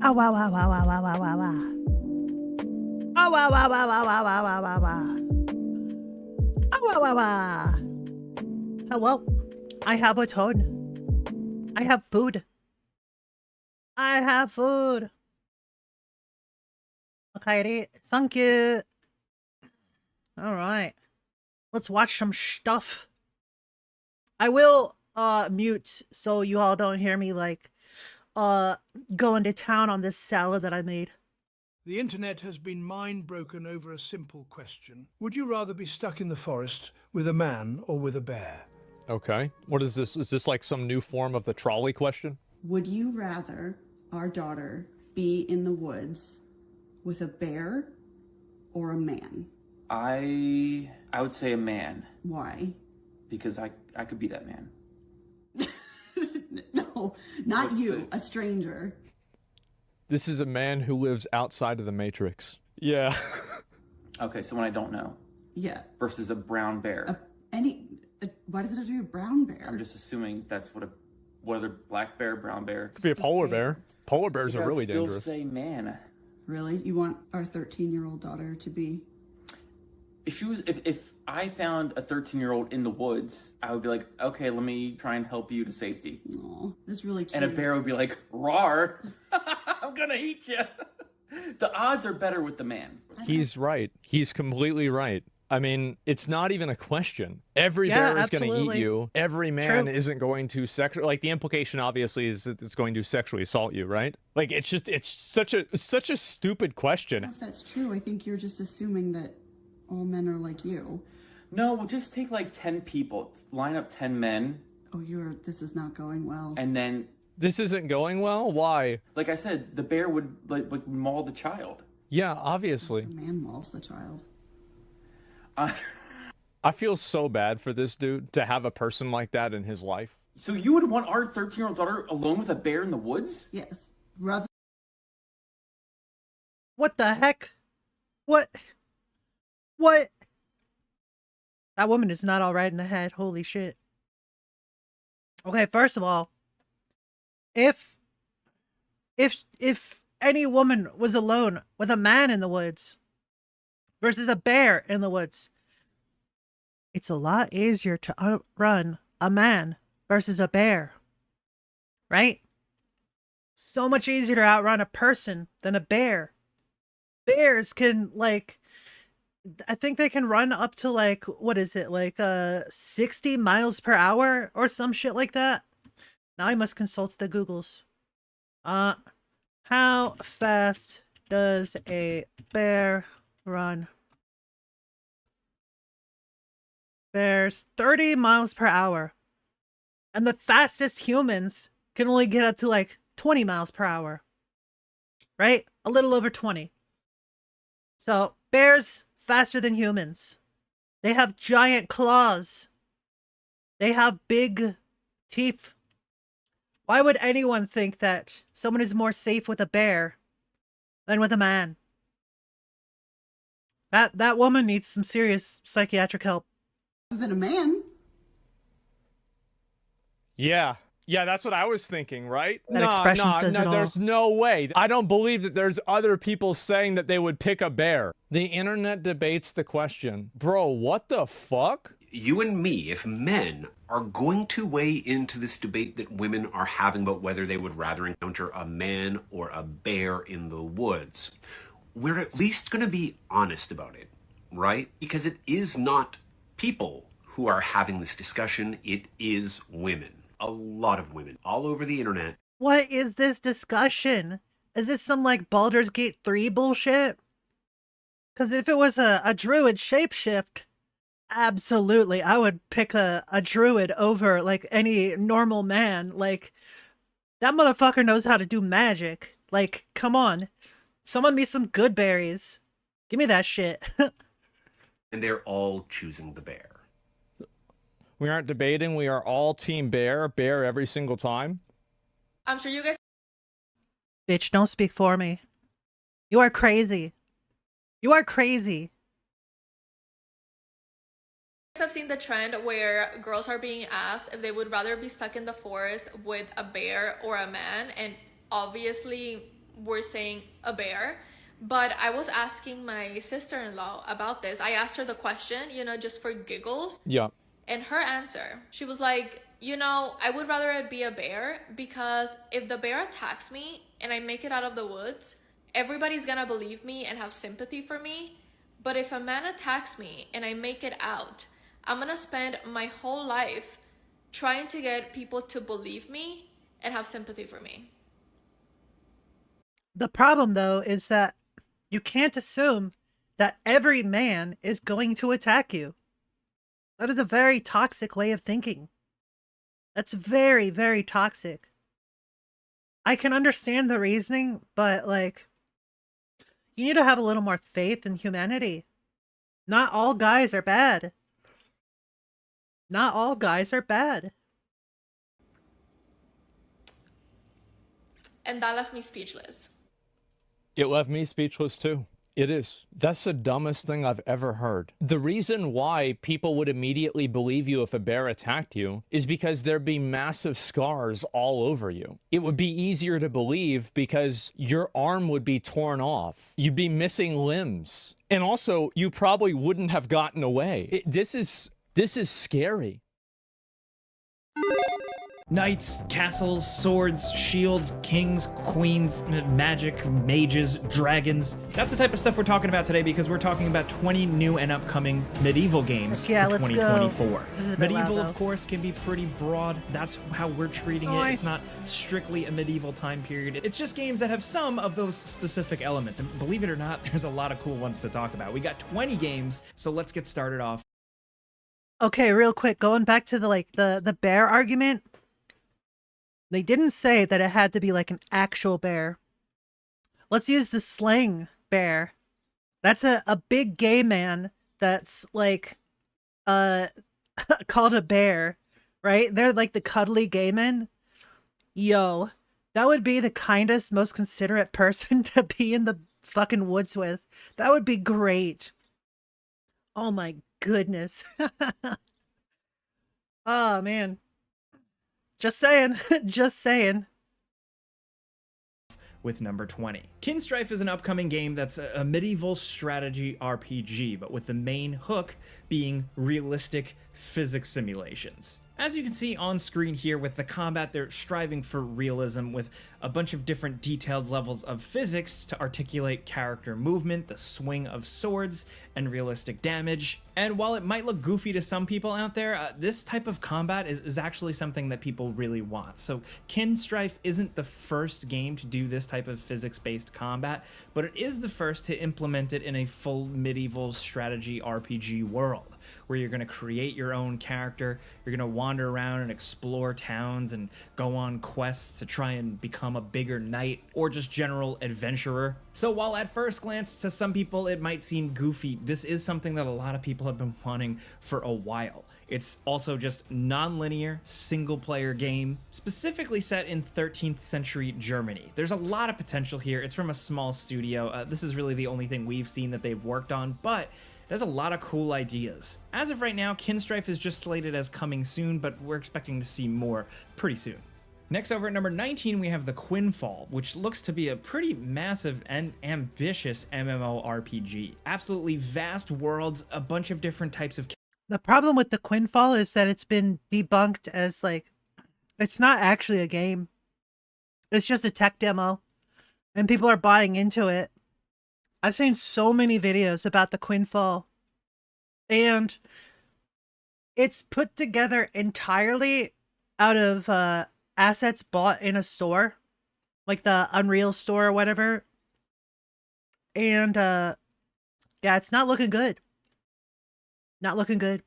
Ah, wow, wow, wow, wow, wow, wow, wow, wow. Ah, wow, wow, wow, wow, wow, wow, wow, wow, wow. Ah, wow, wow, wow. Hello. I have a tone. I have food. I have food. Okay, thank you. Alright. Let's watch some stuff. I will mute so you all don't hear me like going to town on this salad that I made. The internet has been mind-broken over a simple question. Would you rather be stuck in the forest with a man or with a bear? Okay. What is this? Is this like some new form of the trolley question? Would you rather our daughter be in the woods with a bear or a man? I would say a man. Why? Because I could be that man. No, No, not you, a stranger. This is a man who lives outside of the Matrix. Yeah. Okay, so when I don't know. Yeah. Versus a brown bear. Why does it have to be a brown bear? I'm just assuming that's what other black bear, brown bear. Could be a polar bear. Polar bears are really dangerous. Still say man. Really? You want our 13-year-old daughter to be? If I found a 13-year-old in the woods, I would be like, okay, let me try and help you to safety. Aw, that's really cute. And a bear would be like, roar, I'm gonna eat you. The odds are better with the man. He's right. He's completely right. I mean, it's not even a question. Every bear is going to eat you. Every man isn't going to like, the implication obviously is that it's going to sexually assault you, right? Like, it's such a stupid question. I don't know if that's true. I think you're just assuming that all men are like you. No, we'll just take like 10 people, line up 10 men. Oh, this is not going well. And then... This isn't going well? Why? Like I said, the bear would like maul the child. Yeah, obviously. The man mauls the child. I feel so bad for this dude to have a person like that in his life. So you would want our 13-year-old daughter alone with a bear in the woods? Yes. Rather. What the heck? What? What? That woman is not all right in the head. Holy shit. Okay, first of all, if any woman was alone with a man in the woods versus a bear in the woods, it's a lot easier to outrun a man versus a bear, right? So much easier to outrun a person than a bear. Bears can, like, I think they can run up to, like, what is it, like 60 miles per hour or some shit like that. Now I must consult the Googles. How fast does a bear run? Bears 30 miles per hour. And the fastest humans can only get up to like 20 miles per hour. Right? A little over 20. So, bears faster than humans. They have giant claws. They have big teeth. Why would anyone think that someone is more safe with a bear than with a man? That woman needs some serious psychiatric help. Than a man. Yeah, that's what I was thinking, right? That expression says it all. There's no way. I don't believe that there's other people saying that they would pick a bear. The internet debates the question. Bro, what the fuck? You and me, if men are going to weigh into this debate that women are having about whether they would rather encounter a man or a bear in the woods, we're at least going to be honest about it, right? Because it is not people who are having this discussion, it is women. A lot of women all over the internet. What is this discussion? Is this some like Baldur's Gate 3 bullshit? Because if it was a druid shapeshift, absolutely, I would pick a druid over like any normal man. Like, that motherfucker knows how to do magic. Like, come on. Summon me some good berries. Give me that shit. And they're all choosing the bear. We aren't debating. We are all team bear. Bear every single time. I'm sure you guys... Bitch, don't speak for me. You are crazy. You are crazy. I've seen the trend where girls are being asked if they would rather be stuck in the forest with a bear or a man, and obviously we're saying a bear. But I was asking my sister-in-law about this. I asked her the question, you know, just for giggles. Yeah. And her answer, she was like, you know, I would rather it be a bear, because if the bear attacks me and I make it out of the woods, everybody's gonna believe me and have sympathy for me. But if a man attacks me and I make it out, I'm gonna spend my whole life trying to get people to believe me and have sympathy for me. The problem, though, is that you can't assume that every man is going to attack you. That is a very toxic way of thinking. That's very, very toxic. I can understand the reasoning, but, like, you need to have a little more faith in humanity. Not all guys are bad. Not all guys are bad. and that left me speechless. It left me speechless too. It is. That's the dumbest thing I've ever heard. The reason why people would immediately believe you if a bear attacked you is because there'd be massive scars all over you. It would be easier to believe because your arm would be torn off. You'd be missing limbs. And also, you probably wouldn't have gotten away. This is scary. Knights, castles, swords, shields, kings, queens, magic, mages, dragons. That's the type of stuff we're talking about today because we're talking about 20 new and upcoming medieval games for 2024. Medieval, of course, can be pretty broad. That's how we're treating it. It's not strictly a medieval time period. It's just games that have some of those specific elements. And believe it or not, there's a lot of cool ones to talk about. We got 20 games, so let's get started off. Okay, real quick, going back to the bear argument. They didn't say that it had to be like an actual bear. Let's use the slang bear. That's a big gay man that's like called a bear, right? They're like the cuddly gay men. Yo, that would be the kindest, most considerate person to be in the fucking woods with. That would be great. Oh my goodness. Oh man. Just saying. Just saying. With number 20. Kinstrife is an upcoming game that's a medieval strategy RPG, but with the main hook being realistic physics simulations. As you can see on screen here with the combat, they're striving for realism with a bunch of different detailed levels of physics to articulate character movement, the swing of swords, and realistic damage. And while it might look goofy to some people out there, this type of combat is actually something that people really want. So Kinstrife isn't the first game to do this type of physics-based combat, but it is the first to implement it in a full medieval strategy RPG world, where you're going to create your own character, you're going to wander around and explore towns and go on quests to try and become a bigger knight or just general adventurer. So while at first glance to some people it might seem goofy, this is something that a lot of people have been wanting for a while. It's also just non-linear, single-player game, specifically set in 13th century Germany. There's a lot of potential here. It's from a small studio. This is really the only thing we've seen that they've worked on, but it has a lot of cool ideas. As of right now, Kinstrife is just slated as coming soon, but we're expecting to see more pretty soon. Next, over at number 19, we have the Quinfall, which looks to be a pretty massive and ambitious MMORPG. Absolutely vast worlds, a bunch of different types of... The problem with the Quinfall is that it's been debunked as like, it's not actually a game. It's just a tech demo, and people are buying into it. I've seen so many videos about the Quinfall, and it's put together entirely out of assets bought in a store, like the Unreal store or whatever. And yeah, it's not looking good. Not looking good.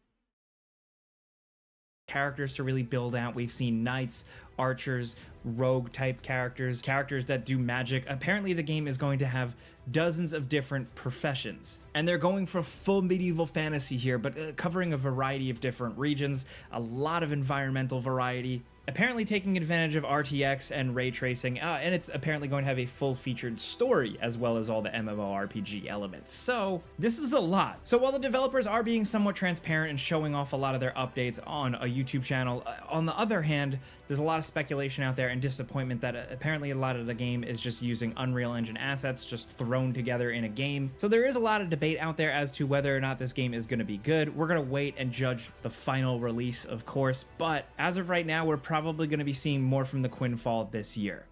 Characters to really build out. We've seen knights, archers, rogue type characters, characters that do magic. Apparently the game is going to have dozens of different professions, and they're going for full medieval fantasy here, but covering a variety of different regions, a lot of environmental variety, apparently taking advantage of RTX and ray tracing, and it's apparently going to have a full-featured story as well as all the MMORPG elements. So this is a lot. So while the developers are being somewhat transparent and showing off a lot of their updates on a YouTube channel, on the other hand, there's a lot of speculation out there and disappointment that apparently a lot of the game is just using Unreal Engine assets just thrown together in a game. So there is a lot of debate out there as to whether or not this game is going to be good. We're going to wait and judge the final release, of course, but as of right now, we're probably going to be seeing more from the Quinfall this year.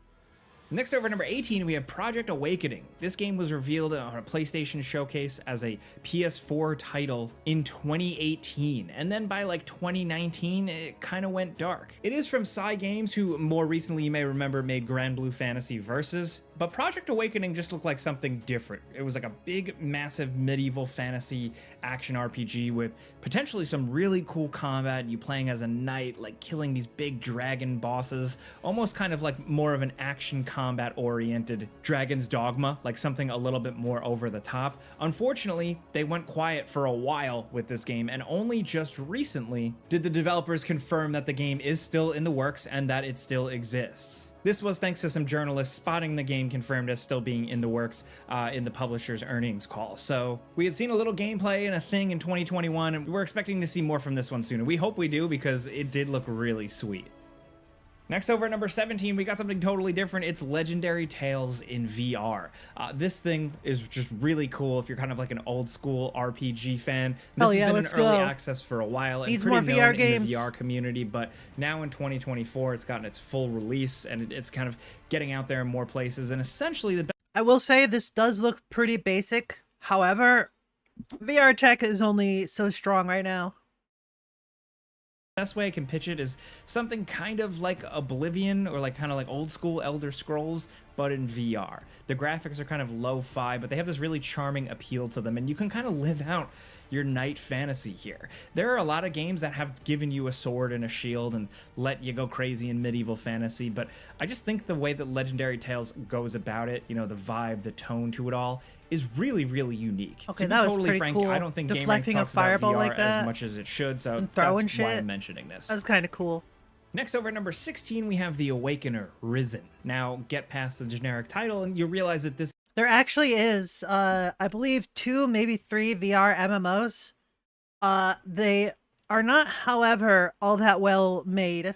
Next, over at number 18, we have Project Awakening. This game was revealed on a PlayStation showcase as a PS4 title in 2018, and then by like 2019, it kind of went dark. It is from Psy Games, who more recently you may remember made Grand Blue Fantasy Versus, but Project Awakening just looked like something different. It was like a big, massive medieval fantasy action RPG with potentially some really cool combat, you playing as a knight, like killing these big dragon bosses, almost kind of like more of an action combat oriented Dragon's Dogma, like something a little bit more over the top. Unfortunately, they went quiet for a while with this game, and only just recently did the developers confirm that the game is still in the works and that it still exists. This was thanks to some journalists spotting the game confirmed as still being in the works in the publisher's earnings call. So we had seen a little gameplay and a thing in 2021, and we're expecting to see more from this one soon. And we hope we do, because it did look really sweet. Next, over at number 17, we got something totally different. It's Legendary Tales in VR. This thing is just really cool if you're kind of like an old school RPG fan. This has been in early access for a while and pretty known in the VR community, but now in 2024, it's gotten its full release and it's kind of getting out there in more places. And essentially, I will say this does look pretty basic. However, VR tech is only so strong right now. Best way I can pitch it is something kind of like Oblivion or like kind of like old school Elder Scrolls, but in VR. The graphics are kind of lo-fi, but they have this really charming appeal to them, and you can kind of live out your knight fantasy here. There are a lot of games that have given you a sword and a shield and let you go crazy in medieval fantasy, but I just think the way that Legendary Tales goes about it, you know, the vibe, the tone to it all, is really, really unique. Okay, to be that was totally pretty frank, cool. I don't think Deflecting GameRanks a talks about fireball VR like that as much as it should, so and throwing that's why shit. I'm mentioning this. That's kind of cool. Next, over at number 16, we have The Awakener Risen. Now, get past the generic title and you realize that this... There actually is, I believe, 2, maybe 3 VR MMOs. They are not, however, all that well made.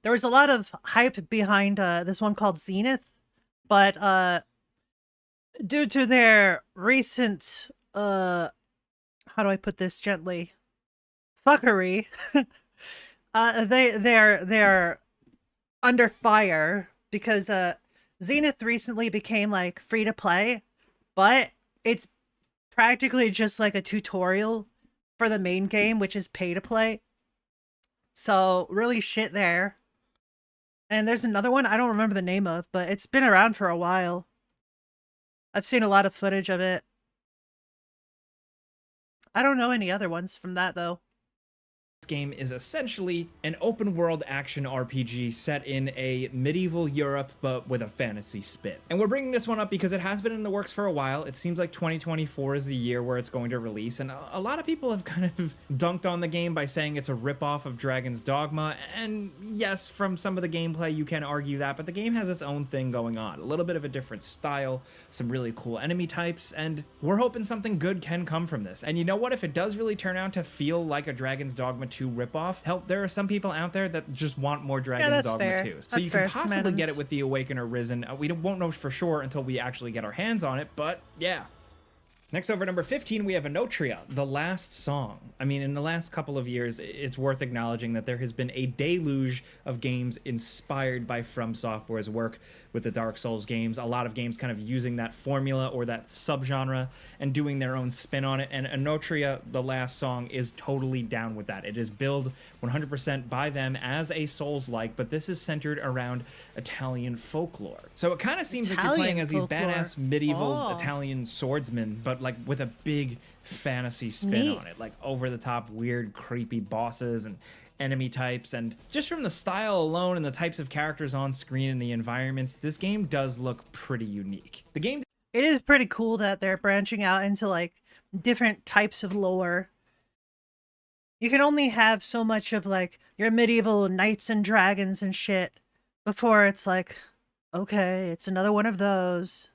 There was a lot of hype behind this one called Zenith, but due to their recent, how do I put this gently, fuckery, they're under fire because Zenith recently became like free to play, but it's practically just like a tutorial for the main game, which is pay to play. So really shit there. And there's another one I don't remember the name of, but it's been around for a while. I've seen a lot of footage of it. I don't know any other ones from that though. This game is essentially an open world action RPG set in a medieval Europe, but with a fantasy spin. And we're bringing this one up because it has been in the works for a while. It seems like 2024 is the year where it's going to release, and a lot of people have kind of dunked on the game by saying it's a ripoff of Dragon's Dogma, and yes, from some of the gameplay you can argue that, but the game has its own thing going on. A little bit of a different style, some really cool enemy types, and we're hoping something good can come from this. And you know what? If it does really turn out to feel like a Dragon's Dogma 2 ripoff, hell, there are some people out there that just want more Dragon's Dogma 2. So you can possibly get it with The Awakener Risen. We won't know for sure until we actually get our hands on it, but yeah. Next, over number 15, we have Anotria, The Last Song. I mean, in the last couple of years, it's worth acknowledging that there has been a deluge of games inspired by From Software's work with the Dark Souls games. A lot of games kind of using that formula or that subgenre and doing their own spin on it. And Anotria, The Last Song, is totally down with that. It is billed 100% by them as a Souls-like, but this is centered around Italian folklore. So it kind of seems like you're playing as these badass medieval Italian swordsmen, but like with a big fantasy spin on it, like over the top weird creepy bosses and enemy types. And just from the style alone and the types of characters on screen and the environments, this game does look pretty unique. The game, it is pretty cool that they're branching out into like different types of lore. You can only have so much of like your medieval knights and dragons and shit before it's like, okay, it's another one of those.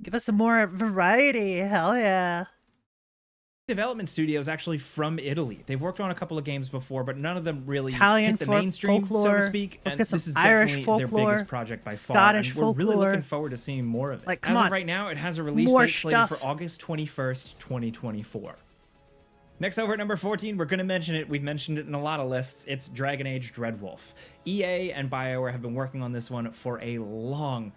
Give us some more variety. Hell yeah. Development studio is actually from Italy. They've worked on a couple of games before, but none of them really Italian hit the mainstream, folklore. so to speak. Let's and get some this is Irish definitely folklore, their biggest project by Scottish far. And we're really folklore. looking forward to seeing more of it. Like, come As on. of right now, it has a release More date slated stuff. for August 21st, 2024. Next, over at number 14, we're going to mention it. We've mentioned it in a lot of lists. It's Dragon Age Dreadwolf. EA and BioWare have been working on this one for a long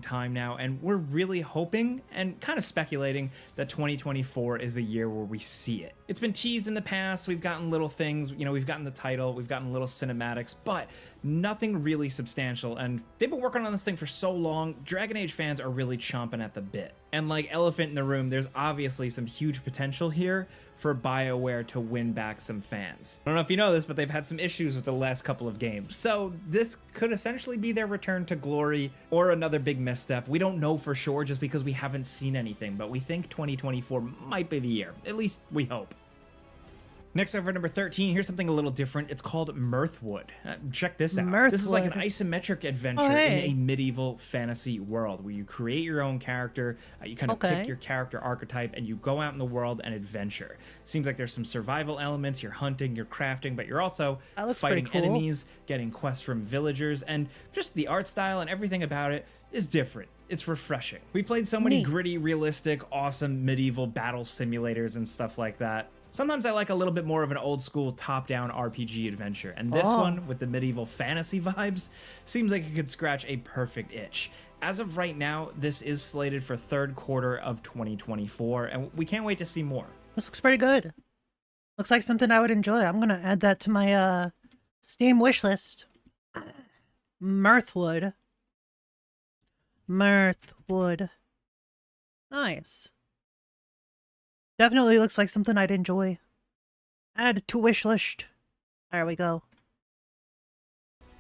time now, and we're really hoping and kind of speculating that 2024 is the year where we see it. It's been teased in the past. We've gotten little things, you know, we've gotten the title, we've gotten little cinematics, but nothing really substantial. And they've been working on this thing for so long. Dragon Age fans are really chomping at the bit. And like elephant in the room, there's obviously some huge potential here for BioWare to win back some fans. I don't know if you know this, but they've had some issues with the last couple of games. So this could essentially be their return to glory or another big misstep. We don't know for sure just because we haven't seen anything, but we think 2024 might be the year. At least we hope. Next over at number 13, here's something a little different. It's called Mirthwood. Check this out. Mirthwood. This is like an isometric adventure in a medieval fantasy world where you create your own character, you kind of pick your character archetype, and you go out in the world and adventure. It seems like there's some survival elements, you're hunting, you're crafting, but you're also fighting enemies, getting quests from villagers, and just the art style and everything about it is different. It's refreshing. We played so many gritty, realistic, awesome medieval battle simulators and stuff like that. Sometimes I like a little bit more of an old school top-down RPG adventure, and this one, with the medieval fantasy vibes, seems like it could scratch a perfect itch. As of right now, this is slated for third quarter of 2024, and we can't wait to see more. This looks pretty good. Looks like something I would enjoy. I'm gonna add that to my Steam wishlist. Mirthwood. Mirthwood. Nice. Definitely looks like something I'd enjoy. Add to wishlist. There we go.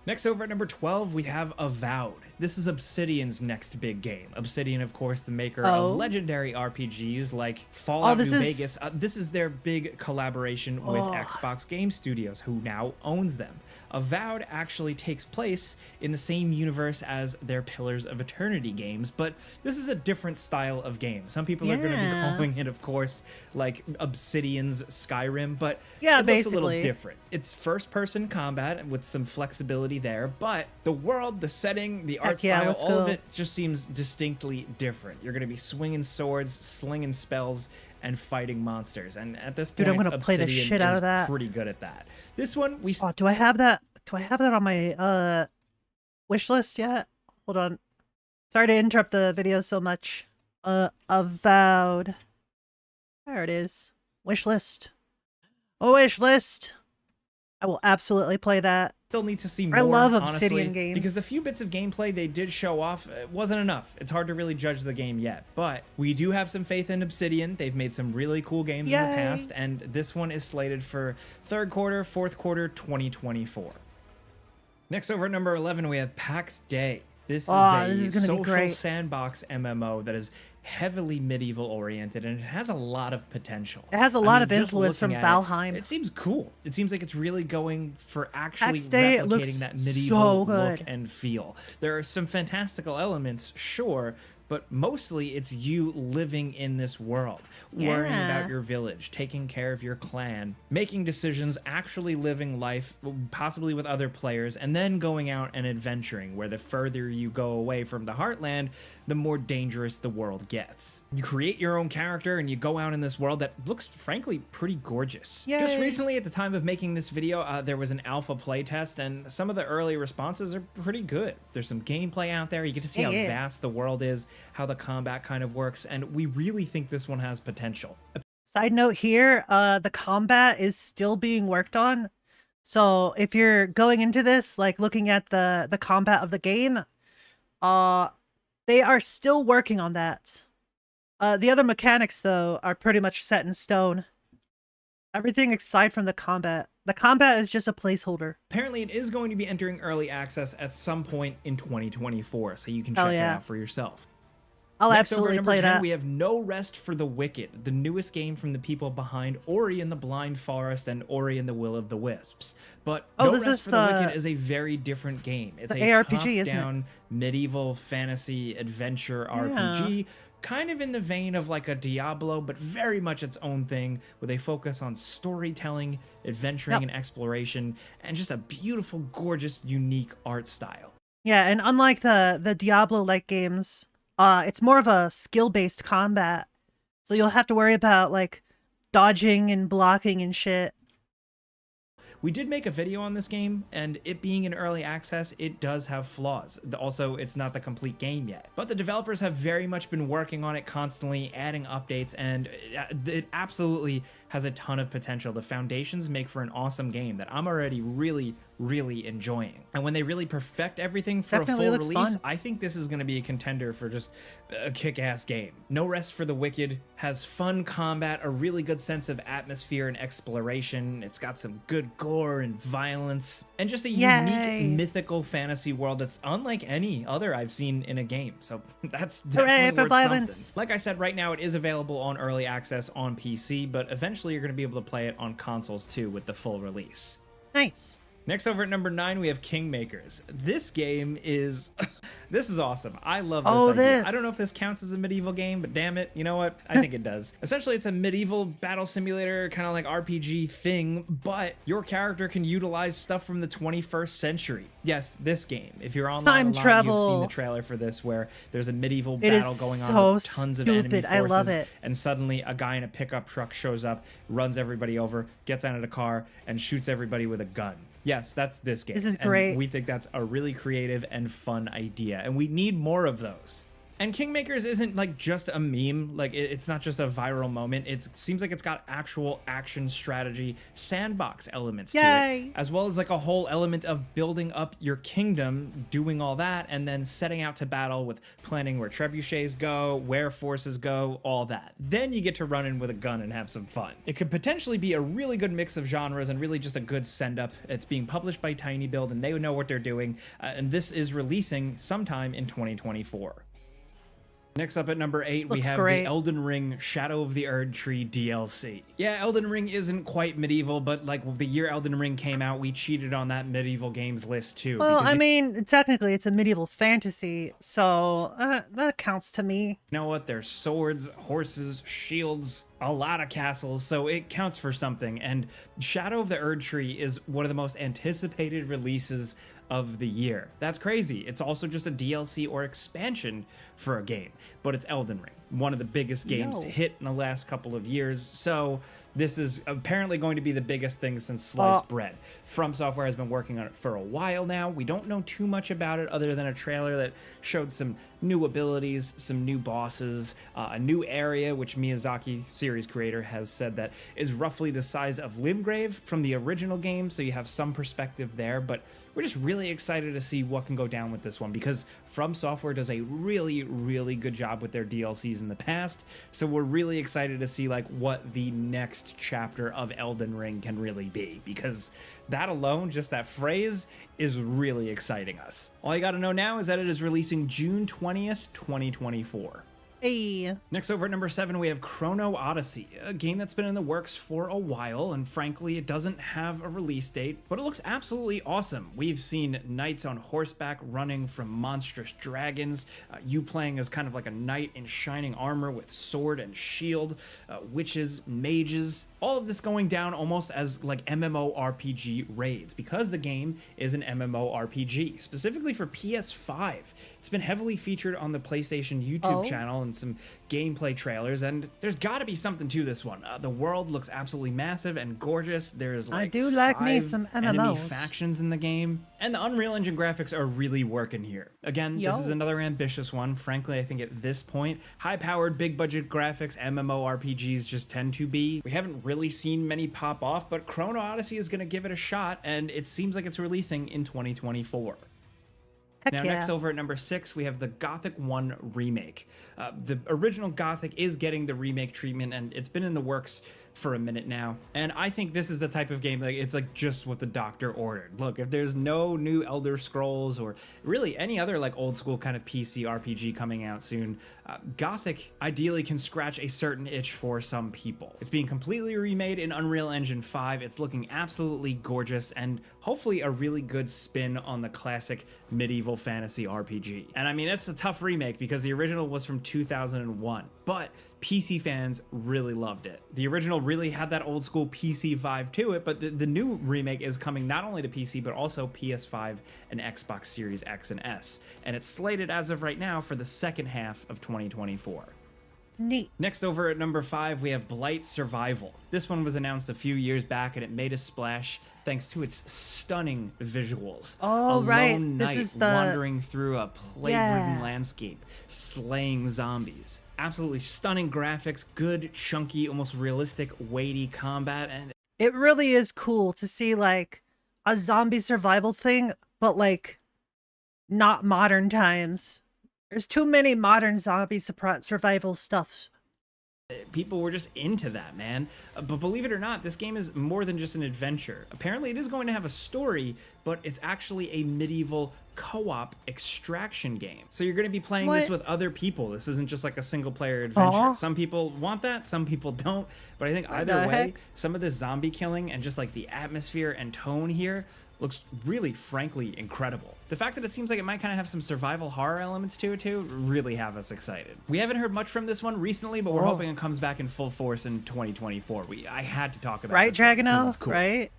Next over at number 12, we have Avowed. This is Obsidian's next big game. Obsidian, of course, the maker of legendary RPGs like Fallout New Vegas. This is their big collaboration with Xbox Game Studios, who now owns them. Avowed actually takes place in the same universe as their Pillars of Eternity games, but this is a different style of game. Some people are going to be calling it, of course, like Obsidian's Skyrim, but it looks a little different. It's first-person combat with some flexibility there, but the world, the setting, the art style, all of it just seems distinctly different. You're going to be swinging swords, slinging spells, and fighting monsters. And at this point, I'm gonna play the shit out of that. Pretty good at that. This one, do I have that? Do I have that on my wish list yet? Hold on. Sorry to interrupt the video so much. Avowed. There it is. Wish list. Wish list. I will absolutely play that. Still need to see more. I love Obsidian honestly, games because the few bits of gameplay they did show off wasn't enough. It's hard to really judge the game yet, but we do have some faith in Obsidian. They've made some really cool games in the past, and this one is slated for third quarter, fourth quarter 2024. Next over at number 11, we have PAX Day. This is a social sandbox MMO that is heavily medieval oriented, and it has a lot of potential. It has a lot of influence from Valheim. It seems cool. It seems like it's really going for actually Day, replicating that medieval look and feel. There are some fantastical elements, sure, but mostly it's you living in this world, worrying about your village, taking care of your clan, making decisions, actually living life, possibly with other players, and then going out and adventuring, where the further you go away from the heartland, the more dangerous the world gets. You create your own character and you go out in this world that looks, frankly, pretty gorgeous. Yay. Just recently, at the time of making this video, there was an alpha playtest, and some of the early responses are pretty good. There's some gameplay out there. You get to see how vast the world is, how the combat kind of works, and we really think this one has potential. Side note here, the combat is still being worked on. So if you're going into this, like looking at the combat of the game, they are still working on that. The other mechanics, though, are pretty much set in stone. Everything aside from the combat. The combat is just a placeholder. Apparently, it is going to be entering early access at some point in 2024, so you can check it out for yourself. I'll Next, absolutely over play 10, that. We have No Rest for the Wicked, the newest game from the people behind Ori and the Blind Forest and Ori and the Will of the Wisps. But No Rest for the Wicked is a very different game. It's a ARPG, isn't it? top-down medieval fantasy adventure RPG, kind of in the vein of like a Diablo, but very much its own thing, with a focus on storytelling, adventuring, and exploration, and just a beautiful, gorgeous, unique art style. Yeah, and unlike the Diablo-like games, it's more of a skill-based combat. So you'll have to worry about, like, dodging and blocking and shit. We did make a video on this game, and it being in early access, it does have flaws. Also, it's not the complete game yet. But the developers have very much been working on it constantly, adding updates, and it absolutely has a ton of potential. The foundations make for an awesome game that I'm already really enjoying. And when they really perfect everything for a full release, I think this is going to be a contender for just a kick-ass game. No Rest for the Wicked has fun combat, a really good sense of atmosphere and exploration. It's got some good gore and violence, and just a unique mythical fantasy world that's unlike any other I've seen in a game. So that's definitely worth something. Like I said, right now it is available on early access on PC, but eventually eventually you're going to be able to play it on consoles too with the full release. Nice. Next, over at number 9, we have Kingmakers. This game is... this is awesome. I love this idea. I don't know if this counts as a medieval game, but damn it, you know what? I think it does. Essentially, it's a medieval battle simulator, kind of like RPG thing, but your character can utilize stuff from the 21st century. Yes, this game. If you're online Time a lot, travel. you've seen the trailer for this, where there's a medieval battle going on so with tons of enemy stupid. forces, I love it. and suddenly a guy in a pickup truck shows up, runs everybody over, gets out of the car, and shoots everybody with a gun. Yes, that's this game. This is And great. we think that's a really creative and fun idea, and we need more of those. And Kingmakers isn't like just a meme, like it's not just a viral moment. It seems like it's got actual action strategy sandbox elements to it, as well as like a whole element of building up your kingdom, doing all that, and then setting out to battle with planning where trebuchets go, where forces go, all that. Then you get to run in with a gun and have some fun. It could potentially be a really good mix of genres and really just a good send-up. It's being published by Tiny Build, and they know what they're doing, and this is releasing sometime in 2024. Next up at number 8, we have the Elden Ring Shadow of the Erdtree DLC. Yeah, Elden Ring isn't quite medieval, but like the year Elden Ring came out, we cheated on that medieval games list too. Well, I mean, technically it's a medieval fantasy, so that counts to me. You know what? There's swords, horses, shields, a lot of castles, so it counts for something. And Shadow of the Erdtree is one of the most anticipated releases of the year. That's crazy. It's also just a DLC or expansion for a game, but it's Elden Ring, one of the biggest games to hit in the last couple of years. So this is apparently going to be the biggest thing since sliced bread. From Software has been working on it for a while now. We don't know too much about it other than a trailer that showed some new abilities, some new bosses, a new area, which Miyazaki, series creator, has said that is roughly the size of Limgrave from the original game, so you have some perspective there, but we're just really excited to see what can go down with this one, because From Software does a really, really good job with their DLCs in the past, so we're really excited to see like what the next chapter of Elden Ring can really be, because that alone, just that phrase, is really exciting us. All you gotta know now is that it is releasing June 20th, 2024. Hey. Next, over at number 7, we have Chrono Odyssey, a game that's been in the works for a while, and frankly, it doesn't have a release date, but it looks absolutely awesome. We've seen knights on horseback running from monstrous dragons, you playing as kind of like a knight in shining armor with sword and shield, witches, mages, all of this going down almost as like MMORPG raids, because the game is an MMORPG, specifically for PS5. It's been heavily featured on the PlayStation YouTube channel and some gameplay trailers, and there's got to be something to this one. The world looks absolutely massive and gorgeous. There's like I do like me some enemy MMOs. factions in the game, and the Unreal Engine graphics are really working here. Again, this is another ambitious one. Frankly, I think at this point, high-powered, big-budget graphics MMORPGs just tend to be. We haven't really seen many pop off, but Chrono Odyssey is going to give it a shot, and it seems like it's releasing in 2024. Now, next over at number 6, we have the Gothic 1 remake. The original Gothic is getting the remake treatment, and it's been in the works for a minute now. And I think this is the type of game, like it's like just what the doctor ordered. Look, if there's no new Elder Scrolls or really any other like old school kind of PC RPG coming out soon, Gothic ideally can scratch a certain itch for some people. It's being completely remade in Unreal Engine 5. It's looking absolutely gorgeous and hopefully a really good spin on the classic medieval fantasy RPG. And I mean, it's a tough remake because the original was from 2001, but PC fans really loved it. The original really had that old school PC vibe to it, but the new remake is coming not only to PC, but also PS5 and Xbox Series X and S. And it's slated as of right now for the second half of 2024. Neat. Next over at number 5, we have Blight Survival. This one was announced a few years back, and it made a splash thanks to its stunning visuals. Oh, a right. lone This knight is the wandering through a plague-ridden landscape, slaying zombies. Absolutely stunning graphics, good, chunky, almost realistic, weighty combat, and it really is cool to see like a zombie survival thing, but like not modern times. There's too many modern zombie survival stuff. People were just into that, man. But believe it or not, this game is more than just an adventure. Apparently it is going to have a story, but it's actually a medieval co-op extraction game. So you're going to be playing this with other people. This isn't just like a single player adventure. Some people want that, some people don't. But I think either way, some of the zombie killing and just like the atmosphere and tone here looks really, frankly, incredible. The fact that it seems like it might kind of have some survival horror elements to it too really have us excited. We haven't heard much from this one recently, but we're hoping it comes back in full force in 2024. I had to talk about this Dragano? Cool. Right?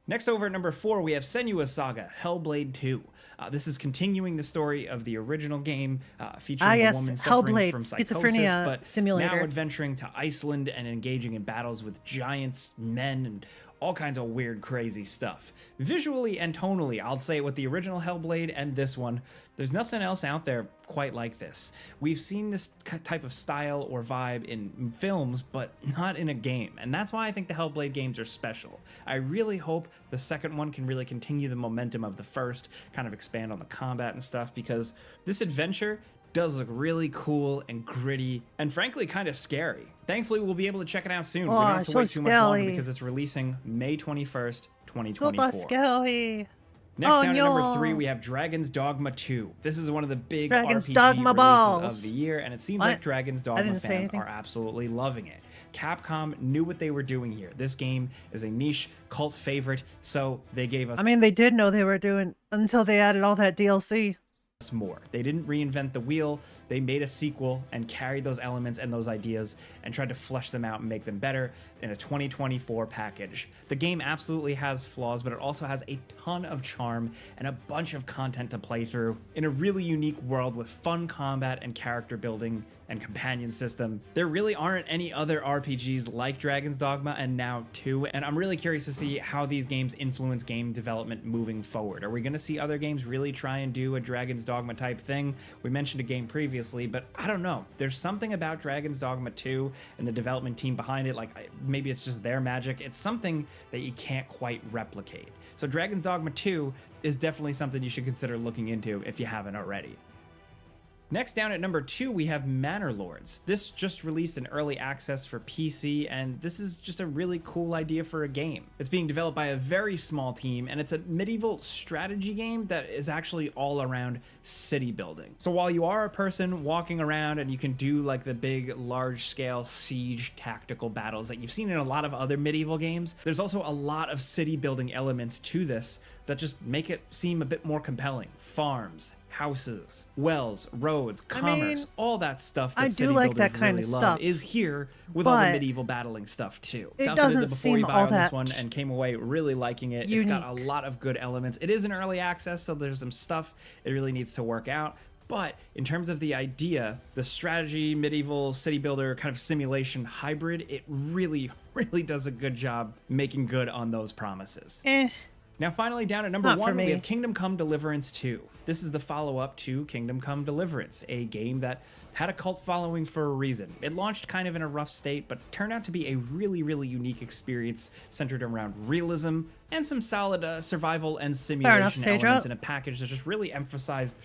Next over at number 4, we have Senua's Saga, Hellblade 2. This is continuing the story of the original game, featuring a woman suffering from psychosis, schizophrenia but simulator. now adventuring to Iceland and engaging in battles with giants, men, and all kinds of weird, crazy stuff. Visually and tonally, I'll say with the original Hellblade and this one, there's nothing else out there quite like this. We've seen this type of style or vibe in films, but not in a game. And that's why I think the Hellblade games are special. I really hope the second one can really continue the momentum of the first, kind of expand on the combat and stuff, because this adventure does look really cool and gritty and frankly kind of scary. Thankfully, we'll be able to check it out soon. We don't have to wait too much longer because it's releasing May 21st, 2024. Super scary. Next down at number 3, we have Dragon's Dogma 2. This is one of the big Dragon's RPG Dogma releases balls. of the year, and it seems like Dragon's Dogma fans anything. are absolutely loving it. Capcom knew what they were doing here. This game is a niche cult favorite, so they gave us they did know they were doing until they added all that DLC. more. They didn't reinvent the wheel. They made a sequel and carried those elements and those ideas and tried to flesh them out and make them better in a 2024 package. The game absolutely has flaws, but it also has a ton of charm and a bunch of content to play through in a really unique world with fun combat and character building and companion system. There really aren't any other RPGs like Dragon's Dogma and now 2, and I'm really curious to see how these games influence game development moving forward. Are we going to see other games really try and do a Dragon's Dogma type thing? We mentioned a game previously, but I don't know. There's something about Dragon's Dogma 2 and the development team behind it, like maybe it's just their magic. It's something that you can't quite replicate. So Dragon's Dogma 2 is definitely something you should consider looking into if you haven't already. Next down at number 2, we have Manor Lords. This just released in early access for PC, and this is just a really cool idea for a game. It's being developed by a very small team, and it's a medieval strategy game that is actually all around city building. So while you are a person walking around and you can do like the big, large-scale siege tactical battles that you've seen in a lot of other medieval games, there's also a lot of city building elements to this that just make it seem a bit more compelling. Farms, houses, wells, roads, commerce, all that stuff that I city do like builders that kind really of love stuff, is here with all the but medieval battling stuff too. it Calculated doesn't the before seem you buy all on this that one and came away really liking it. It's got a unique. lot of good elements. It is in early access, so there's some stuff it really needs to work out. But in terms of the idea, the strategy, medieval city builder kind of simulation hybrid, it really, really does a good job making good on those promises. Now finally down at number Not for 1, we me. have Kingdom Come Deliverance 2. This is the follow-up to Kingdom Come Deliverance, a game that had a cult following for a reason. It launched kind of in a rough state, but turned out to be a really, really unique experience centered around realism and some solid survival and simulation elements in a package that just really emphasized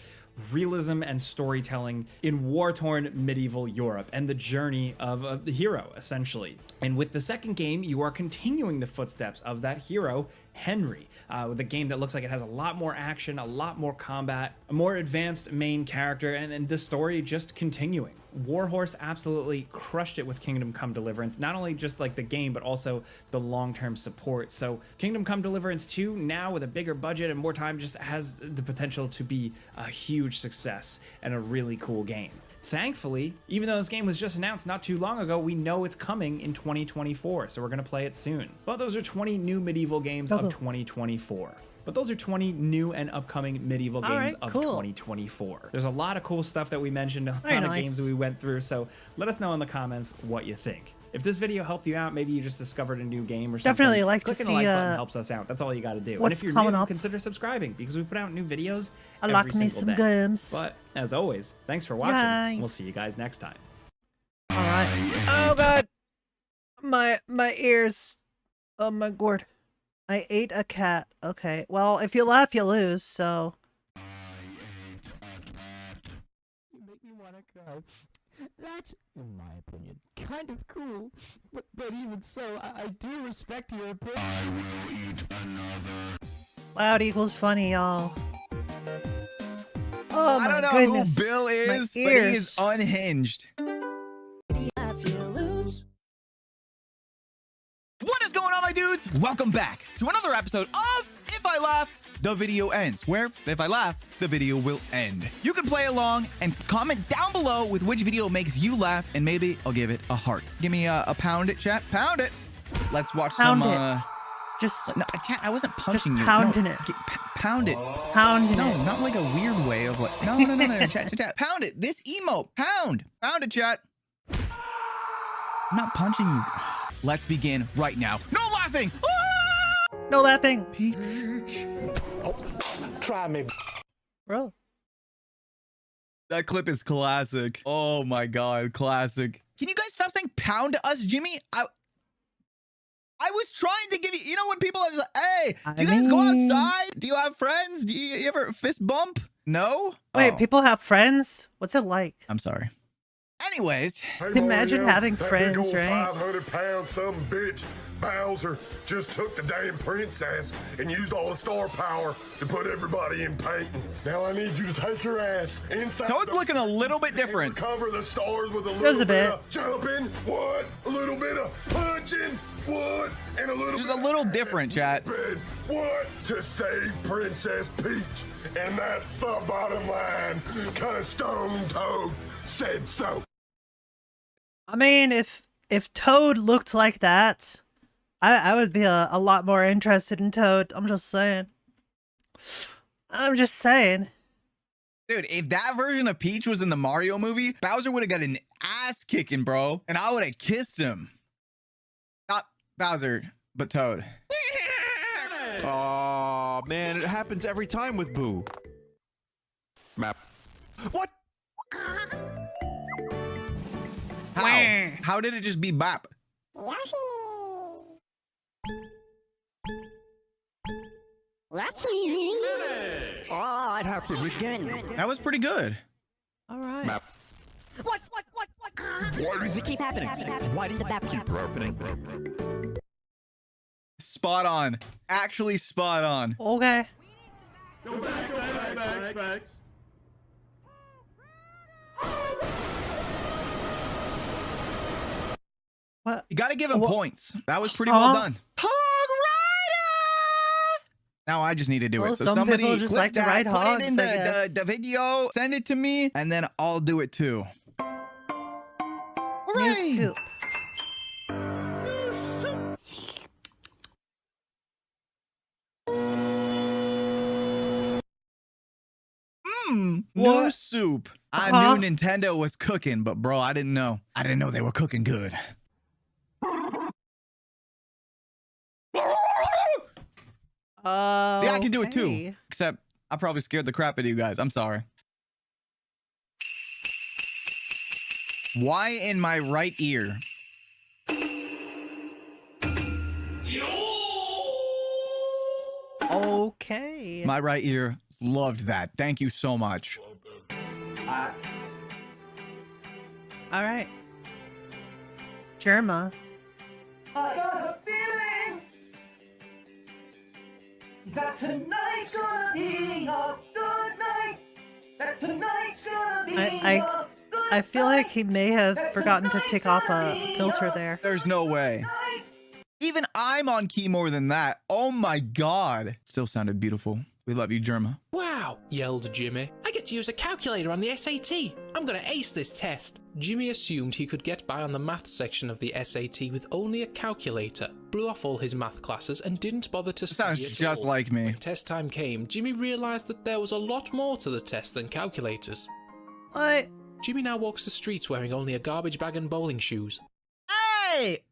realism and storytelling in war-torn medieval Europe and the journey of the hero, essentially. And with the second game, you are continuing the footsteps of that hero, Henry, with a game that looks like it has a lot more action, a lot more combat, a more advanced main character, and the story just continuing. Warhorse absolutely crushed it with Kingdom Come Deliverance, not only just like the game, but also the long-term support. So Kingdom Come Deliverance 2, now with a bigger budget and more time, just has the potential to be a huge success and a really cool game. Thankfully, even though this game was just announced not too long ago, we know it's coming in 2024, so we're going to play it soon. But those are 20 new medieval games of 2024. But those are 20 new and upcoming medieval games of 2024. There's a lot of cool stuff that we mentioned, a lot of games that we went through, so let us know in the comments what you think. If this video helped you out, maybe you just discovered a new game or something. Definitely like to Clicking see, the like button helps us out. That's all you got to do. And what's if you're coming new, up. consider subscribing because we put out new videos I every like me single some day. games. But as always, thanks for watching. Yay. We'll see you guys next time. All right. Oh god, my ears. Oh my gourd. I ate a cat. Okay. Well, if you laugh, you lose. So. You make me want to cry. That's, in my opinion, kind of cool. But even so, I do respect your opinion. I will eat another. Loud equals funny, y'all. Oh I my don't know goodness. who Bill is, My but he ears. is unhinged. What is going on, my dudes? Welcome back to another episode of If I Laugh, the Video Ends, where if I laugh, the video will end. You can play along and comment down below with which video makes you laugh, and maybe I'll give it a heart. Give me a pound it, chat. Pound it. Let's watch Pound some. it. Just no, chat. I wasn't punching you. Pounding no, it. Pound it. Pounding no, it. not like a weird way of like. No, chat. Pound it. This emote. Pound it, chat. I'm not punching you. Let's begin right now. No laughing. No laughing. Peach. Oh, try me, bro. That clip is classic. Oh my god, classic. Can you guys stop saying pound to us, Jimmy? I was trying to give you, you know, when people are just like, hey, do you guys go outside? Do you have friends? Do you ever fist bump? No? Wait, people have friends? What's it like? I'm sorry. Anyways, hey, imagine Mario, having that friends, big old right? 500-pound some bitch Bowser just took the damn princess and used all the star power to put everybody in paintings. Now I need you to take your ass inside. So it's looking a little bit different. Cover the stars with a There's little a bit bit of jumping, what? A little bit of punching, what? And a little just bit a little different, chat. What? To save Princess Peach. And that's the bottom line. 'Cause Stone Toad said so. I mean, if Toad looked like that, I would be a lot more interested in Toad. I'm just saying. Dude, if that version of Peach was in the Mario movie, Bowser would have got an ass kicking, bro. And I would have kissed him. Not Bowser, but Toad. Oh, man, it happens every time with Boo. Map. What? How did it just be bop? Oh, I'd have to begin. That was pretty good. All right. Map. What? Why does it keep happening? And why does the map keep happening? Spot on. Actually spot on. Okay. Go back. What? You gotta give him points. That was pretty well done. Hog Rider! Now I just need to do it. So some somebody people just clip like to that, ride put hogs, it in I guess. the video, send it to me, and then I'll do it too. New Hooray! soup. No What? soup. I knew Nintendo was cooking, but bro, I didn't know. I didn't know they were cooking good. See, I can do it too. Except I probably scared the crap out of you guys. I'm sorry. Why in my right ear? Okay. My right ear loved that. Thank you so much. All right. Germa. I got a feeling that tonight's gonna be a good night. That tonight's gonna be I feel like he may have forgotten to take off a filter there. There's no way. Even I'm on key more than that. Oh my god. Still sounded beautiful. We love you, Germa. Wow, yelled Jimmy. I get to use a calculator on the SAT. I'm gonna ace this test. Jimmy assumed he could get by on the maths section of the SAT with only a calculator, blew off all his math classes, and didn't bother to study Sounds at just all. like me. When test time came, Jimmy realized that there was a lot more to the test than calculators. What? Jimmy now walks the streets wearing only a garbage bag and bowling shoes. Hey!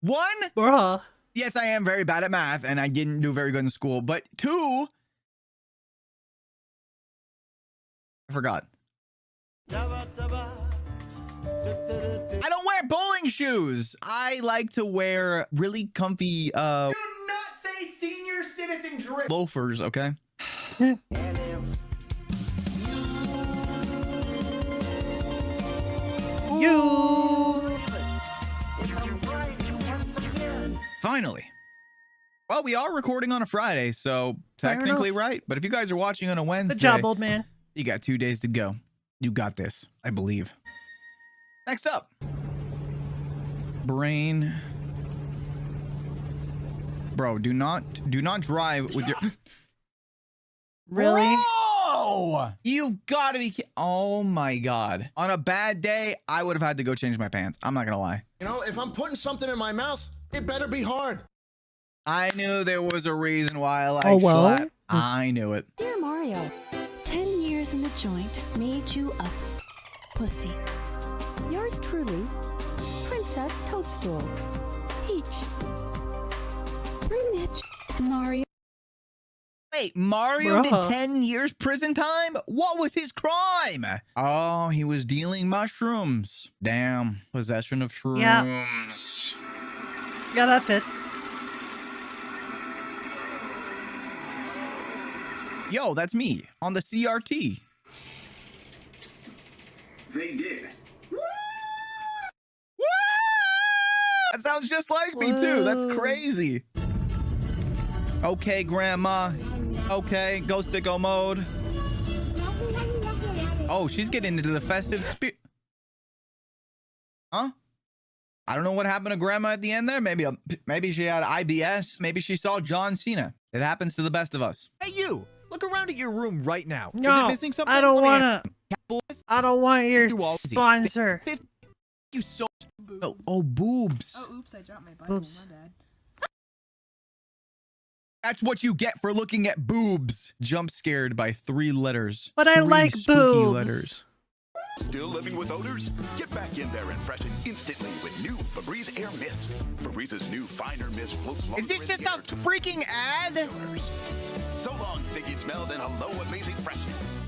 One, bruh. Yes, I am very bad at math, and I didn't do very good in school. But two, I forgot. I don't wear bowling shoes. I like to wear really comfy, Do not say senior citizen drip. Loafers, okay? you. Finally. Well, we are recording on a Friday, so technically right. But if you guys are watching on a Wednesday, Good job, old man. You got 2 days to go. You got this, I believe. Next up, brain. Bro, do not drive with your. Really? Bro! You gotta be oh my god. On a bad day, I would have had to go change my pants. I'm not gonna lie. You know, if I'm putting something in my mouth, it better be hard. I knew there was a reason why I like well. I knew it. Dear Mario, 10 years in the joint made you a pussy. Yours truly, Princess Toadstool. Peach. Bring that Mario. Wait, Mario did Bruh. 10 years prison time? What was his crime? Oh, he was dealing mushrooms. Damn, possession of shrooms. Yeah, that fits. Yo, that's me on the CRT. They did. That sounds just like me too. That's crazy. Okay, Grandma. Okay, go sicko mode. Oh, she's getting into the festive spirit. Huh? I don't know what happened to Grandma at the end there. Maybe she had IBS. Maybe she saw John Cena. It happens to the best of us. Hey, you! Look around at your room right now. No, Is it missing something? I don't Let me wanna. I don't want your You all- sponsor. You so. Oh, boobs. Oh, oops, I dropped my Bible. Oops. My bad. That's what you get for looking at boobs. Jump scared by 3 letters. But I 3 like spooky boobs. letters. Still living with odors? Get back in there and freshen instantly with new Febreze Air Mist. Febrez's new finer mist floats Is this just a freaking ad? So long, sticky smells, and hello, amazing freshness.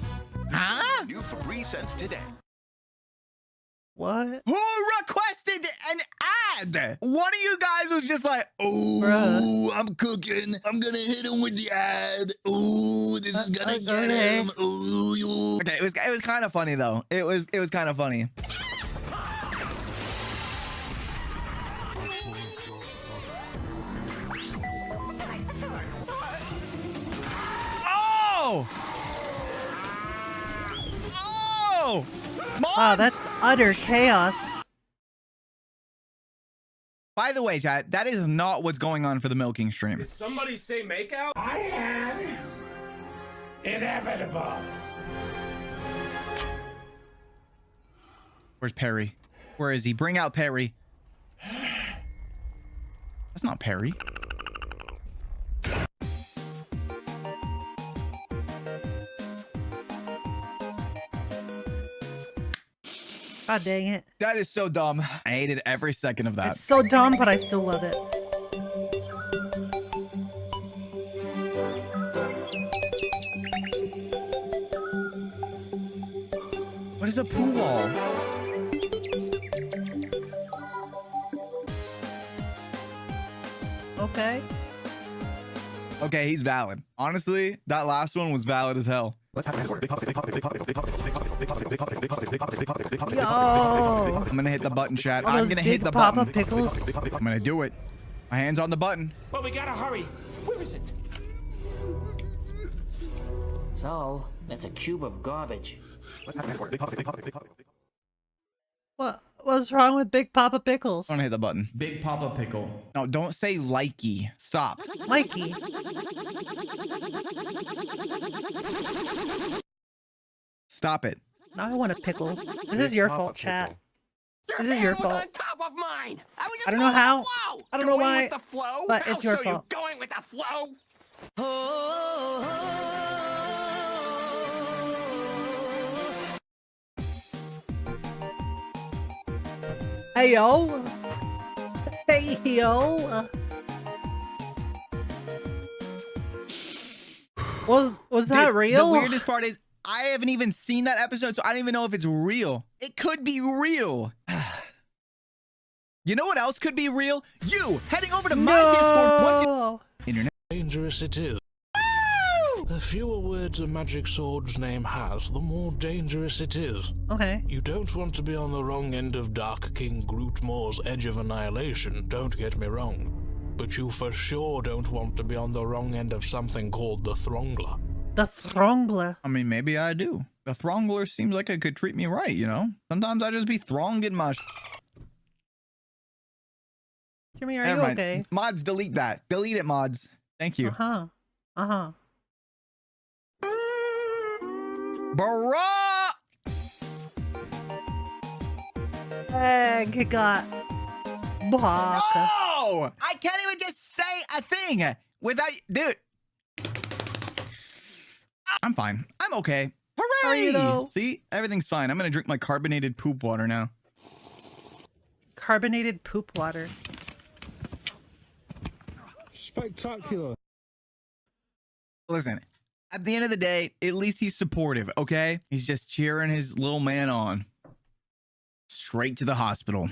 Huh? New Febreze scents today. What? Who requested an ad? One of you guys was just like, "Oh, Bruh. I'm cooking. I'm gonna hit him with the ad. Ooh, this is gonna get okay. him. Ooh, you." Okay, it was kind of funny though. It was kind of funny. Oh! Oh! Wow, that's utter chaos. By the way, chat, that is not what's going on for the milking stream. Did somebody say makeout? I am inevitable. Where's Perry? Where is he? Bring out Perry. That's not Perry. God dang it. That is so dumb. I hated every second of that. It's so dumb, but I still love it. What is a poo wall? Okay. Okay, he's valid. Honestly, that last one was valid as hell. Yo! I'm gonna hit the button, chat. All I'm those gonna big hit the Papa button. Pickles. I'm gonna do it. My hand's on the button. But we gotta hurry. Where is it? So, that's a cube of garbage. What's wrong with Big Papa Pickles? I'm gonna hit the button. Big Papa Pickle. No, don't say likey. Stop. Mikey. Stop it. Now I want a pickle. This is your fault, chat. This is your fault. On top of mine. I was just I don't know going with how. the flow. I don't know Going why. with the flow. But it's I'll your show fault. You going with the flow. Hey yo. Hey yo. Was that real? The weirdest part is I haven't even seen that episode, so I don't even know if it's real. It could be real. You know what else could be real? You heading over to my Discord once you internet. Dangerous it is. Woo! The fewer words a magic sword's name has, the more dangerous it is. Okay. You don't want to be on the wrong end of Dark King Grootmore's edge of annihilation, don't get me wrong. But you for sure don't want to be on the wrong end of something called the Throngler. The Throngler? I mean, maybe I do. The Throngler seems like it could treat me right, you know? Sometimes I just be thronging my... Jimmy, are you okay? Mods, delete that. Delete it, mods. Thank you. Uh-huh. Uh-huh. Bruh! Egg got block. Oh! I can't even just say a thing without... Dude. I'm fine. I'm okay. Hooray! How are you, though? See? Everything's fine. I'm gonna drink my carbonated poop water now. Carbonated poop water. Spectacular. Listen, at the end of the day, at least he's supportive, okay? He's just cheering his little man on. Straight to the hospital.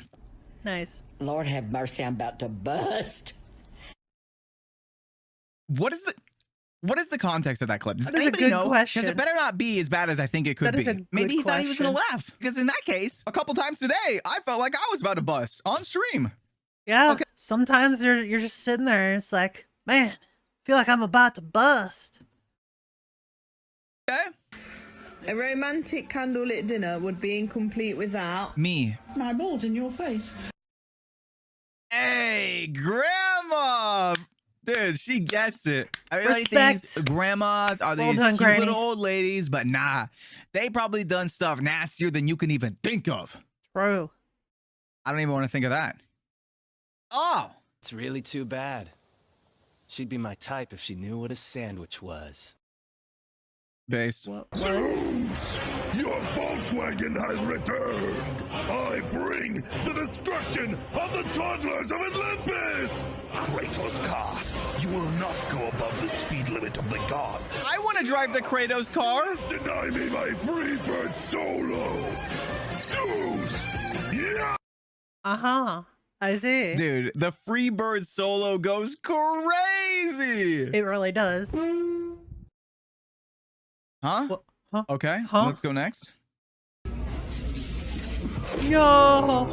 Nice. Lord have mercy, I'm about to bust. What is the context of that clip? Does That is a anybody good know? question. Because it better not be as bad as I think it could That is be. a good Maybe he thought he was gonna question. laugh. Because in that case, a couple times today, I felt like I was about to bust on stream. Yeah. Okay. Sometimes you're just sitting there and it's like, man, I feel like I'm about to bust. Okay. A romantic candlelit dinner would be incomplete without Me. my balls in your face. Hey, grandma! Dude, she gets it. Everybody Respect. thinks grandmas are Well these done, cute Granny. little old ladies, but nah. They probably done stuff nastier than you can even think of. True. I don't even want to think of that. Oh! It's really too bad. She'd be my type if she knew what a sandwich was. Based. Your Volkswagen has returned. I bring the destruction of the toddlers of Olympus. Kratos' car. You will not go above the speed limit of the gods. I want to drive the Kratos car. Deny me my free bird solo. Choose. Yeah. Uh-huh. I see. Dude, the Freebird solo goes crazy. It really does. Huh? Huh? Okay, Huh? let's go next. Yo!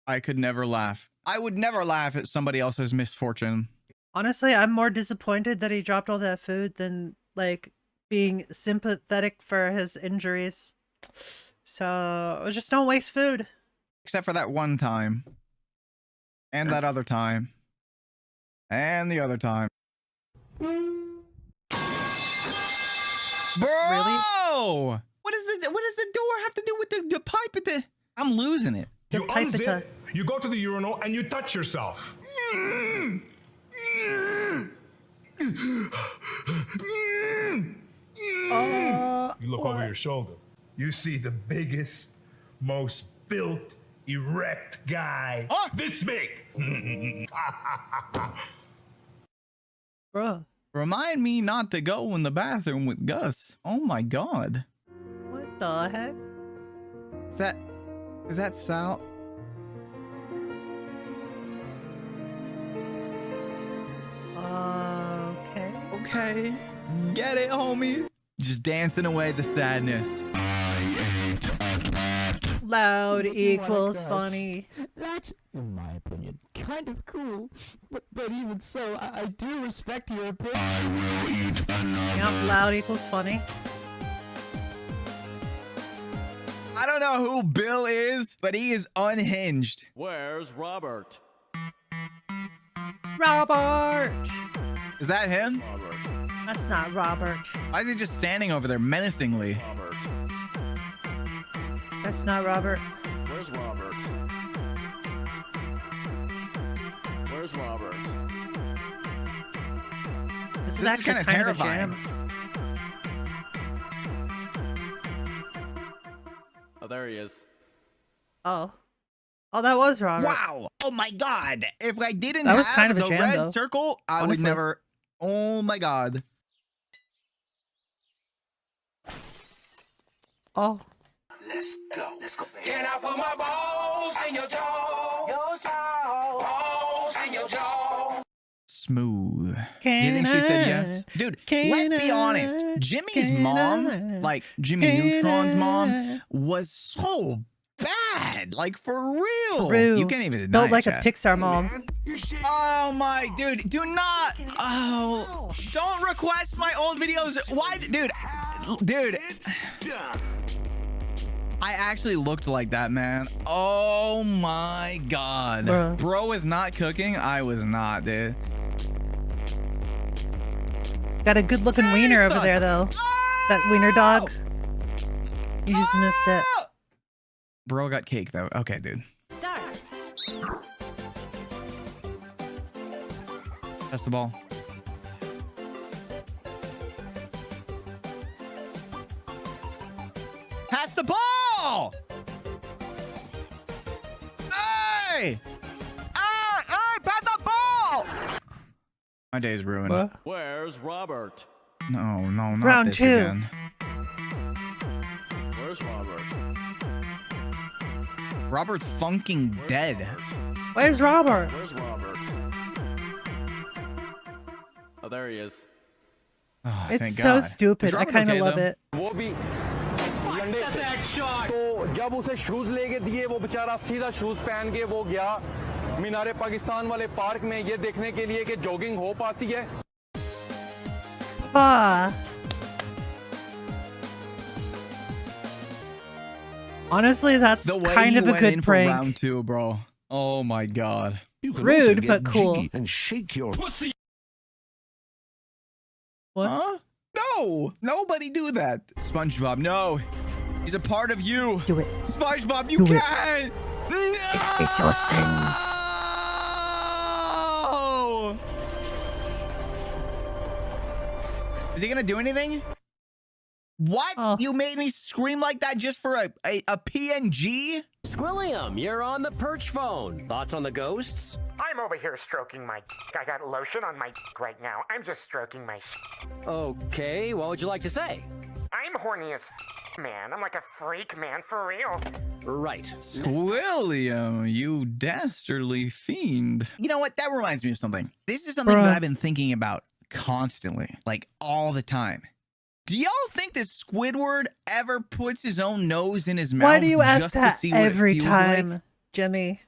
I could never laugh. I would never laugh at somebody else's misfortune. Honestly, I'm more disappointed that he dropped all that food than, like, being sympathetic for his injuries. So, just don't waste food. Except for that one time. And that other time. And the other time. Bro! Really? What does the door have to do with the pipe at the... I'm losing it. You unzip, you go to the urinal, and you touch yourself. You look over your shoulder. You see the biggest, most built, erect guy. This big. Bruh. Remind me not to go in the bathroom with Gus. Oh my god. What the heck? Is that Sal? Okay. Okay. Get it, homie. Just dancing away the sadness. Loud equals funny. That's, in my opinion, kind of cool. But even so, I do respect your opinion. I will eat Yep, loud equals funny. I don't know who Bill is, but he is unhinged. Where's Robert? Robert! Is that him? That's not Robert. Why is he just standing over there menacingly? That's not Robert. Where's Robert? Where's Robert? This is actually kinda kind of a terrifying. jam. Oh, there he is. Oh. Oh, that was Robert. Wow! Oh my god! If I didn't That was have kind of a the jam, red though. circle, I would Honestly. never... Oh my god. Oh. Let's go. Let's go. Can I put my balls in your jaw? Your jaw. Balls in your jaw. Smooth. Do you think she said yes? Dude, let's be honest. Jimmy's mom, like Jimmy Neutron's mom, was so bad. Like, for real. True. You can't even deny Built like it, a chat. Pixar mom. Oh my, dude, do not. Oh, don't request my old videos. Why, dude? I actually looked like that, man. Oh my God. Bruh. Bro is not cooking. I was not, dude. Got a good looking wiener over there, though. That wiener dog. You just missed it. Bro got cake, though. Okay, dude. Start. That's the ball. Pass the ball! Hey! Hey! Pass the ball! My day's ruined. What? Where's Robert? No, not Round this 2. again. Where's Robert? Robert's funking dead. Where's Robert? Where's Robert? Oh, there he is. Oh, It's thank so God. stupid. Is I Robert kind of okay, love though? it. वो भी लंडे से तो जब उसे shoes लेके दिए वो बेचारा सीधा शूज पहन के वो गया मीनारे पाकिस्तान वाले पार्क में ये देखने के लिए कि जॉगिंग हो पाती है Ah. Honestly, that's The way kind he of a went good in for prank. round 2, bro. Oh my God. Rude, but cool. And shake your pussy. What? Huh? No, nobody do that. SpongeBob, no. He's a part of you. Do it. SpongeBob, you Do it. can't. No! It's your sins. Is he gonna do anything? What? Oh. You made me scream like that just for a PNG? Squilliam, you're on the perch phone. Thoughts on the ghosts? I'm over here stroking my I got lotion on my right now. I'm just stroking my Okay, what would you like to say? I'm horny as man. I'm like a freak, man, for real. Right. Squilliam, you dastardly fiend. You know what? That reminds me of something. This is something that I've been thinking about constantly, like all the time. Do y'all think that Squidward ever puts his own nose in his mouth? Why do you ask just to that see what it every feels time, like? Jimmy?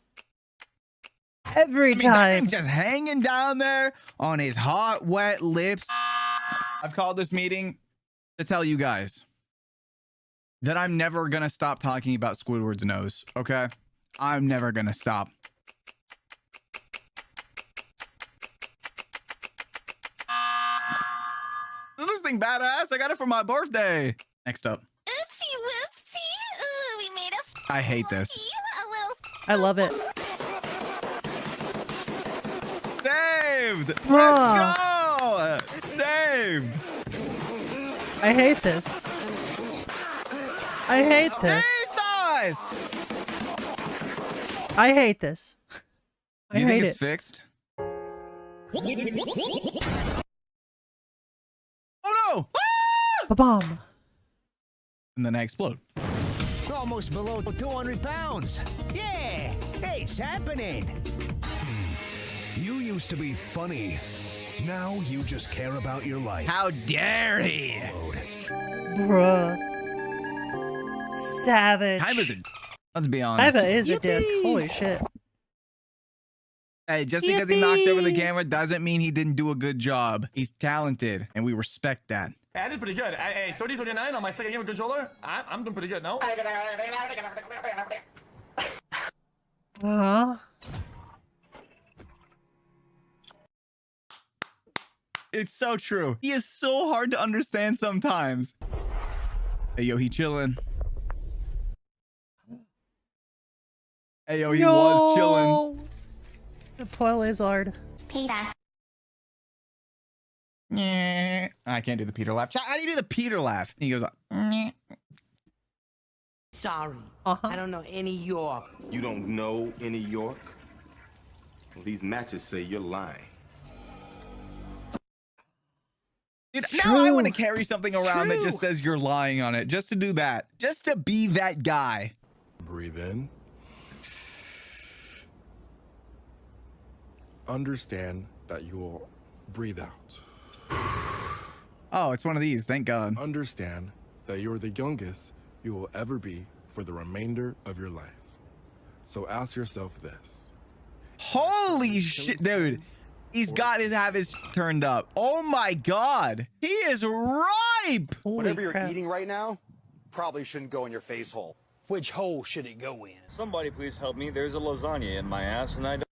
Every That time. thing's just hanging down there on his hot, wet lips. I've called this meeting to tell you guys that I'm never going to stop talking about Squidward's nose, okay? I'm never going to stop. This thing badass. I got it for my birthday. Next up. Oopsie whoopsie. Ooh, we made a I hate this. a little I love it. Saved. Let's Ah. go. Saved. I hate this. I hate this. Jesus. I hate this. I Do you hate think it. it's fixed? Oh no! Ba-bomb. And then I explode. Almost below 200 pounds. Yeah, it's happening. You used to be funny. Now you just care about your life. How dare he? Bruh. Savage. Let's be honest. Kaiba is a dick. Holy shit. Hey, just because he knocked over the camera doesn't mean he didn't do a good job. He's talented, and we respect that. Hey, I did pretty good. Hey, 30-39 on my second game of controller. I'm doing pretty good, no? It's so true. He is so hard to understand sometimes. Hey, yo, he chilling. Hey, yo, he was chilling. The poor lizard. Peter. Yeah. I can't do the Peter laugh. How do you do the Peter laugh? He goes, "Nyeh." Sorry. I don't know any York. You don't know any York? Well, these matches say you're lying. Dude, It's now I true. want to carry something It's around that true. just says you're lying on it. Just to do that. Just to be that guy. Breathe in. Understand that you are breathe out. Oh, it's one of these. Thank God. Understand that you're the youngest you will ever be for the remainder of your life. So ask yourself this. Holy shit, dude. He's got his habits turned up. Oh my God. He is ripe. Whatever you're eating right now probably shouldn't go in your face hole. Which hole should it go in? Somebody please help me. There's a lasagna in my ass and I don't.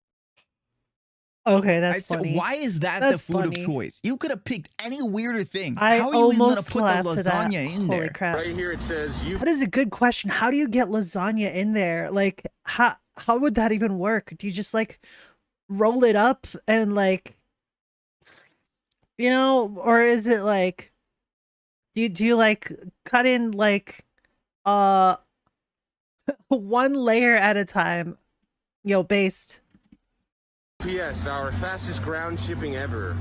Okay, that's funny. Why is that That's the food funny. of choice? You could have picked any weirder thing. I How are you even gonna almost put the laughed to that. lasagna in Holy there? crap. Right here it says you. That is a good question. How do you get lasagna in there? Like, how would that even work? Do you just like roll it up and like, you know, or is it like, do you like cut in like, one layer at a time, based? P.S. Our fastest ground shipping ever.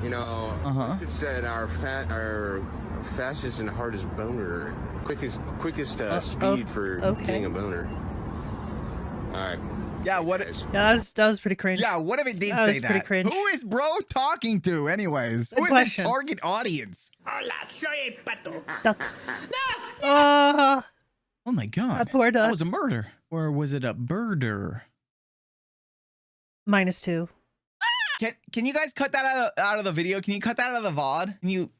You know, it said our fastest and hardest boner, quickest speed for getting a boner. All right. Yeah, what? Yeah, that was pretty cringe. Yeah, what if it did That say was that? pretty cringe. Who is bro talking to, anyways? Good Who is question. the target audience? Hola, soy Pato. Duck. Oh my God. That poor duck. That was a murder, or was it a birder? -2. Can you guys cut that out of the video? Can you cut that out of the VOD? Can you?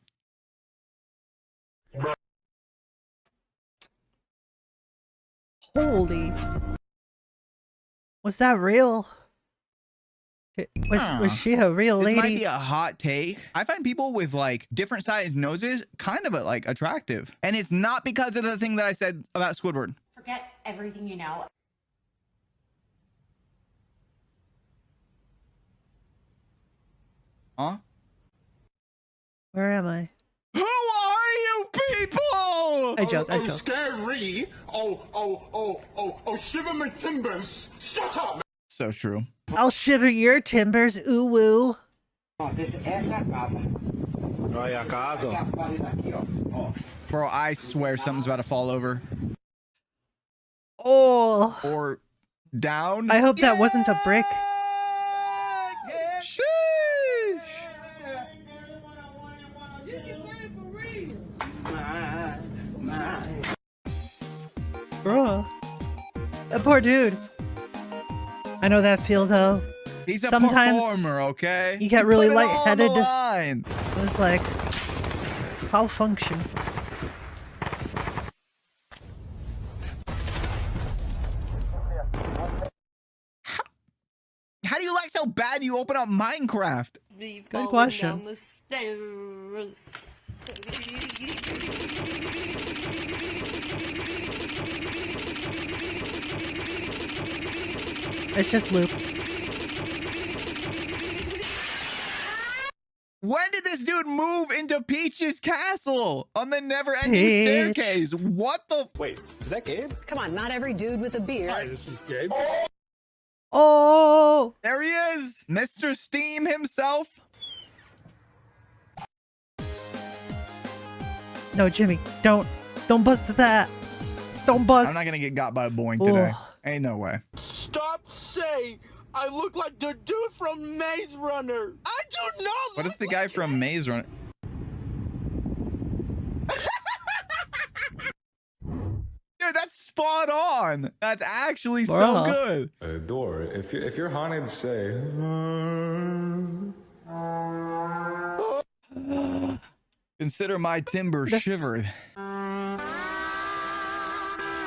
Holy. Was that real? Was she a real This lady? might be a hot take. I find people with like different sized noses kind of like attractive, and it's not because of the thing that I said about Squidward. Forget everything you know. Huh? Where am I? Who are you people? I joke. Scary. Oh, shiver my timbers. Shut up. So true. I'll shiver your timbers, ooh woo. Bro, I swear something's about to fall over. Oh. Or down. I hope that wasn't a brick. Sheesh. Bro. That poor dude. I know that feel though. He's a Sometimes performer, okay? you get really Put it all on the lightheaded. line. It's like malfunction. How do you like so bad you open up Minecraft? Good question. Down the stairs. It's just looped. When did this dude move into Peach's castle on the never-ending Peach. staircase? What the? Wait, is that Gabe? Come on, not every dude with a beard. Hi, this is Gabe. Oh, There he is, Mr. Steam himself. no, Jimmy, don't bust that. Don't bust. I'm not gonna get got by a boing today. Oh. Ain't no way. Stop saying I look like the dude from Maze Runner. I do not. What is the guy from Maze Runner? Dude, that's spot on. That's actually so Bruh. good. Door. If you're haunted, say. Consider my timber shivered.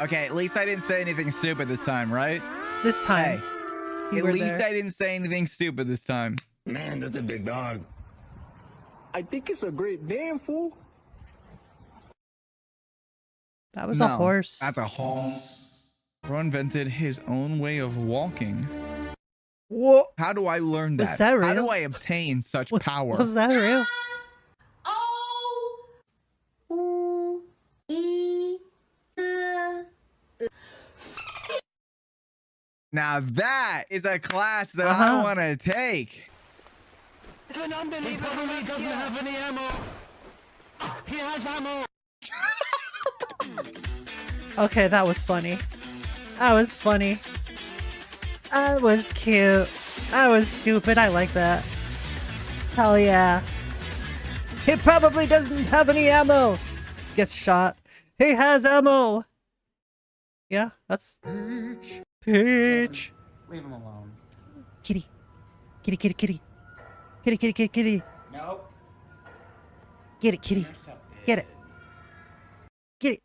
Okay, at least I didn't say anything stupid this time, right? This time. Hey, You at were least there. I didn't say anything stupid this time. Man, that's a big dog. I think it's a great damn fool. That was a horse. That's a horse. Bro invented his own way of walking. What? How do I learn that? Was that How real? do I obtain such power? Was that real? Now that is a class that I want to take. If an unbeliever probably doesn't have any ammo, he has ammo. Okay, that was funny. That was funny. That was cute. That was stupid. I like that. Hell yeah. He probably doesn't have any ammo. Gets shot. He has ammo. Yeah, that's... Peach. Leave him alone. Kitty. Kitty, kitty, kitty. Kitty, kitty, kitty, kitty. Nope. Get it, kitty. Get it. Get it.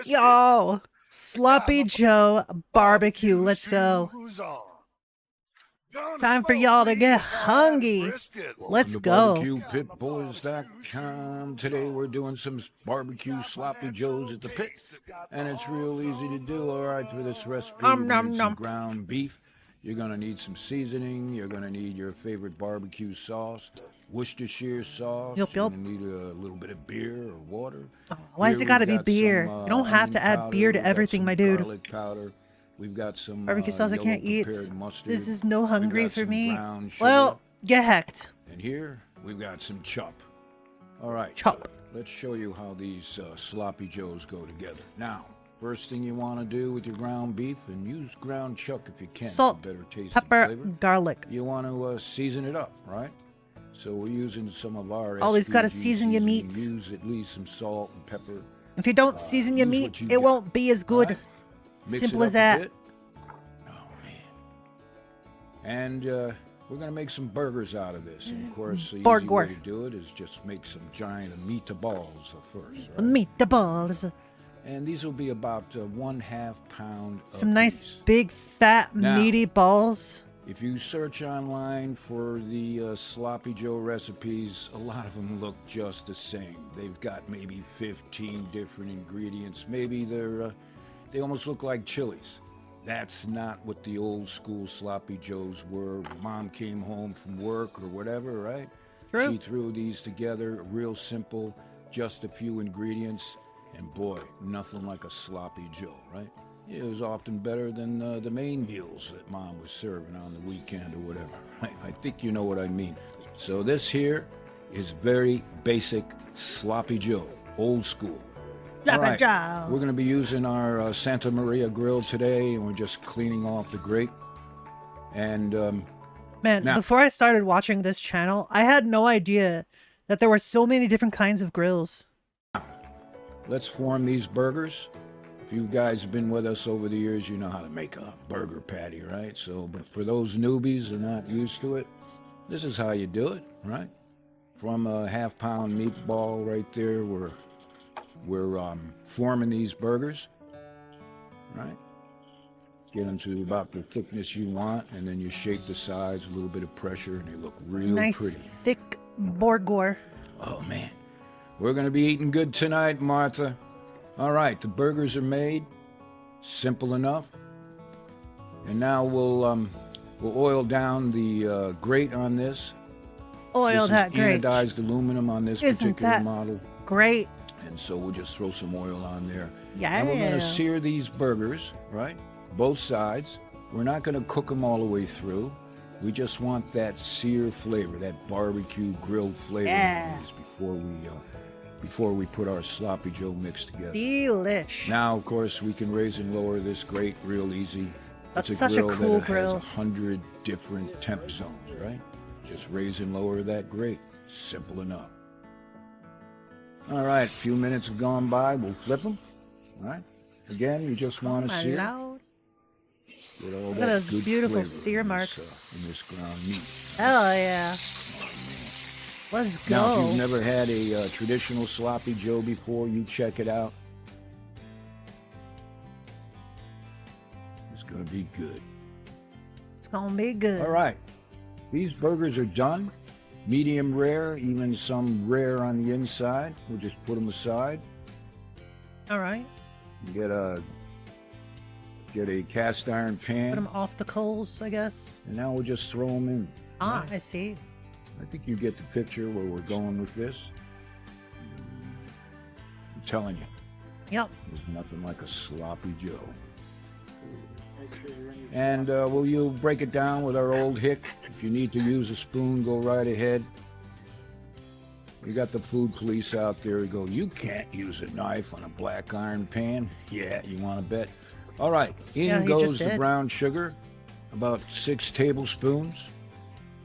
Yo! Sloppy Joe barbecue. Let's go. Time for y'all to get hungry. Let's go. BarbecuePitBoys.com. Today we're doing some barbecue sloppy joes at the pit, and it's real easy to do. All right, for this recipe, you're gonna need some ground beef. You're gonna need some seasoning. You're gonna need your favorite barbecue sauce, Worcestershire sauce. Yup. You're gonna need a little bit of beer or water. Why has it got to be beer? You don't have to add beer to everything, my dude. Garlic powder. We've got some Barbecue sauce I can't eat. mustard. This is no hungry for me. Sugar. Well, get hecked. And here we've got some chop. All right. Chop. Let's show you how these sloppy joes go together. Now, first thing you want to do with your ground beef, and use ground chuck if you can. Salt, better taste pepper, and flavor. garlic. You want to season it up, right? So we're using some of our Always got to SPG season your seasoning. meat. Use at least some salt and pepper. If you don't season your use meat, what you it got. won't be as good. Right? Mix Simple it as up a that. bit. And we're going to make some burgers out of this. And of course, the easy way to do it is just make some giant meatballs first. Right? Meatballs. And these will be about 1/2 pound. Some nice big fat Now, meaty balls. If you search online for the Sloppy Joe recipes, a lot of them look just the same. They've got maybe 15 different ingredients. Maybe they almost look like chilies. That's not what the old school Sloppy Joes were. Mom came home from work or whatever, right? True. She threw these together, real simple, just a few ingredients, and boy, nothing like a Sloppy Joe, right? It was often better than the main meals that Mom was serving on the weekend or whatever. I think you know what I mean. So this here is very basic Sloppy Joe, old school. All right, we're going to be using our Santa Maria grill today, and we're just cleaning off the grate. And Man, now, before I started watching this channel, I had no idea that there were so many different kinds of grills. let's form these burgers. If you guys have been with us over the years, you know how to make a burger patty, right? So, but for those newbies who are not used to it, this is how you do it, right? From a 1/2 pound meatball right there, we're forming these burgers, right? Get them to about the thickness you want, and then you shape the sides, a little bit of pressure, and they look real Nice pretty. thick burger. Oh man, we're gonna be eating good tonight, Martha. All right, the burgers are made, simple enough. And now we'll oil down the grate on this. Oil that This is grate. anodized aluminum on this Isn't particular that model. great? And so we'll just throw some oil on there. Yeah. And we're going to sear these burgers, right? Both sides. We're not going to cook them all the way through. We just want that sear flavor, that barbecue grilled flavor Yeah. in these before we put our Sloppy Joe mix together. Delish. Now, of course, we can raise and lower this grate real easy. That's It's such a grill cool that grill. has 100 different temp zones, right? Just raise and lower that grate. Simple enough. All right, a few minutes have gone by. We'll flip them. All right. Again, you just want to sear. Loud. Get all Look that at those good beautiful flavor sear in marks. in this ground meat. Hell yeah. Let's go. Now, if you've never had a traditional Sloppy Joe before, you check it out. It's going to be good. It's gonna be good. All right. These burgers are done. Medium rare, even some rare on the inside. We'll just put them aside. All right. Get a cast iron pan. Put them off the coals, I guess. And now we'll just throw them in. Ah, I see. I think you get the picture where we're going with this. I'm telling you. Yep. There's nothing like a Sloppy Joe. And you'll break it down with our old hick. If you need to use a spoon, go right ahead. We got the food police out there who go, you can't use a knife on a black iron pan. Yeah, you want to bet? All right, in Yeah, he goes just the did. brown sugar, about 6 tablespoons.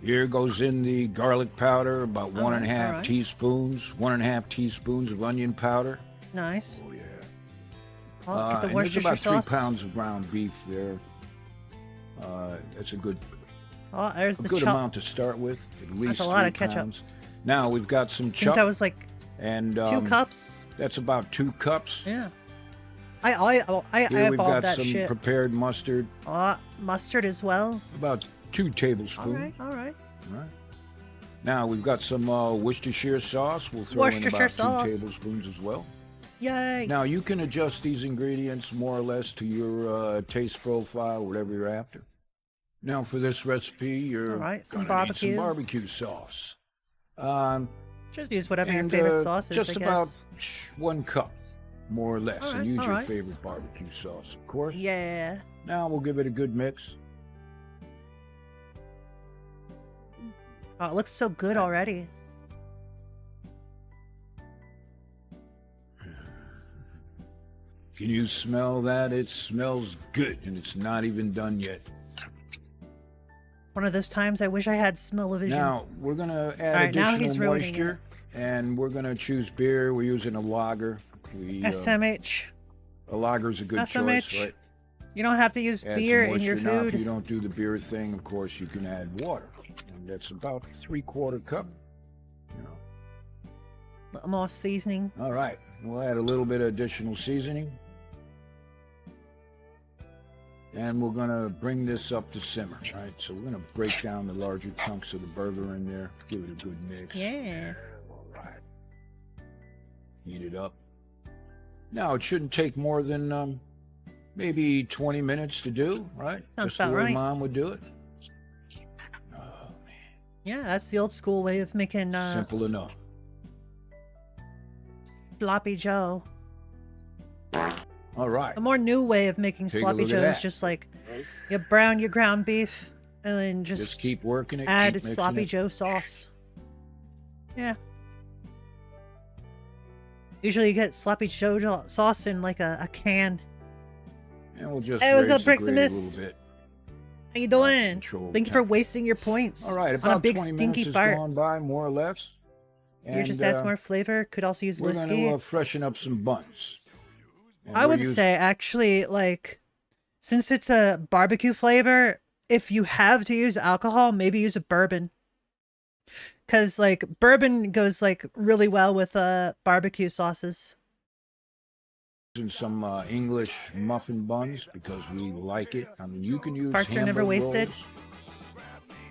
Here goes in the garlic powder, about one and a half alright. teaspoons, 1.5 teaspoons of onion powder. Nice. Oh, yeah. Well, get the And there's Worcestershire about 3 sauce. pounds of ground beef there. That's a good, Oh, there's the good chop. amount to start with. At least That's a lot 3 of ketchup. pounds. Now we've got some I think chuck. that was like and 2 cups. That's about 2 cups. Yeah. I Here we've eyeballed got that some shit. prepared mustard. Mustard as well. About 2 tablespoons. All right. All right. Now we've got some Worcestershire sauce. We'll throw in Worcestershire about sauce. 2 tablespoons as well. Yay. Now you can adjust these ingredients more or less to your taste profile, whatever you're after. Now for this recipe, you're All right, some gonna need some barbecue. barbecue sauce. Just use whatever your and, favorite sauce is, just I about guess. 1 cup, more or less, All and right, use all your right. favorite barbecue sauce, of course. Yeah. Now we'll give it a good mix. Oh, it looks so good already. Can you smell that? It smells good, and it's not even done yet. One of those times I wish I had smell-o-vision. Now, we're going to add All right, now additional he's ruining moisture, and we're going to choose beer. We're using a lager. SMH. A lager's a good SMH. choice, right? You don't have to use Add beer some in your moisture. Now, if food. you don't do the beer thing, of course, you can add water. And that's about 3/4 cup. More seasoning. All right. We'll add a little bit of additional seasoning. And we're going to bring this up to simmer, right? So we're going to break down the larger chunks of the burger in there, give it a good mix. Yeah. All right. Heat it up. Now, it shouldn't take more than maybe 20 minutes to do, right? Sounds Just the about way right. Mom would do it. Yeah, that's the old school way of making Simple enough. sloppy Joe. All right. The more new way of making Take a sloppy look at Joe is that. just like you brown your ground beef and then just keep working it. add keep mixing sloppy it. Joe sauce. Yeah. Usually you get sloppy Joe sauce in like a can. And we'll just Hey, what's raise up, the grade a Briximus? little bit. How you doing? Control Thank you for wasting your points. All right, on about a big 20 stinky minutes has fart. gone by, more or less. Here just adds more flavor. Could also use We're whiskey. going to freshen up some buns. And I we're would say actually, like, since it's a barbecue flavor, if you have to use alcohol, maybe use a bourbon. Cause like bourbon goes like really well with barbecue sauces. using some English muffin buns because we like it. I mean, you can use Farts are never Hamburg wasted. rolls,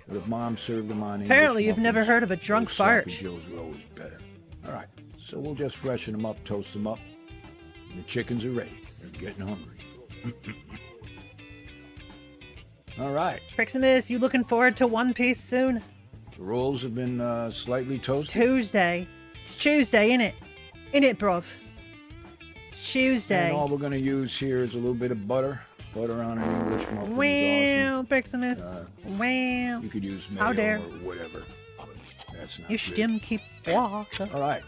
but if Mom served them on Apparently, English you've never muffins, heard of a drunk those fart. sloppy Joes are always better. All right, so we'll just freshen them up, toast them up. And the chickens are ready. They're getting hungry. All right. Priximus, you looking forward to One Piece soon? The rolls have been slightly It's toasted. Tuesday. It's Tuesday, innit? Innit, bruv? It's Tuesday. And all we're going to use here is a little bit of butter. Butter on an English muffin Wow, is Priximus. awesome. Wow. You could use How mayo dare. or whatever. That's not You good. stim keep walk. All right.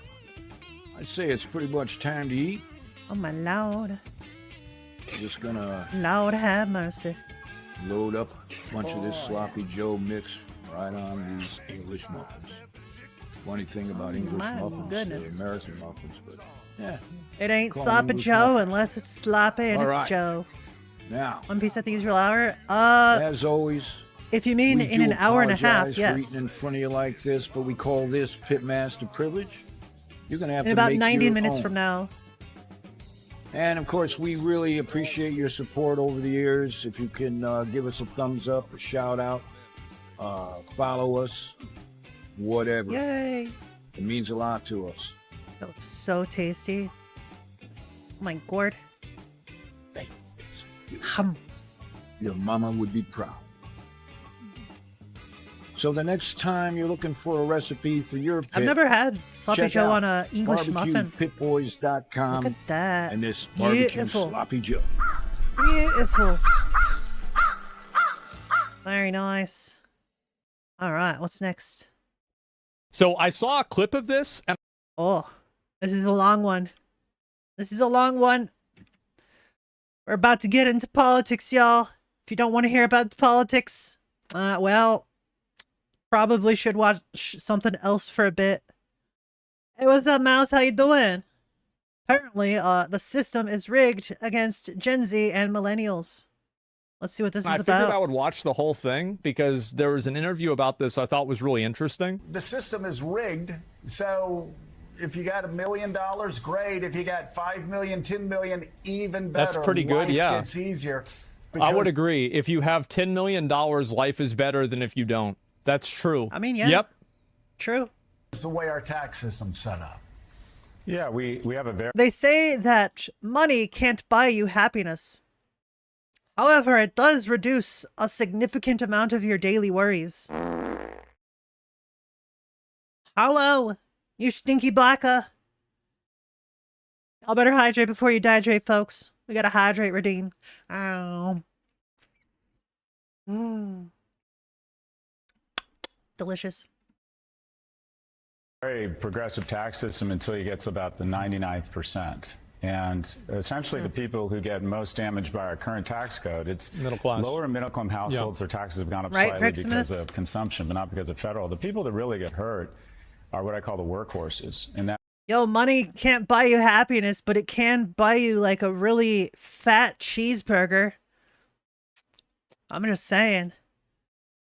I'd say it's pretty much time to eat. Oh my lord. Just going to Lord have mercy. load up a bunch of this sloppy Joe mix right on these English muffins. Funny thing about English my muffins, goodness. the American muffins, but yeah. It ain't Call sloppy English Joe muffin. unless it's sloppy and All it's right. Joe. Now, One Piece at the usual hour. as always, If you mean we in do an hour and a half, apologize for yes. eating in front of you like this, but we call this Pitmaster privilege. You're going to have In to about make 90 your minutes own. from now. And of course, we really appreciate your support over the years. If you can give us a thumbs up, a shout out, follow us, whatever. Yay. It means a lot to us. That looks so tasty. Oh my gourd. Hum. Your mama would be proud. So the next time you're looking for a recipe for your pit, I've never had sloppy check Joe out on a English muffin. barbecuepitboys.com Look at that. and this barbecue Beautiful. sloppy Joe. Beautiful. Very nice. All right, what's next? So I saw a clip of this, and Oh, this is a long one. This is a long one. We're about to get into politics, y'all. If you don't want to hear about politics, well, Probably should watch something else for a bit. Hey, what's up, Mouse? How you doing? Apparently, the system is rigged against Gen Z and millennials. Let's see what this is I figured about. I would watch the whole thing because there was an interview about this I thought was really interesting. The system is rigged, so if you got $1 million, great. If you got 5 million, 10 million, even better. That's pretty good, Life yeah. gets easier. I would agree. If you have $10 million, life is better than if you don't. That's true. I mean, yeah. Yep. True. It's the way our tax system's set up. Yeah, we have a very... They say that money can't buy you happiness. However, it does reduce a significant amount of your daily worries. Hello, you stinky blacker. Y'all better hydrate before you dehydrate, folks. We gotta hydrate, redeem. Ow. Delicious. very progressive tax system until you get to about the 99th percent. And essentially the people who get most damaged by our current tax code, it's middle class. Lower and middle income households, their taxes have gone up Right, slightly Proximus? because of consumption, but not because of federal. The people that really get hurt are what I call the workhorses. And that Yo, money can't buy you happiness, but it can buy you like a really fat cheeseburger. I'm just saying.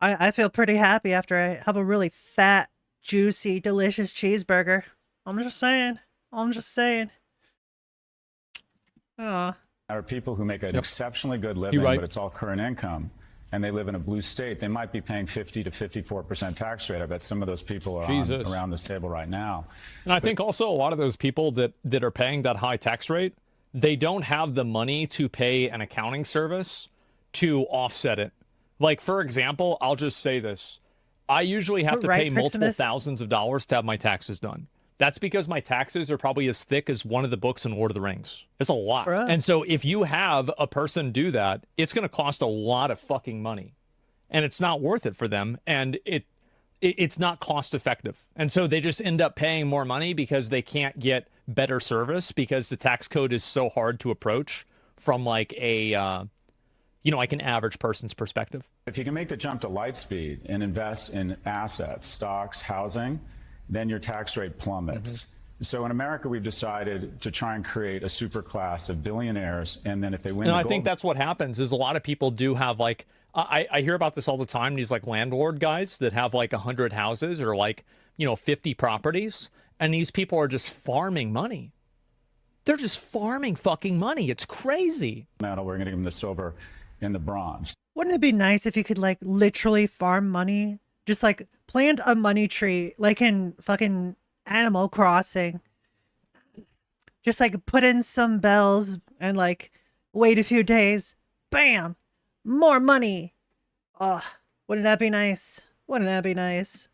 I feel pretty happy after I have a really fat, juicy, delicious cheeseburger. I'm just saying. I'm just saying. Aw. are people who make an exceptionally good living, right. but it's all current income, and they live in a blue state. They might be paying 50 to 54% tax rate. I bet some of those people are on, around this table right now. And I think also a lot of those people that are paying that high tax rate, they don't have the money to pay an accounting service to offset it. Like, for example, I'll just say this. I usually have to pay multiple thousands of dollars to have my taxes done. That's because my taxes are probably as thick as one of the books in Lord of the Rings. It's a lot. Bruh. And so if you have a person do that, it's going to cost a lot of fucking money. And it's not worth it for them. And it's not cost effective. And so they just end up paying more money because they can't get better service because the tax code is so hard to approach from like a... like an average person's perspective. If you can make the jump to light speed and invest in assets, stocks, housing, then your tax rate plummets. So in America, we've decided to try and create a super class of billionaires, and then if they win, And I think that's what happens is a lot of people do have like, I hear about this all the time, these like landlord guys that have like 100 houses or like, 50 properties, and these people are just farming money. They're just farming fucking money. It's crazy. Metal, we're going to give them the silver and the bronze. Wouldn't it be nice if you could like literally farm money? Just like plant a money tree like in fucking Animal Crossing. Just like put in some bells and like wait a few days. Bam! More money. Ugh. Wouldn't that be nice? Wouldn't that be nice?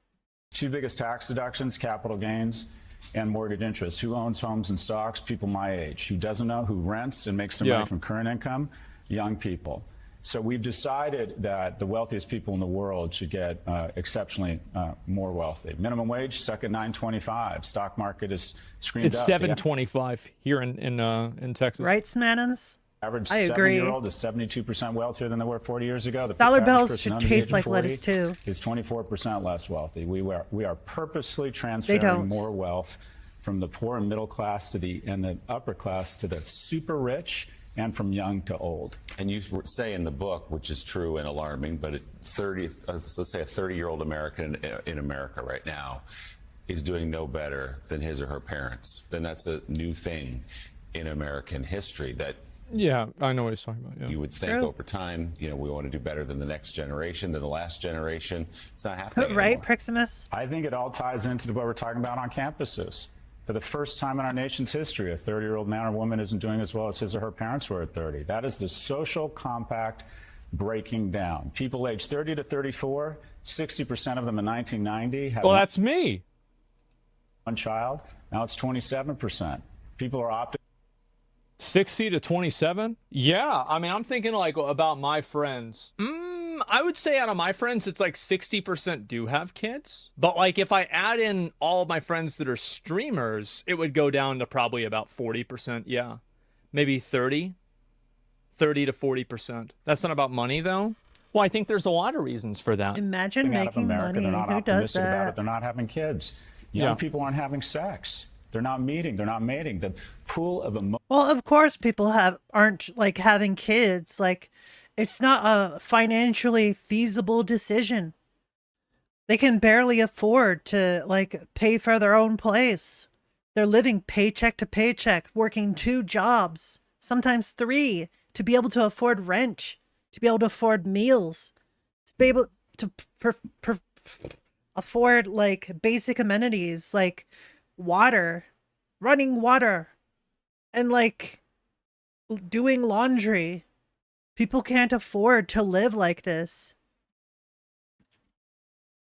Two biggest tax deductions, capital gains and mortgage interest. Who owns homes and stocks? People my age. Who doesn't know? Who rents and makes some money from current income? Young people. So we've decided that the wealthiest people in the world should get exceptionally more wealthy. Minimum wage stuck at $9.25. Stock market is screamed It's up. $7.25 here in Texas. Right, Smanums? Average I agree. 70-year-old is 72% wealthier than they were 40 years ago. The Dollar average bills person should under the taste age of like 40 lettuce too. Is 24% less wealthy. We are purposely don't. transferring more wealth from the poor and middle class to the upper class to the super rich, and from young to old. And you say in the book, which is true and alarming, but let's say a 30-year-old American in America right now is doing no better than his or her parents. Then that's a new thing in American history that Yeah, I know what he's talking about. Yeah. you would think over time, we want to do better than the next generation, than the last generation. It's not happening Right, anymore. Proximus? I think it all ties into what we're talking about on campuses. For the first time in our nation's history, a 30-year-old man or woman isn't doing as well as his or her parents were at 30. That is the social compact breaking down. People aged 30 to 34, 60% of them in 1990 had that's me. one child. Now it's 27%. People are opting 60 to 27? Yeah, I mean, I'm thinking like about my friends. I would say out of my friends, it's like 60% do have kids. But like if I add in all of my friends that are streamers, it would go down to probably about 40%. Yeah, maybe 30 to 40%. That's not about money though. Well, I think there's a lot of reasons for that. Imagine out of making America. money. They're not Who does optimistic about it. that? They're not having kids. Young people aren't having sex. They're not meeting. They're not mating. The pool of emotion. Well, of course, people aren't like having kids. Like, it's not a financially feasible decision. They can barely afford to like pay for their own place. They're living paycheck to paycheck, working 2 jobs, sometimes 3, to be able to afford rent, to be able to afford meals, to be able to afford like basic amenities like water, running water, and like doing laundry. People can't afford to live like this.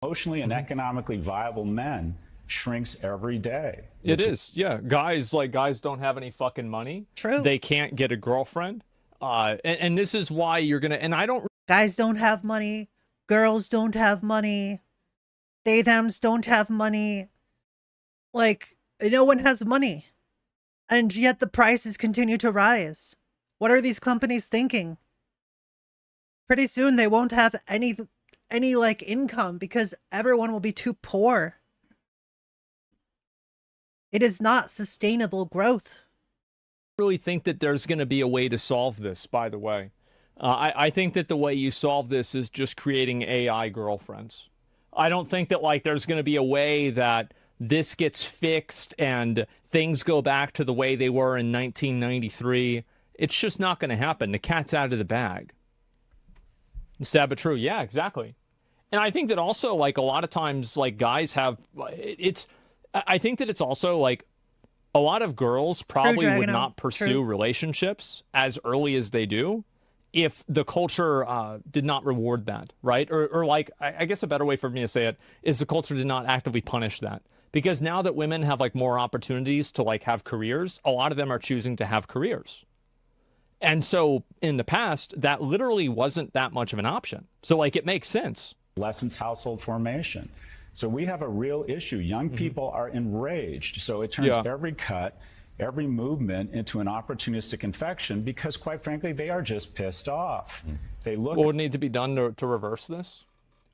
Emotionally and economically viable men shrinks every day. It is, yeah. Guys don't have any fucking money. True. They can't get a girlfriend. And this is why you're gonna. And I don't. Guys don't have money. Girls don't have money. They thems don't have money. Like, no one has money. And yet the prices continue to rise. What are these companies thinking? Pretty soon they won't have any like income because everyone will be too poor. It is not sustainable growth. I really think that there's going to be a way to solve this, by the way. I think that the way you solve this is just creating AI girlfriends. I don't think that like there's going to be a way that this gets fixed and things go back to the way they were in 1993. It's just not going to happen. The cat's out of the bag. Sad but true. Yeah, exactly. And I think that also, like, a lot of times, like, guys have, I think that it's also, like, a lot of girls probably would not pursue relationships as early as they do if the culture did not reward that, right? Or like, I guess a better way for me to say it is the culture did not actively punish that. Because now that women have, like, more opportunities to, like, have careers, a lot of them are choosing to have careers. And so in the past, that literally wasn't that much of an option. So, like, it makes sense. Lessens household formation. So we have a real issue. Young people are enraged. So it turns every cut, every movement into an opportunistic infection because, quite frankly, they are just pissed off. They look. What would need to be done to reverse this?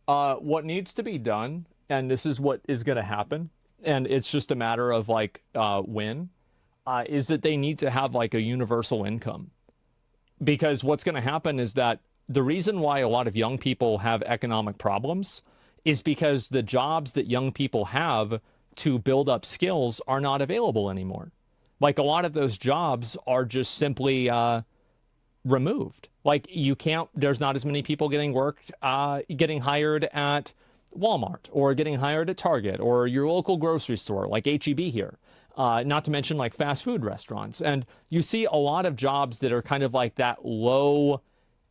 What needs to be done, and this is what is going to happen, and it's just a matter of, like, when, is that they need to have, like, a universal income. Because what's going to happen is that the reason why a lot of young people have economic problems is because the jobs that young people have to build up skills are not available anymore. Like, a lot of those jobs are just simply removed. Like, you can't, there's not as many people getting hired at Walmart or getting hired at Target or your local grocery store like H-E-B here. Not to mention, like, fast food restaurants. And you see a lot of jobs that are kind of like that low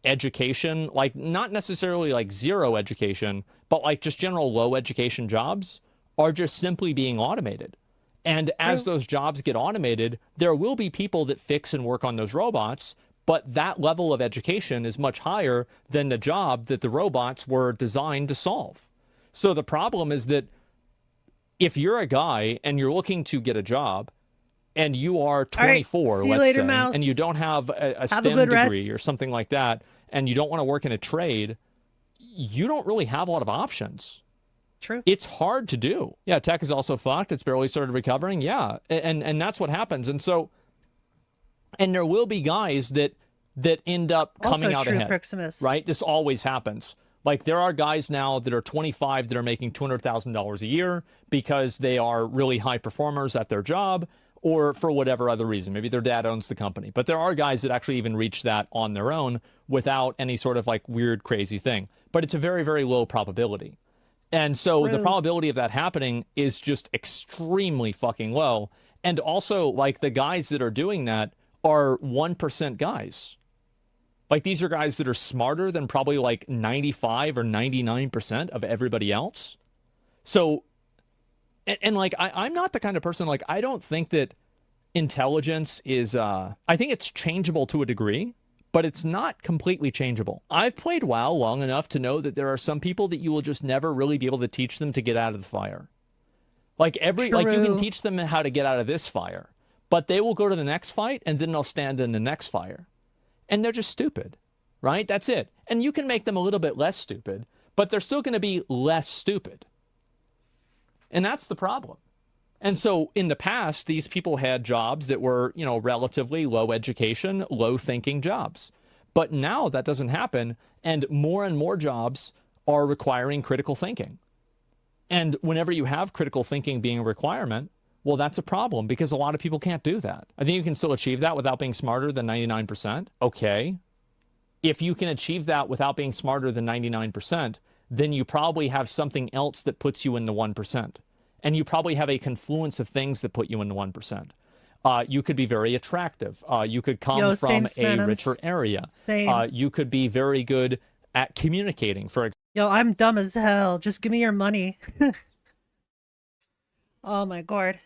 education, like not necessarily like zero education, but like just general low education jobs are just simply being automated. And as those jobs get automated, there will be people that fix and work on those robots, but that level of education is much higher than the job that the robots were designed to solve. So the problem is that if you're a guy and you're looking to get a job and you are 24, let's say, and you don't have a STEM degree or something like that, and you don't want to work in a trade, you don't really have a lot of options. True. It's hard to do. Yeah, tech is also fucked. It's barely started recovering. Yeah, and that's what happens. And so, and there will be guys that end up coming out ahead. Proximus. Right? This always happens. Like, there are guys now that are 25 that are making $200,000 a year because they are really high performers at their job, or for whatever other reason. Maybe their dad owns the company. But there are guys that actually even reach that on their own without any sort of like weird, crazy thing. But it's a very, very low probability. And so the probability of that happening is just extremely fucking low. And also, like, the guys that are doing that are 1% guys. Like, these are guys that are smarter than probably like 95 or 99% of everybody else. So, and like, I'm not the kind of person, like, I don't think that intelligence is, I think it's changeable to a degree, but it's not completely changeable. I've played WoW long enough to know that there are some people that you will just never really be able to teach them to get out of the fire. Like, like, you can teach them how to get out of this fire, but they will go to the next fight and then they'll stand in the next fire. And they're just stupid, right? That's it. And you can make them a little bit less stupid, but they're still going to be less stupid. And that's the problem. And so in the past, these people had jobs that were, you know, relatively low education, low thinking jobs. But now that doesn't happen. And more jobs are requiring critical thinking. And whenever you have critical thinking being a requirement, well, that's a problem because a lot of people can't do that. I think you can still achieve that without being smarter than 99%. Okay. If you can achieve that without being smarter than 99%, then you probably have something else that puts you in the 1%. And you probably have a confluence of things that put you in the 1%. You could be very attractive. You could come from a richer area. You could be very good at communicating, for example. Yo, I'm dumb as hell. Just give me your money. Oh my god.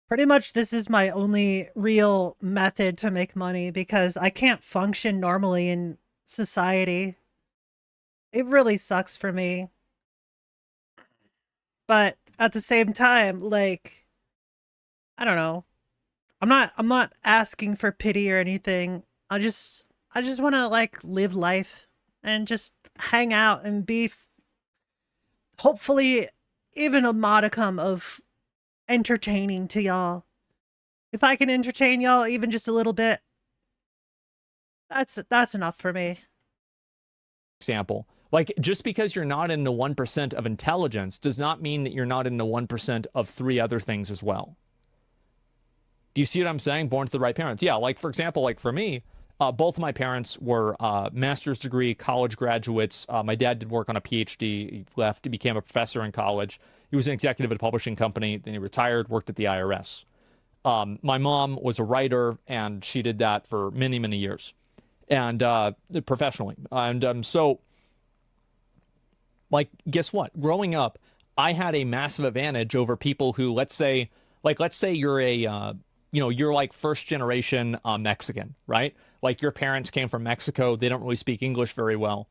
Pretty much this is my only real method to make money because I can't function normally in society. It really sucks for me. But at the same time, like, I don't know. I'm not asking for pity or anything. I just want to like live life and just hang out and be hopefully even a modicum of entertaining to y'all. If I can entertain y'all even just a little bit, that's enough for me. Example, like just because you're not in the 1% of intelligence does not mean that you're not in the 1% of 3 other things as well. Do you see what I'm saying? Born to the right parents. Yeah, like for example, like for me, both of my parents were master's degree college graduates. My dad did work on a PhD. He left, he became a professor in college. He was an executive at a publishing company. Then he retired, worked at the IRS. My mom was a writer, and she did that for many, many years, and professionally. And so, like, guess what? Growing up, I had a massive advantage over people who, let's say you're a you're like first generation Mexican, right? Like your parents came from Mexico. They don't really speak English very well.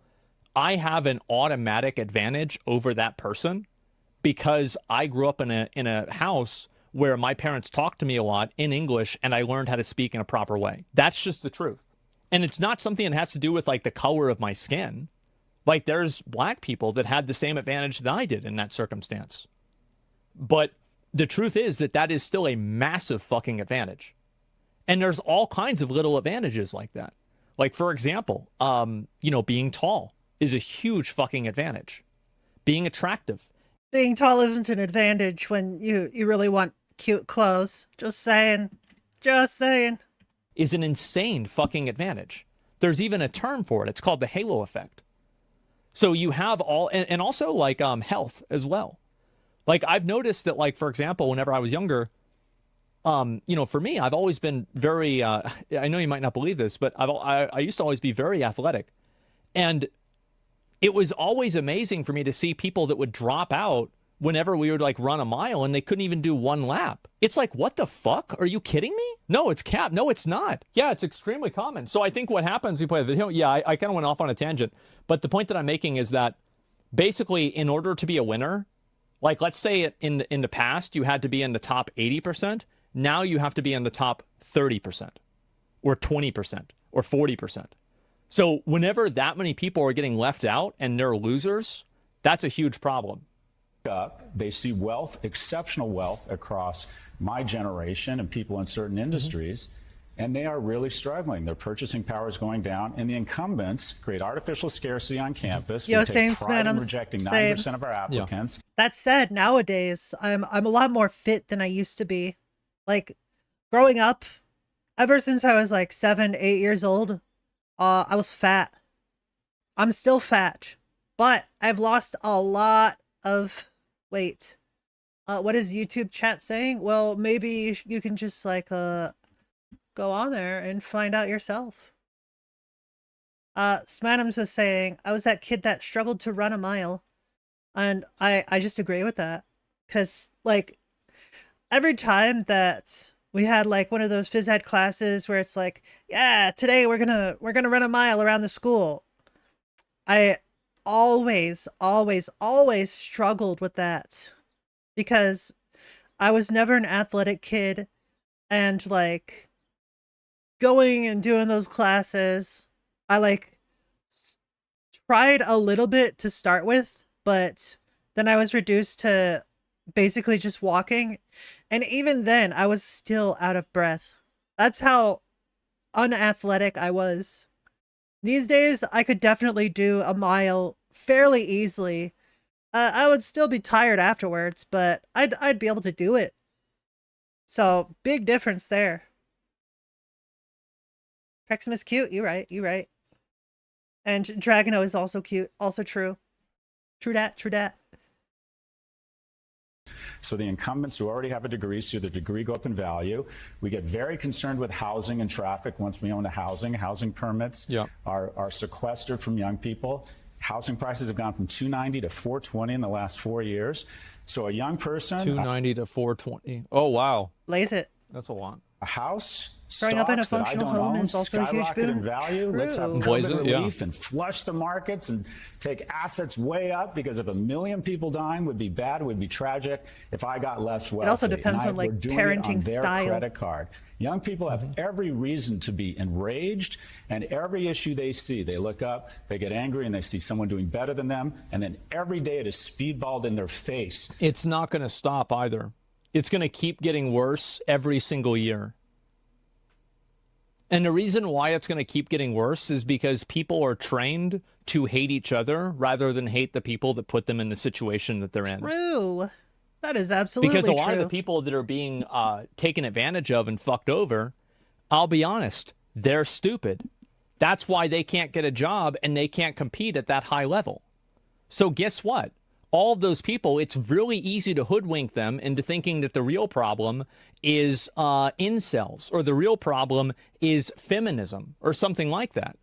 I have an automatic advantage over that person because I grew up in a house where my parents talked to me a lot in English and I learned how to speak in a proper way. That's just the truth. And it's not something that has to do with like the color of my skin. Like there's black people that had the same advantage that I did in that circumstance. But the truth is that is still a massive fucking advantage. And there's all kinds of little advantages like that. Like, for example, being tall is a huge fucking advantage. Being attractive. Being tall isn't an advantage when you really want cute clothes. Just saying. Just saying. Is an insane fucking advantage. There's even a term for it. It's called the halo effect. So you have all, and also like health as well. Like I've noticed that, like, for example, whenever I was younger, for me, I've always been very, I know you might not believe this, but I used to always be very athletic. And it was always amazing for me to see people that would drop out whenever we would like run a mile and they couldn't even do 1 lap. It's like, what the fuck? Are you kidding me? No, it's cap. No, it's not. Yeah, it's extremely common. So I think what happens, we play the video. Yeah, I kind of went off on a tangent, but the point that I'm making is that basically in order to be a winner, like let's say in the past, you had to be in the top 80%. Now you have to be in the top 30% or 20% or 40%. So whenever that many people are getting left out and they're losers, that's a huge problem. They see wealth, exceptional wealth across my generation and people in certain industries, and they are really struggling. Their purchasing power is going down, and the incumbents create artificial scarcity on campus. Yo, we take same, pride man. in rejecting 90% of our applicants. That said, nowadays I'm a lot more fit than I used to be. Like growing up, ever since I was like 7, 8 years old, I was fat. I'm still fat, but I've lost a lot of weight. What is YouTube chat saying? Well, maybe you can just like go on there and find out yourself. Smadams was saying, I was that kid that struggled to run a mile. And I just agree with that. Because like every time that we had like one of those phys ed classes where it's like, yeah, today we're gonna run a mile around the school. I always struggled with that because I was never an athletic kid, and like going and doing those classes, I like tried a little bit to start with, but then I was reduced to basically just walking. And even then, I was still out of breath. That's how unathletic I was. These days, I could definitely do a mile fairly easily. I would still be tired afterwards, but I'd be able to do it. So, big difference there. Preximus cute, you're right, you're right. And Dragono is also cute, also true. True dat, true dat. So the incumbents who already have a degree see the degree go up in value. We get very concerned with housing and traffic once we own a housing. Housing permits are sequestered from young people. Housing prices have gone from $290 to $420 in the last 4 years. So a young person... $290 to $420. Oh, wow. Lays it. That's a lot. A house... Growing up in a functional home is also a huge boon. In value. True. Let's have COVID relief and flush the markets and take assets way up, because if 1 million people dying would be bad, it would be tragic if I got less wealthy. It also depends on like parenting their style. Credit card. Young people have every reason to be enraged, and every issue they see, they look up, they get angry, and they see someone doing better than them, and then every day it is speedballed in their face. It's not going to stop either. It's going to keep getting worse every single year. And the reason why it's going to keep getting worse is because people are trained to hate each other rather than hate the people that put them in the situation that they're in. True. That is absolutely true. Because a lot true. of the people that are being taken advantage of and fucked over, I'll be honest, they're stupid. That's why they can't get a job and they can't compete at that high level. So guess what? All of those people, it's really easy to hoodwink them into thinking that the real problem is incels, or the real problem is feminism, or something like that.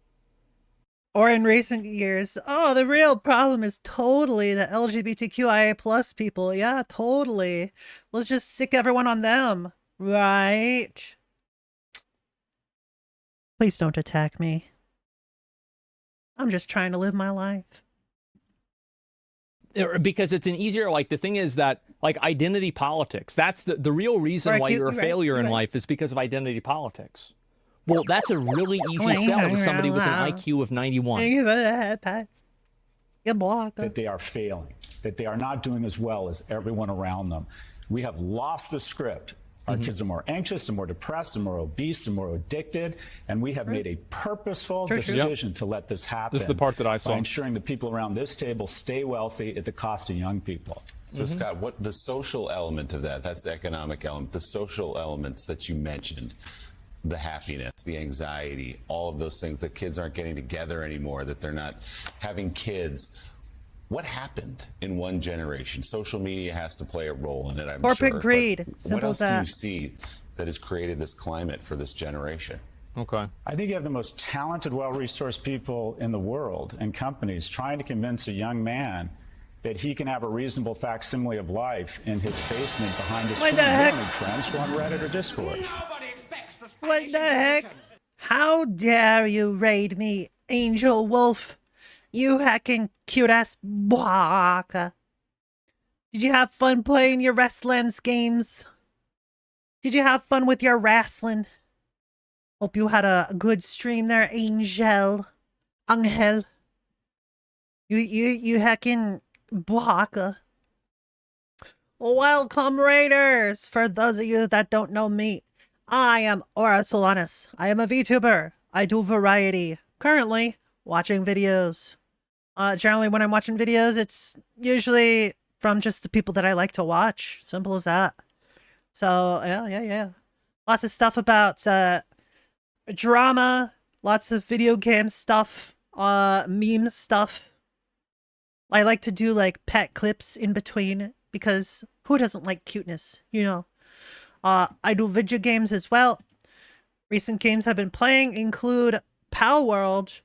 Or in recent years, oh, the real problem is totally the LGBTQIA plus people. Yeah, totally. Let's just sick everyone on them. Right? Please don't attack me. I'm just trying to live my life. Because it's an easier, like, the thing is that, like, identity politics, that's the real reason why you're a failure in life is because of identity politics. Well, that's a really easy sell to somebody with an IQ of 91. That they are failing, that they are not doing as well as everyone around them. We have lost the script. Our kids are more anxious and more depressed and more obese and more addicted, and we have made a purposeful decision to let this happen. This is the part that I saw. By ensuring the people around this table stay wealthy at the cost of young people. So Scott, what the social element of that, that's the economic element, the social elements that you mentioned, the happiness, the anxiety, all of those things, that kids aren't getting together anymore, that they're not having kids. What happened in one generation? Social media has to play a role in it, I'm sure. Corporate greed. What else do you see that has created this climate for this generation? Okay. I think you have the most talented, well-resourced people in the world and companies trying to convince a young man that he can have a reasonable facsimile of life in his basement behind his screen. You don't need friends. Go on Reddit or Discord. What the heck? How dare you raid me, Angel Wolf? You hacking cute-ass bwaka. Did you have fun playing your Wrestlands games? Did you have fun with your wrestling? Hope you had a good stream there, Angel. Angel. You hacking bwaka. Welcome, Raiders! For those of you that don't know me, I am Aura Solanas. I am a VTuber. I do variety. Currently, watching videos. Generally, when I'm watching videos, it's usually from just the people that I like to watch. Simple as that. So, yeah. Lots of stuff about drama, lots of video game stuff, meme stuff. I like to do, like, pet clips in between, because who doesn't like cuteness, you know? I do video games as well. Recent games I've been playing include Pal World,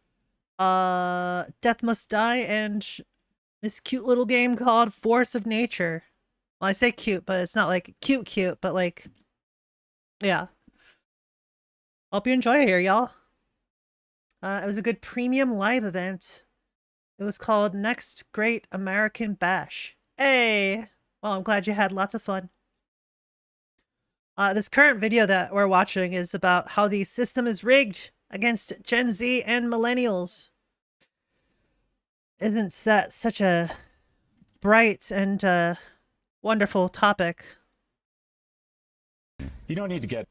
Death Must Die, and this cute little game called Force of Nature. Well, I say cute, but it's not like cute, but like, yeah. Hope you enjoy it here, y'all. It was a good premium live event. It was called Next Great American Bash. Hey! Well, I'm glad you had lots of fun. This current video that we're watching is about how the system is rigged against Gen Z and millennials. Isn't that such a bright and wonderful topic? You don't need to get...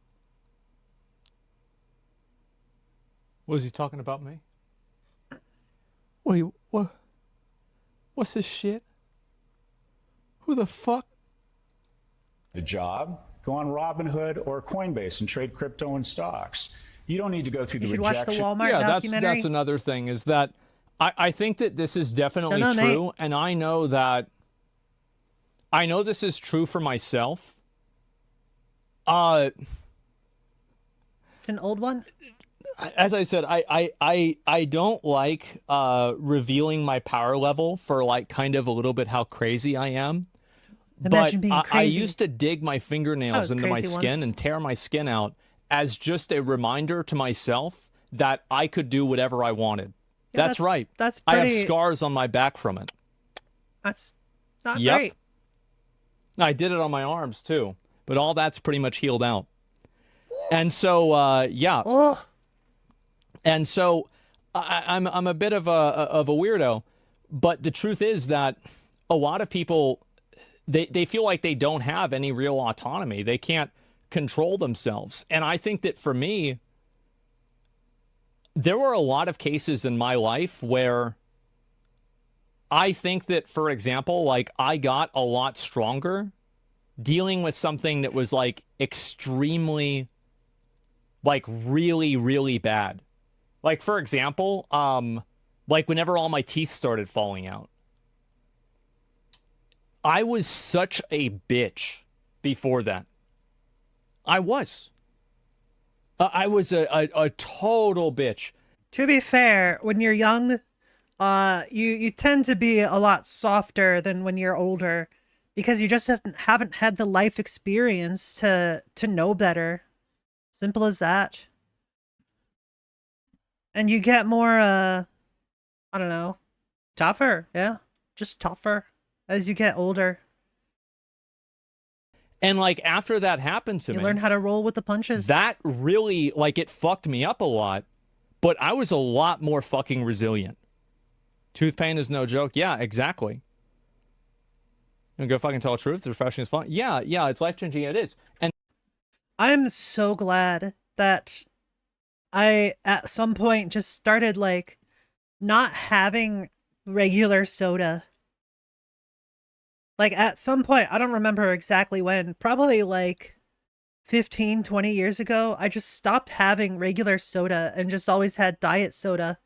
Was he talking about me? Wait, what? What's this shit? Who the fuck? A job? Go on Robinhood or Coinbase and trade crypto and stocks. You don't need to go through the rejection. Watch the Walmart documentary. That's another thing, is that I think that this is definitely true, and I know this is true for myself. It's an old one? As I said, I don't like revealing my power level for like kind of a little bit how crazy I am. Imagine being crazy. I used to dig my fingernails into my skin and tear my skin out as just a reminder to myself that I could do whatever I wanted. Yeah, that's right. That's pretty... I have scars on my back from it. That's not great. I did it on my arms too, but all that's pretty much healed out. And so, yeah. Oh. And so I'm a bit of a weirdo, but the truth is that a lot of people, they feel like they don't have any real autonomy. They can't control themselves. And I think that for me, there were a lot of cases in my life where I think that, for example, like I got a lot stronger dealing with something that was like extremely, like really, really bad. Like, for example, like whenever all my teeth started falling out, I was such a bitch before that. I was. I was a total bitch. To be fair, when you're young, you tend to be a lot softer than when you're older, because you just haven't had the life experience to know better. Simple as that. And you get more, I don't know, tougher. Yeah, just tougher as you get older. And like after that happened to me, you learn how to roll with the punches. That really, like, it fucked me up a lot, but I was a lot more fucking resilient. Tooth pain is no joke. Yeah, exactly. You go fucking tell the truth. The refreshing is fun. Yeah, it's life-changing. It is. And I'm so glad that I, at some point, just started, like, not having regular soda. Like, at some point, I don't remember exactly when, probably, like, 15, 20 years ago, I just stopped having regular soda and just always had diet soda.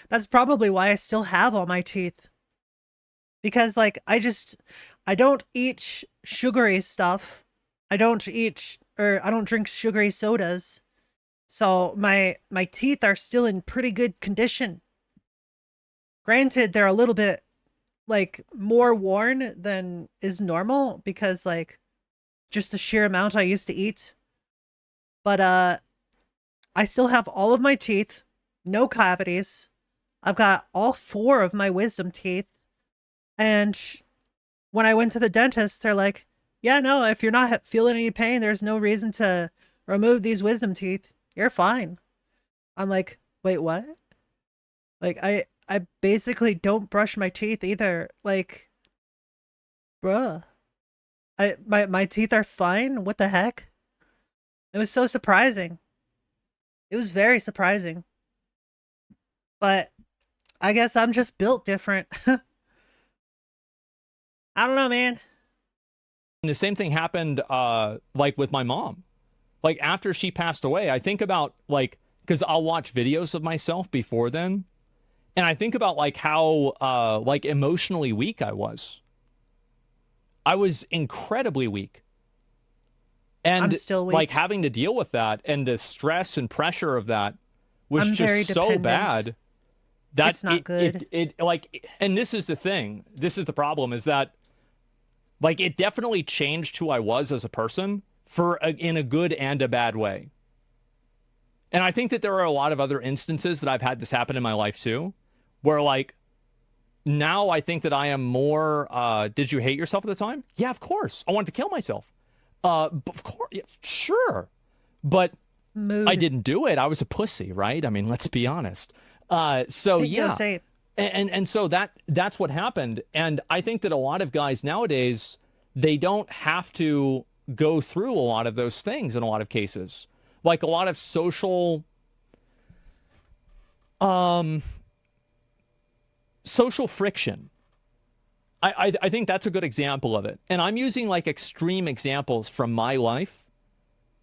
That's probably why I still have all my teeth. Because, like, I don't eat sugary stuff. I don't drink sugary sodas. So my teeth are still in pretty good condition. Granted, they're a little bit, like, more worn than is normal because, like, just the sheer amount I used to eat. But I still have all of my teeth, no cavities. I've got all 4 of my wisdom teeth. And when I went to the dentist, they're like, yeah, no, if you're not feeling any pain, there's no reason to remove these wisdom teeth. You're fine. I'm like, wait, what? Like, I basically don't brush my teeth either. Like, bruh. My teeth are fine? What the heck? It was so surprising. It was very surprising. But I guess I'm just built different. I don't know, man. the same thing happened, like with my mom. Like after she passed away, I think about like, because I'll watch videos of myself before then, and I think about like how like emotionally weak I was. I was incredibly weak. And I'm still weak. Like having to deal with that and the stress and pressure of that was just so bad that it's not good. It like, and this is the thing. This is the problem, is that like it definitely changed who I was as a person in a good and a bad way. And I think that there are a lot of other instances that I've had this happen in my life too, where like now I think that I am more, did you hate yourself at the time? Yeah, of course. I wanted to kill myself. Of course, yeah, sure, but Mood. I didn't do it. I was a pussy, right? I mean, let's be honest. So yeah, and so that's what happened. And I think that a lot of guys nowadays, they don't have to go through a lot of those things in a lot of cases, like a lot of social friction. I think that's a good example of it. And I'm using like extreme examples from my life,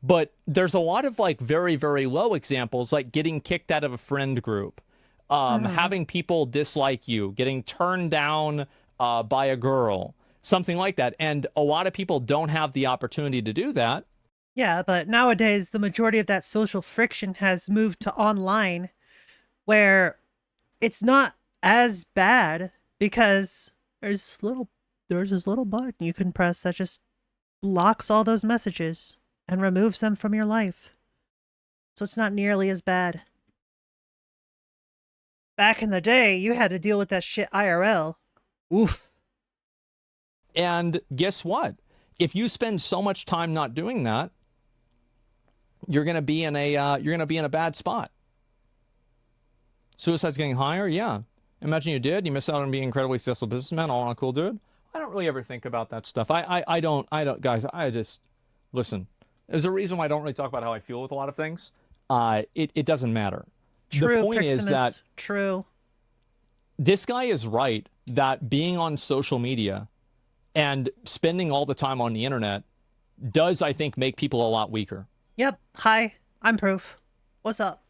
but there's a lot of like very, very low examples, like getting kicked out of a friend group, having people dislike you, getting turned down by a girl, something like that. And a lot of people don't have the opportunity to do that. Yeah, but nowadays the majority of that social friction has moved to online, where it's not as bad because there's this little button you can press that just blocks all those messages and removes them from your life. So it's not nearly as bad. Back in the day, you had to deal with that shit IRL. Oof. And guess what? If you spend so much time not doing that, you're gonna be in a bad spot. Suicide's getting higher, yeah. Imagine you did. You miss out on being an incredibly successful businessman, all on a cool dude. I don't really ever think about that stuff. I don't, guys, I just, listen, there's a reason why I don't really talk about how I feel with a lot of things. It doesn't matter. True, the point is that true. This guy is right that being on social media and spending all the time on the internet does, I think, make people a lot weaker. Yep. Hi, I'm proof. What's up?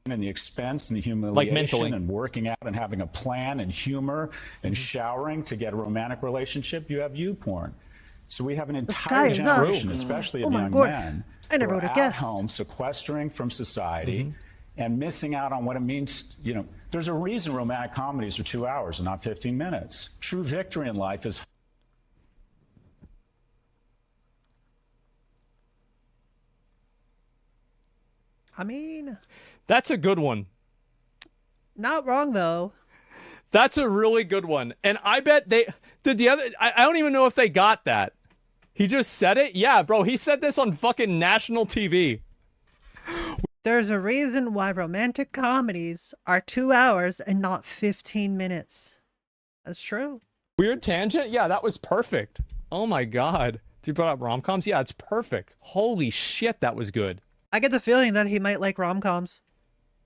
And the expense and the humiliation like mentally. And working out and having a plan and humor and showering to get a romantic relationship, you have you porn. So we have an entire generation, especially of young men, I never would have guessed. At home, sequestering from society and missing out on what it means. You know, there's a reason romantic comedies are 2 hours and not 15 minutes. True victory in life is... I mean... That's a good one. Not wrong, though. That's a really good one. And I bet they did the other... I don't even know if they got that. He just said it? Yeah, bro, he said this on fucking national TV. There's a reason why romantic comedies are 2 hours and not 15 minutes. That's true. Weird tangent? Yeah, that was perfect. Oh my god. Did you brought up rom-coms? Yeah, it's perfect. Holy shit, that was good. I get the feeling that he might like rom-coms.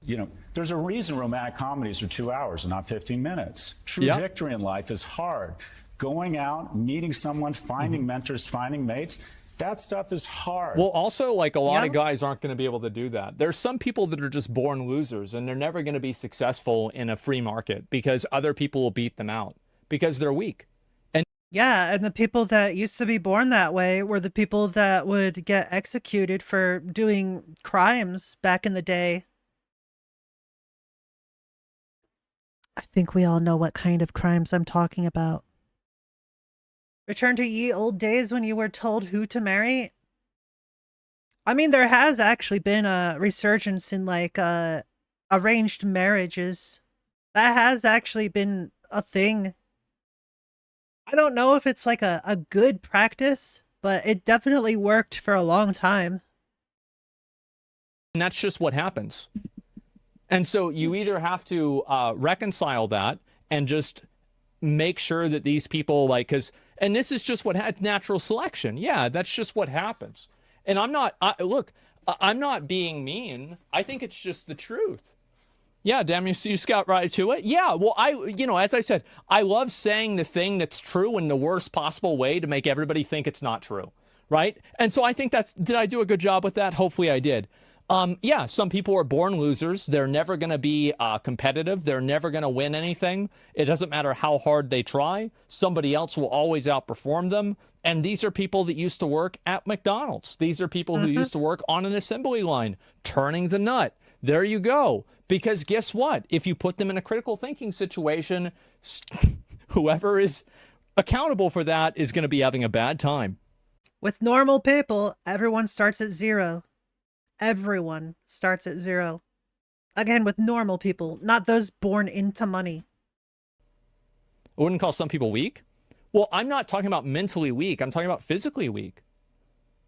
You know, there's a reason romantic comedies are 2 hours and not 15 minutes. True victory in life is hard. Going out, meeting someone, finding mentors, finding mates, that stuff is hard. Well, also, like, a lot of guys aren't going to be able to do that. There's some people that are just born losers, and they're never going to be successful in a free market because other people will beat them out because they're weak. And yeah, and the people that used to be born that way were the people that would get executed for doing crimes back in the day. I think we all know what kind of crimes I'm talking about. Return to ye old days when you were told who to marry. I mean, there has actually been a resurgence in like arranged marriages. That has actually been a thing. I don't know if it's like a good practice, but it definitely worked for a long time. And that's just what happens. And so you either have to reconcile that and just make sure that these people, like, and this is just what natural selection. Yeah, that's just what happens. And I'm not, look, I'm not being mean. I think it's just the truth. Yeah, damn, you just got right to it. Yeah, well, as I said, I love saying the thing that's true in the worst possible way to make everybody think it's not true, right? And so I think did I do a good job with that? Hopefully I did. Yeah, some people are born losers. They're never going to be competitive. They're never going to win anything. It doesn't matter how hard they try. Somebody else will always outperform them. And these are people that used to work at McDonald's. These are people who used to work on an assembly line, turning the nut. There you go. Because guess what? If you put them in a critical thinking situation, whoever is accountable for that is going to be having a bad time. With normal people, everyone starts at zero. Everyone starts at zero. Again, with normal people, not those born into money. I wouldn't call some people weak. Well, I'm not talking about mentally weak. I'm talking about physically weak.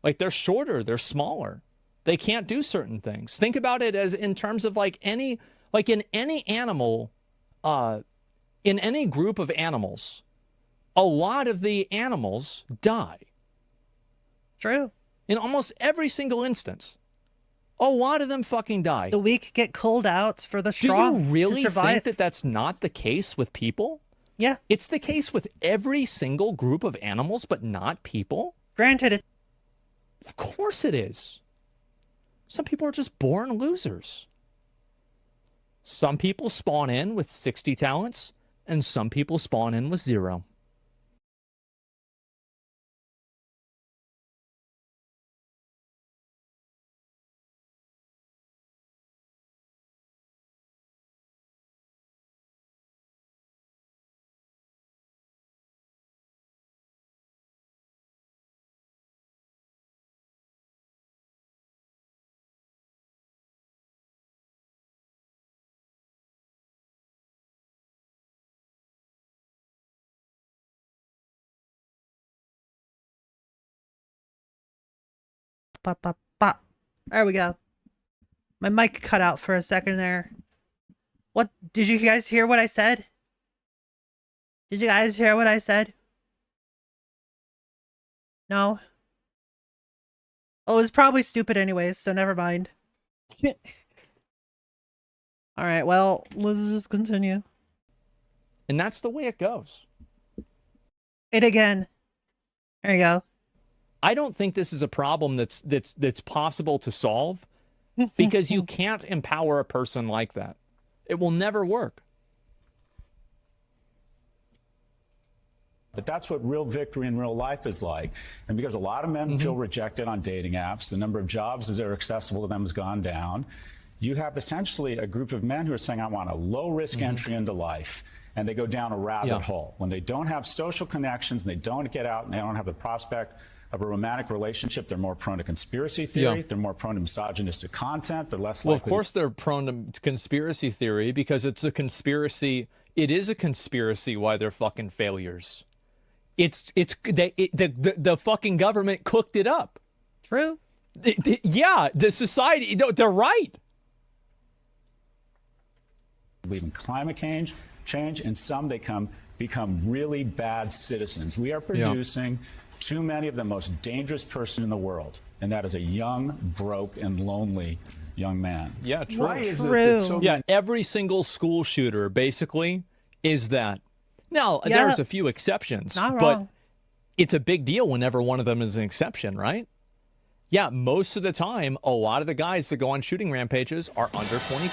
Like, they're shorter, they're smaller. They can't do certain things. Think about it as in terms of like in any animal, in any group of animals, a lot of the animals die. True. In almost every single instance. A lot of them fucking die. The weak get culled out for the strong. Do you really to survive. think that that's not the case with people? Yeah. It's the case with every single group of animals, but not people? Granted, of course it is. Some people are just born losers. Some people spawn in with 60 talents, and some people spawn in with 0. pop, pop, pop. There we go. My mic cut out for a second there. What? Did you guys hear what I said? Did you guys hear what I said? No? Well, it was probably stupid anyways, so never mind. Alright, well, let's just continue. And that's the way it goes. It again. There you go. I don't think this is a problem that's possible to solve because you can't empower a person like that. It will never work. But that's what real victory in real life is like. And because a lot of men feel rejected on dating apps, the number of jobs that are accessible to them has gone down. You have essentially a group of men who are saying, I want a low-risk entry into life. And they go down a rabbit hole. When they don't have social connections, and they don't get out, and they don't have the prospect of a romantic relationship, they're more prone to conspiracy theory. They're more prone to misogynistic content. They're less likely. Well, of course they're prone to conspiracy theory because it's a conspiracy. It is a conspiracy why they're fucking failures. The fucking government cooked it up. True. Yeah, the society, they're right. Believe in climate change, and some they become really bad citizens. We are producing too many of the most dangerous person in the world, and that is a young, broke, and lonely young man. Yeah, true. Why is it that so yeah, every single school shooter basically is that. Now, there's a few exceptions, but it's a big deal whenever one of them is an exception, right? Yeah, most of the time, a lot of the guys that go on shooting rampages are under 20.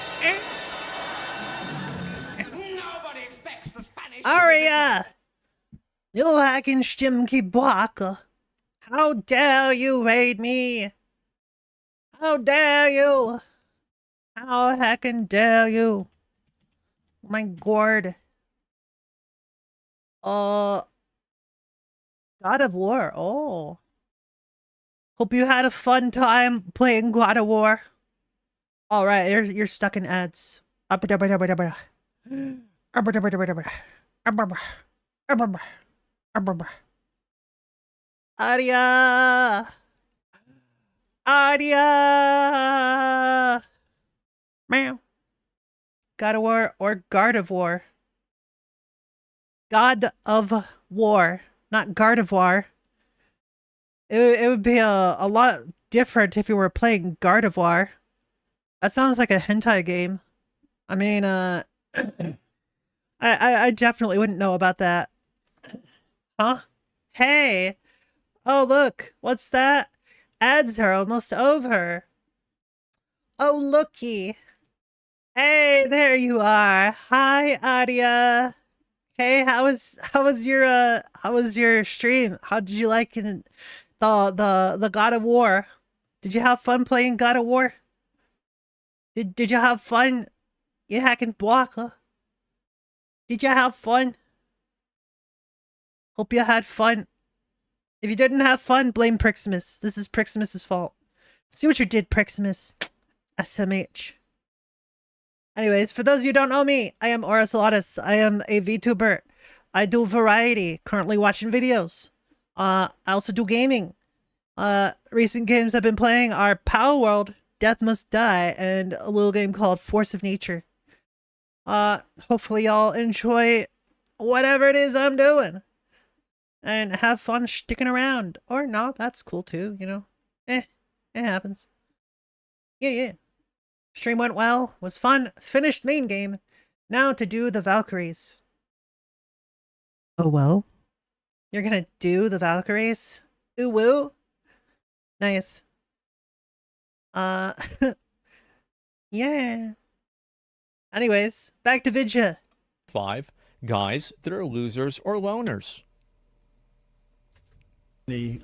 Aria! You hacking stimky baka. How dare you raid me? How dare you? How heckin' dare you? My god. God of War. Oh. Hope you had a fun time playing God of War. Alright, you're stuck in ads. Aria! Aria! Meow. God of War or Guard of War? God of War, not Gardevoir. It would be a lot different if you were playing Gardevoir. That sounds like a hentai game. I mean, I definitely wouldn't know about that. Huh? Hey! Oh, look! What's that? Ads are almost over. Oh, looky! Hey, there you are! Hi, Adia! Hey, how was your stream? How did you like the God of War? Did you have fun playing God of War? Did you have fun? You hacking Blanca? Did you have fun? Hope you had fun. If you didn't have fun, blame Priximus. This is Priximus's fault. See what you did, Priximus. SMH. Anyways, for those of you who don't know me, I am Orasolatus. I am a VTuber. I do variety. Currently watching videos. I also do gaming. Recent games I've been playing are Power World, Death Must Die, and a little game called Force of Nature. Hopefully y'all enjoy whatever it is I'm doing. And have fun sticking around. Or not, that's cool too, you know. It happens. Yeah. Stream went well, was fun, finished main game. Now to do the Valkyries. Oh, well? You're gonna do the Valkyries? Ooh, woo? Nice. Yeah. Anyways, back to Vidya. 5 guys that are losers or loners.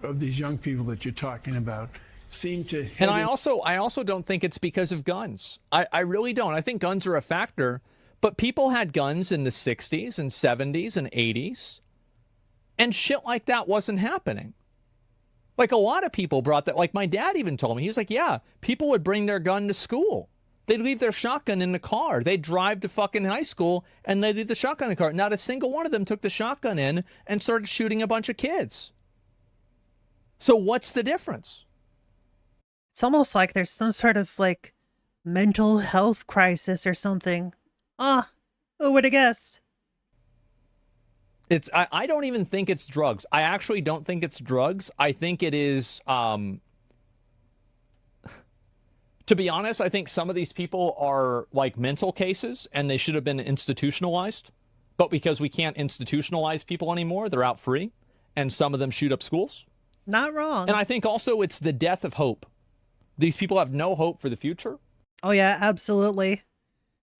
Of these young people that you're talking about seem to... And I also don't think it's because of guns. I really don't. I think guns are a factor, but people had guns in the 60s and 70s and 80s, and shit like that wasn't happening. Like, a lot of people brought that. Like, my dad even told me, he was like, yeah, people would bring their gun to school. They'd leave their shotgun in the car. They'd drive to fucking high school, and they'd leave the shotgun in the car. Not a single one of them took the shotgun in and started shooting a bunch of kids. So what's the difference? It's almost like there's some sort of, like, mental health crisis or something. Who would have guessed? I don't even think it's drugs. I actually don't think it's drugs. I think it is, to be honest, I think some of these people are like mental cases and they should have been institutionalized. But because we can't institutionalize people anymore, they're out free. And some of them shoot up schools. Not wrong. And I think also it's the death of hope. These people have no hope for the future. Oh yeah, absolutely.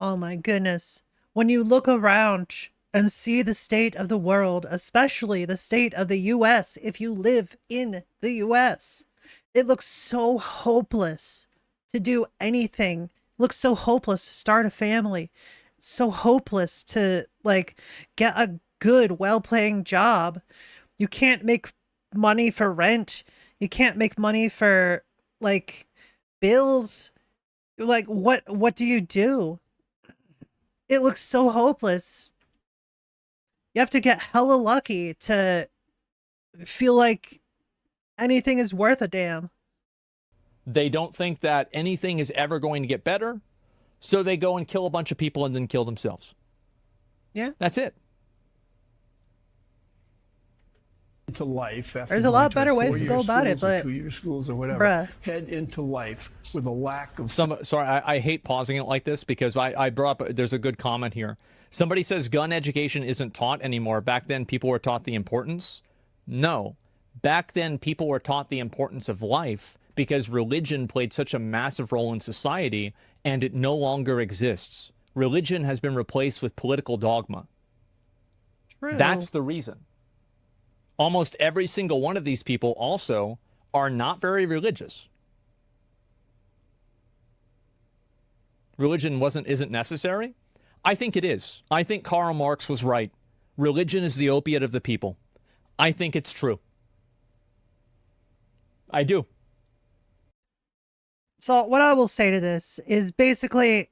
Oh my goodness. When you look around and see the state of the world, especially the state of the US, if you live in the US, it looks so hopeless to do anything. It looks so hopeless to start a family. It's so hopeless to, like, get a good, well-paying job. You can't make money for rent. You can't make money for, like, bills. Like, what do you do? It looks so hopeless. You have to get hella lucky to feel like anything is worth a damn. They don't think that anything is ever going to get better, so they go and kill a bunch of people and then kill themselves. Yeah. That's it. Into life. There's a lot better ways to go about it, but 2-year schools or whatever. Head into life with a lack of... Sorry, I hate pausing it like this because I brought up, there's a good comment here. Somebody says gun education isn't taught anymore. Back then, people were taught the importance. No. Back then, people were taught the importance of life because religion played such a massive role in society, and it no longer exists. Religion has been replaced with political dogma. True. That's the reason. Almost every single one of these people also are not very religious. Religion isn't necessary? I think it is. I think Karl Marx was right. Religion is the opiate of the people. I think it's true. I do. So what I will say to this is basically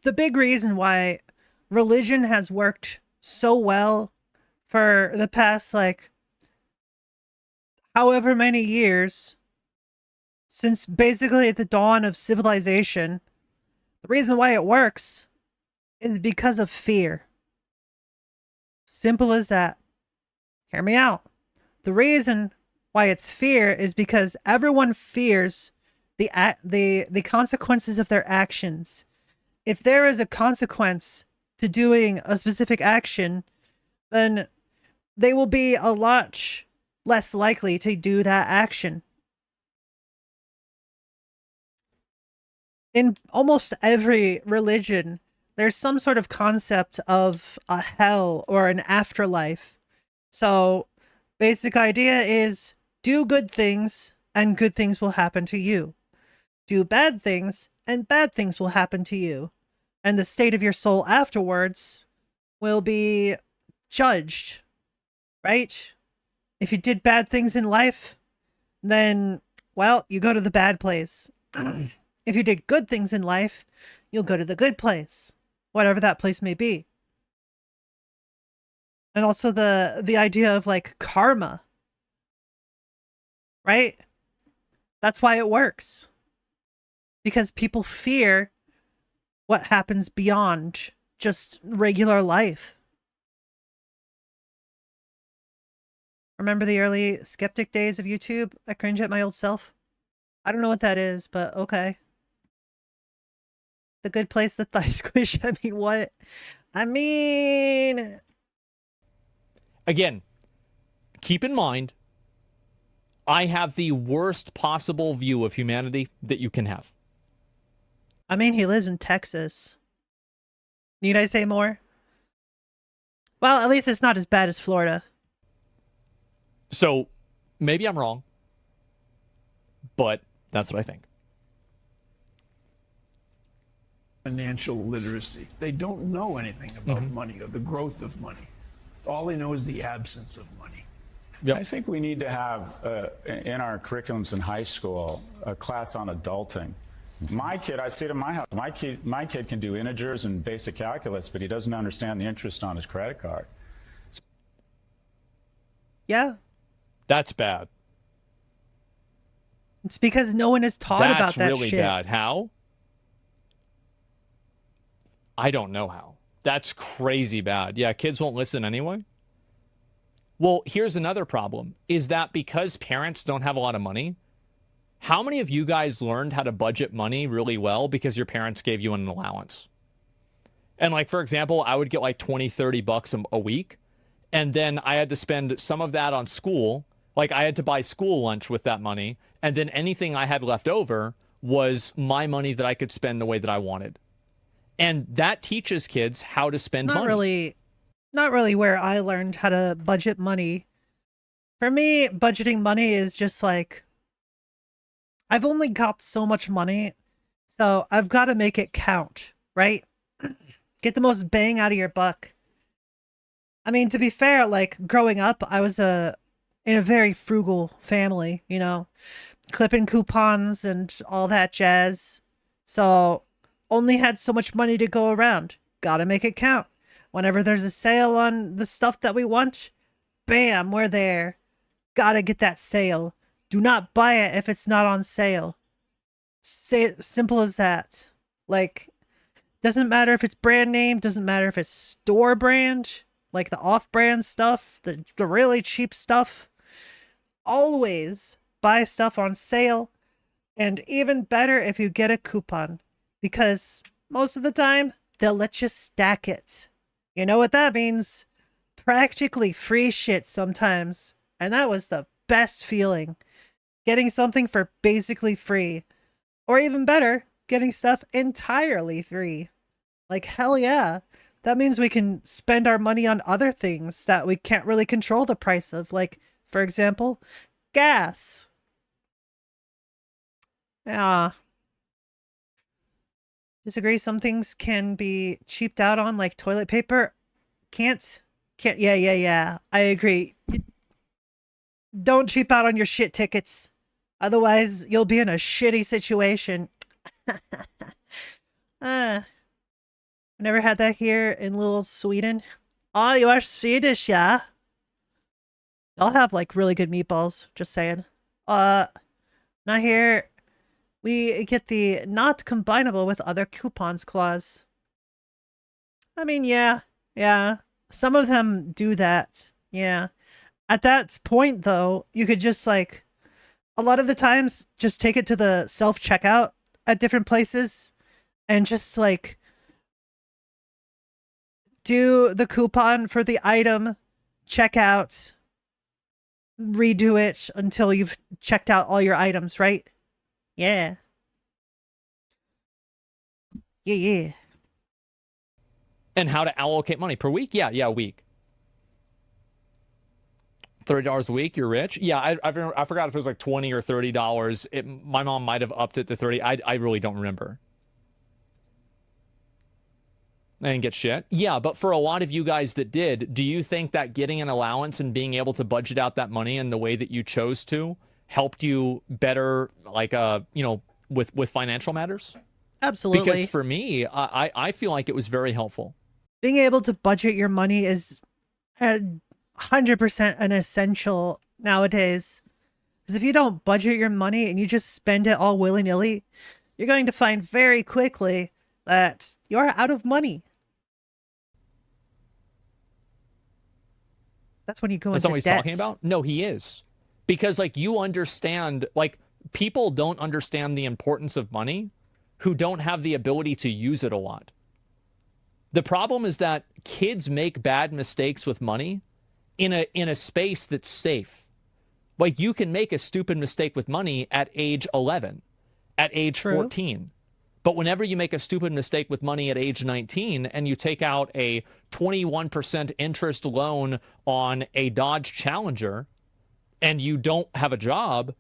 the big reason why religion has worked so well for the past, like, however many years since basically the dawn of civilization. The reason why it works is because of fear. Simple as that. Hear me out. The reason why it's fear is because everyone fears the consequences of their actions. If there is a consequence to doing a specific action, then they will be a lot less likely to do that action. In almost every religion, there's some sort of concept of a hell or an afterlife. So, basic idea is do good things and good things will happen to you. Do bad things and bad things will happen to you. And the state of your soul afterwards will be judged, right? If you did bad things in life, then, well, you go to the bad place. If you did good things in life, you'll go to the good place, whatever that place may be. And also the idea of like karma, right? That's why it works. Because people fear what happens beyond just regular life. Remember the early skeptic days of YouTube? I cringe at my old self. I don't know what that is, but okay. The good place, the thigh squish. I mean, what? I mean... Again, keep in mind, I have the worst possible view of humanity that you can have. I mean, he lives in Texas. Need I say more? Well, at least it's not as bad as Florida. So, maybe I'm wrong, but that's what I think. Financial literacy. They don't know anything about money or the growth of money. All they know is the absence of money. Yep. I think we need to have, in our curriculums in high school, a class on adulting. My kid, I see it in my house, my kid can do integers and basic calculus, but he doesn't understand the interest on his credit card. Yeah. That's bad. It's because no one is taught about that That's really shit. bad. How? I don't know how. That's crazy bad. Yeah, kids won't listen anyway. Well, here's another problem, is that because parents don't have a lot of money, how many of you guys learned how to budget money really well because your parents gave you an allowance? And like, for example, I would get like 20, 30 bucks a week. And then I had to spend some of that on school. Like I had to buy school lunch with that money. And then anything I had left over was my money that I could spend the way that I wanted. And that teaches kids how to spend It's money. not really where I learned how to budget money. For me, budgeting money is just like, I've only got so much money, so I've got to make it count, right? Get the most bang out of your buck. I mean, to be fair, like growing up, I was in a very frugal family, you know, clipping coupons and all that jazz. So only had so much money to go around. Gotta make it count. Whenever there's a sale on the stuff that we want, bam, we're there. Gotta get that sale. Do not buy it if it's not on sale. Simple as that. Like, doesn't matter if it's brand name, doesn't matter if it's store brand, like the off-brand stuff, the really cheap stuff. Always buy stuff on sale, and even better if you get a coupon, because most of the time, they'll let you stack it. You know what that means? Practically free shit sometimes. And that was the best feeling. Getting something for basically free. Or even better, getting stuff entirely free. Like, hell yeah. That means we can spend our money on other things that we can't really control the price of. Like, for example, gas. Yeah. Disagree. Some things can be cheaped out on, like toilet paper. Can't. Yeah. I agree. Don't cheap out on your shit tickets. Otherwise, you'll be in a shitty situation. Never had that here in little Sweden. Oh, you are Swedish, yeah? Y'all have, like, really good meatballs. Just saying. Not here. We get the not combinable with other coupons clause. I mean, yeah. Some of them do that. Yeah. At that point, though, you could just, like, a lot of the times, just take it to the self-checkout at different places and just, like, do the coupon for the item, check out, redo it until you've checked out all your items, right? Yeah. Yeah. And how to allocate money per week? Yeah, a week. $30 a week, you're rich. Yeah, I forgot if it was like $20 or $30. My mom might have upped it to 30. I really don't remember. I didn't get shit. Yeah, but for a lot of you guys that did, do you think that getting an allowance and being able to budget out that money in the way that you chose to helped you better, like, with financial matters? Absolutely. Because for me, I feel like it was very helpful. Being able to budget your money is 100% an essential nowadays. Because if you don't budget your money and you just spend it all willy-nilly, you're going to find very quickly that you're out of money. That's when you go That's into not what he's debt. talking about? No, he is. Because, like, you understand, like, people don't understand the importance of money who don't have the ability to use it a lot. The problem is that kids make bad mistakes with money in a space that's safe. Like, you can make a stupid mistake with money at age 11, at age 14. But whenever you make a stupid mistake with money at age 19 and you take out a 21% interest loan on a Dodge Challenger and you don't have a job,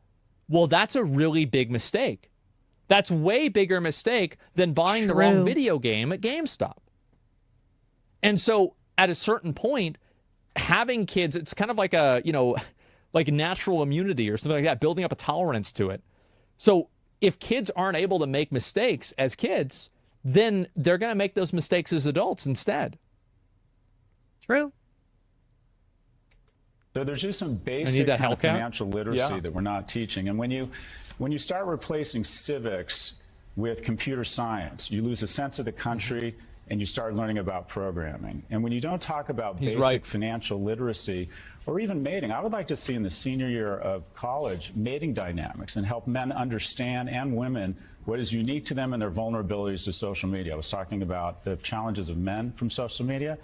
well, that's a really big mistake. That's way bigger mistake than buying the wrong video game at GameStop. And so at a certain point, having kids, it's kind of like a, you know, like natural immunity or something like that, building up a tolerance to it. So if kids aren't able to make mistakes as kids, then they're going to make those mistakes as adults instead. True. So there's just some basic kind of financial literacy that we're not teaching. And when you start replacing civics with computer science, you lose a sense of the country and you start learning about programming. And when you don't talk about basic financial literacy or even mating, I would like to see in the senior year of college mating dynamics and help men understand and women what is unique to them and their vulnerabilities to social media. I was talking about the challenges of men from social media.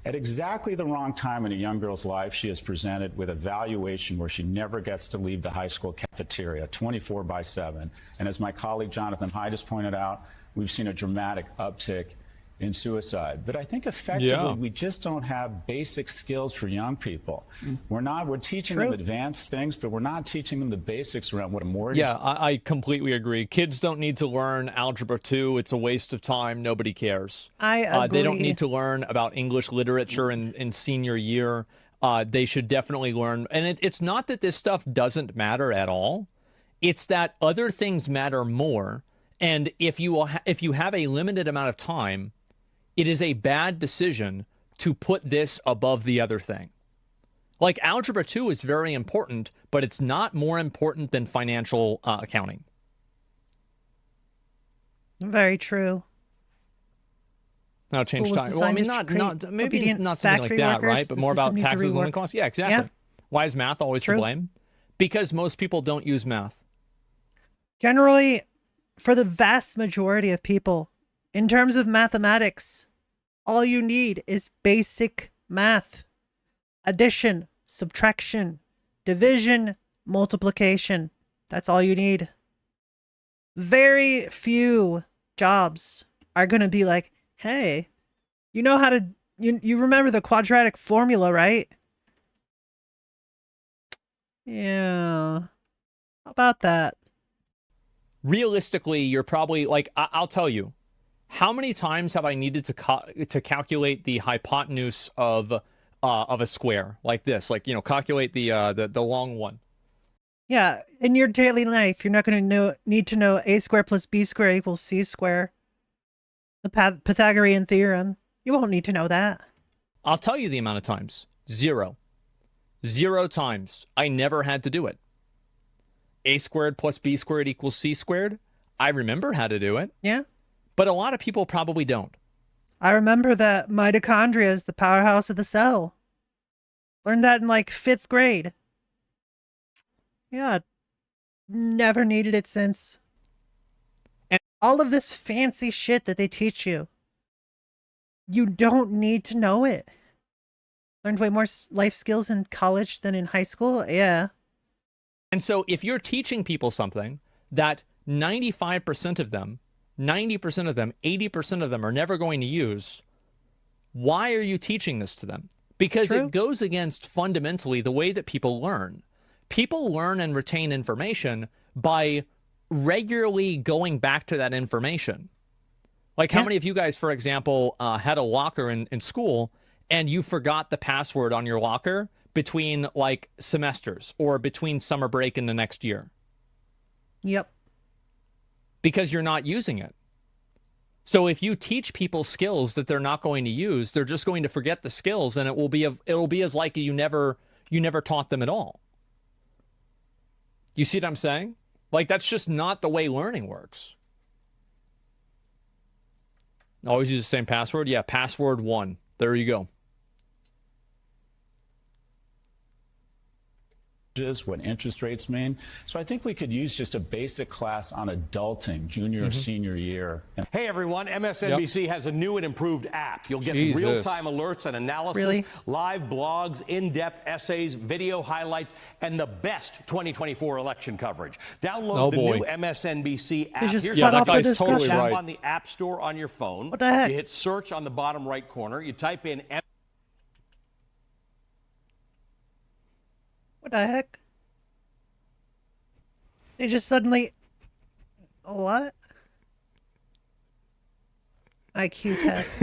At exactly the wrong time in a young girl's life, she is presented with a valuation where she never gets to leave the high school cafeteria 24/7. And as my colleague Jonathan Hyde has pointed out, we've seen a dramatic uptick in suicide. But I think effectively we just don't have basic skills for young people. We're teaching them advanced things, but we're not teaching them the basics around what a mortgage. Yeah, I completely agree. Kids don't need to learn Algebra 2. It's a waste of time. Nobody cares. I agree. They don't need to learn about English literature in senior year. They should definitely learn. And it's not that this stuff doesn't matter at all. It's that other things matter more. And if you have a limited amount of time, it is a bad decision to put this above the other thing. Like, Algebra 2 is very important, but it's not more important than financial accounting. Very true. Now change time. Well, I mean, not maybe not something like that, right? But more about taxes and living costs. Yeah, exactly. Yeah. Why is math always to blame? Because most people don't use math. Generally, for the vast majority of people, in terms of mathematics, all you need is basic math. Addition, subtraction, division, multiplication. That's all you need. Very few jobs are going to be like, hey, you know how to, you remember the quadratic formula, right? Yeah. How about that? Realistically, you're probably like, I'll tell you, how many times have I needed to calculate the hypotenuse of a square like this? Like, you know, calculate the long one. Yeah, in your daily life, you're not going to need to know a squared plus b squared equals c squared. The Pythagorean theorem. You won't need to know that. I'll tell you the amount of times. 0. 0 times. I never had to do it. A squared plus b squared equals c squared. I remember how to do it. Yeah. But a lot of people probably don't. I remember that mitochondria is the powerhouse of the cell. Learned that in like 5th grade. Yeah. Never needed it since. And all of this fancy shit that they teach you, you don't need to know it. Learned way more life skills in college than in high school. Yeah. And so if you're teaching people something that 95% of them, 90% of them, 80% of them are never going to use, why are you teaching this to them? Because it goes against fundamentally the way that people learn. People learn and retain information by regularly going back to that information. Like, how many of you guys, for example, had a locker in school and you forgot the password on your locker between like semesters or between summer break and the next year? Yep. Because you're not using it. So if you teach people skills that they're not going to use, they're just going to forget the skills, and it'll be as like you never taught them at all. You see what I'm saying? Like, that's just not the way learning works. Always use the same password? Yeah, password 1. There you go. What interest rates mean. So I think we could use just a basic class on adulting, junior or senior year. Hey everyone, MSNBC has a new and improved app. You'll get Jesus. real-time alerts and analysis, live blogs, in-depth essays, video highlights, and the best 2024 election coverage. Download the new MSNBC app. They just Here's cut how off the discussion. totally tap on the App Store on your phone. What the heck? You hit search on the bottom right corner. You type in What the heck? They just suddenly... What? IQ test.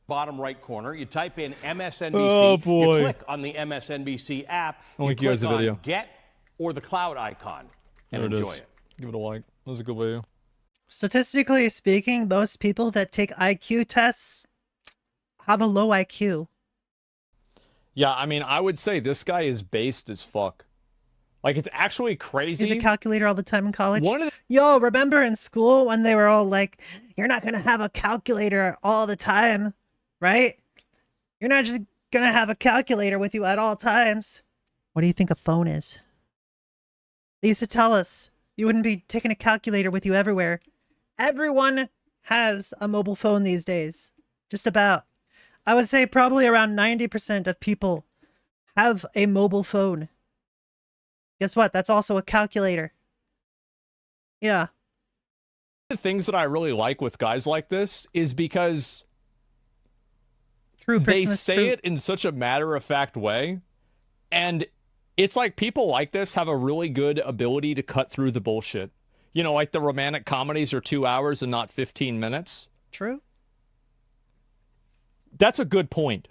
bottom right corner. You type in MSNBC. Oh, boy. You click on the MSNBC app. Only you click the video. on Get or the cloud icon and There it enjoy is. it. Give it a like. That was a good video. Statistically speaking, those people that take IQ tests have a low IQ. Yeah, I mean, I would say this guy is based as fuck. Like, it's actually crazy. Use a calculator all the time in college. One of Yo, remember in school when they were all like, you're not going to have a calculator all the time, right? You're not just going to have a calculator with you at all times. What do you think a phone is? They used to tell us you wouldn't be taking a calculator with you everywhere. Everyone has a mobile phone these days. Just about. I would say probably around 90% of people have a mobile phone. Guess what? That's also a calculator. Yeah. the things that I really like with guys like this is because they say it in such a matter-of-fact way, and it's like people like this have a really good ability to cut through the bullshit. You know, like the romantic comedies are 2 hours and not 15 minutes. True. That's a good point.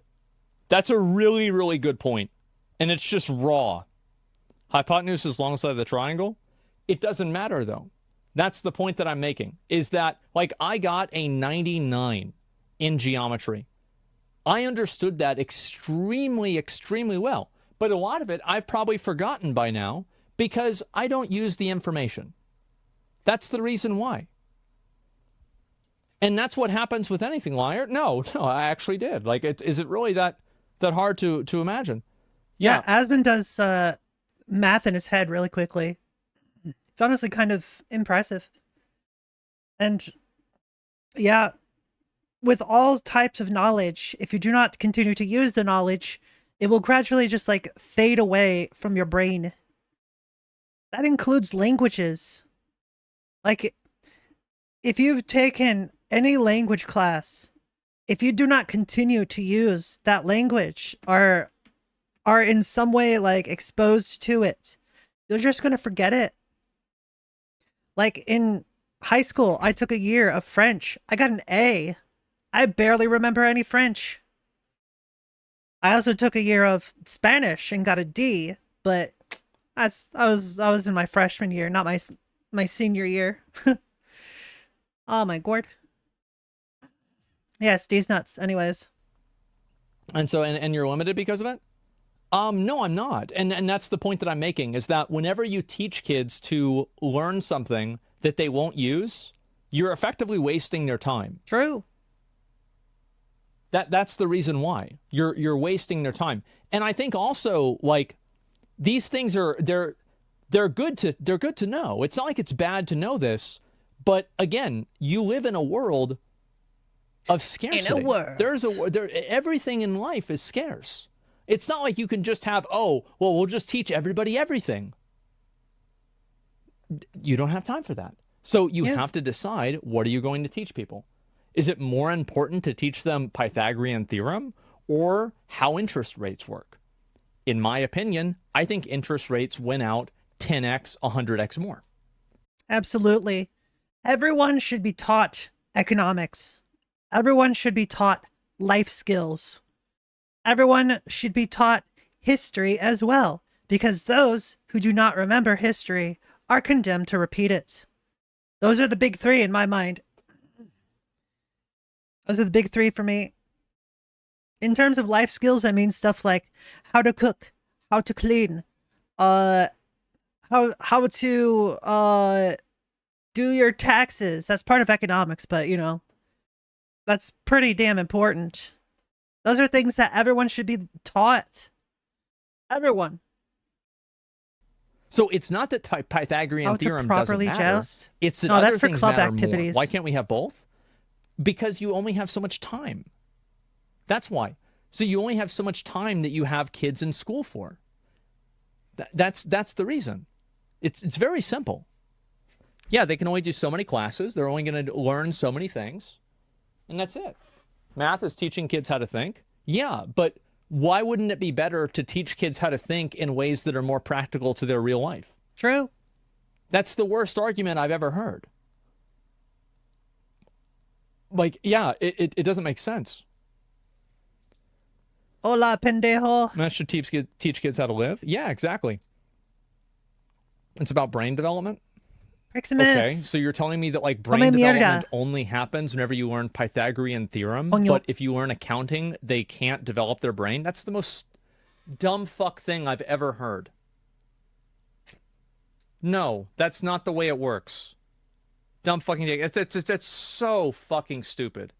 That's a really, really good point. And it's just raw. Hypotenuse is long side of the triangle. It doesn't matter, though. That's the point that I'm making, is that, like, I got a 99 in geometry. I understood that extremely, extremely well. But a lot of it I've probably forgotten by now because I don't use the information. That's the reason why. And that's what happens with anything, Liar. No, I actually did. Like, is it really that hard to imagine? Yeah, Asmund does math in his head really quickly. It's honestly kind of impressive. And yeah, with all types of knowledge, if you do not continue to use the knowledge, it will gradually just like fade away from your brain. That includes languages. Like, if you've taken any language class, if you do not continue to use that language or are in some way like exposed to it, you're just going to forget it. Like in high school, I took a year of French. I got an A. I barely remember any French. I also took a year of Spanish and got a D, but I was in my freshman year, not my senior year. Oh my gourd. Yes, D's nuts. Anyways. And so, and you're limited because of it? No, I'm not. And that's the point that I'm making, is that whenever you teach kids to learn something that they won't use, you're effectively wasting their time. True. That's the reason why. You're wasting their time. And I think also, like, these things are they're good to know. It's not like it's bad to know this, but again, you live in a world of scarcity. In a world. Everything in life is scarce. It's not like you can just have, oh, well, we'll just teach everybody everything. You don't have time for that. So you have to decide, what are you going to teach people? Is it more important to teach them Pythagorean theorem or how interest rates work? In my opinion, I think interest rates win out 10x, 100x more. Absolutely. Everyone should be taught economics. Everyone should be taught life skills. Everyone should be taught history as well, because those who do not remember history are condemned to repeat it. Those are the big three in my mind. Those are the big three for me. In terms of life skills, I mean stuff like how to cook, how to clean, how to do your taxes. That's part of economics, but you know, that's pretty damn important. Those are things that everyone should be taught. Everyone. So it's not that Pythagorean How to theorem doesn't properly matter. joust? It's that No, other that's for things club matter more. activities. Why can't we have both? Because you only have so much time. That's why. So you only have so much time that you have kids in school for. That's the reason. It's very simple. Yeah, they can only do so many classes. They're only going to learn so many things. And that's it. Math is teaching kids how to think. Yeah, but why wouldn't it be better to teach kids how to think in ways that are more practical to their real life? True. That's the worst argument I've ever heard. Like, yeah, it doesn't make sense. Hola, pendejo. Math should teach kids how to live. Yeah, exactly. It's about brain development. Maximus. Okay, so you're telling me that like brain development only happens whenever you learn Pythagorean theorem, but if you learn accounting, they can't develop their brain? That's the most dumb fuck thing I've ever heard. No, that's not the way it works. Dumb fucking thing. It's so fucking stupid.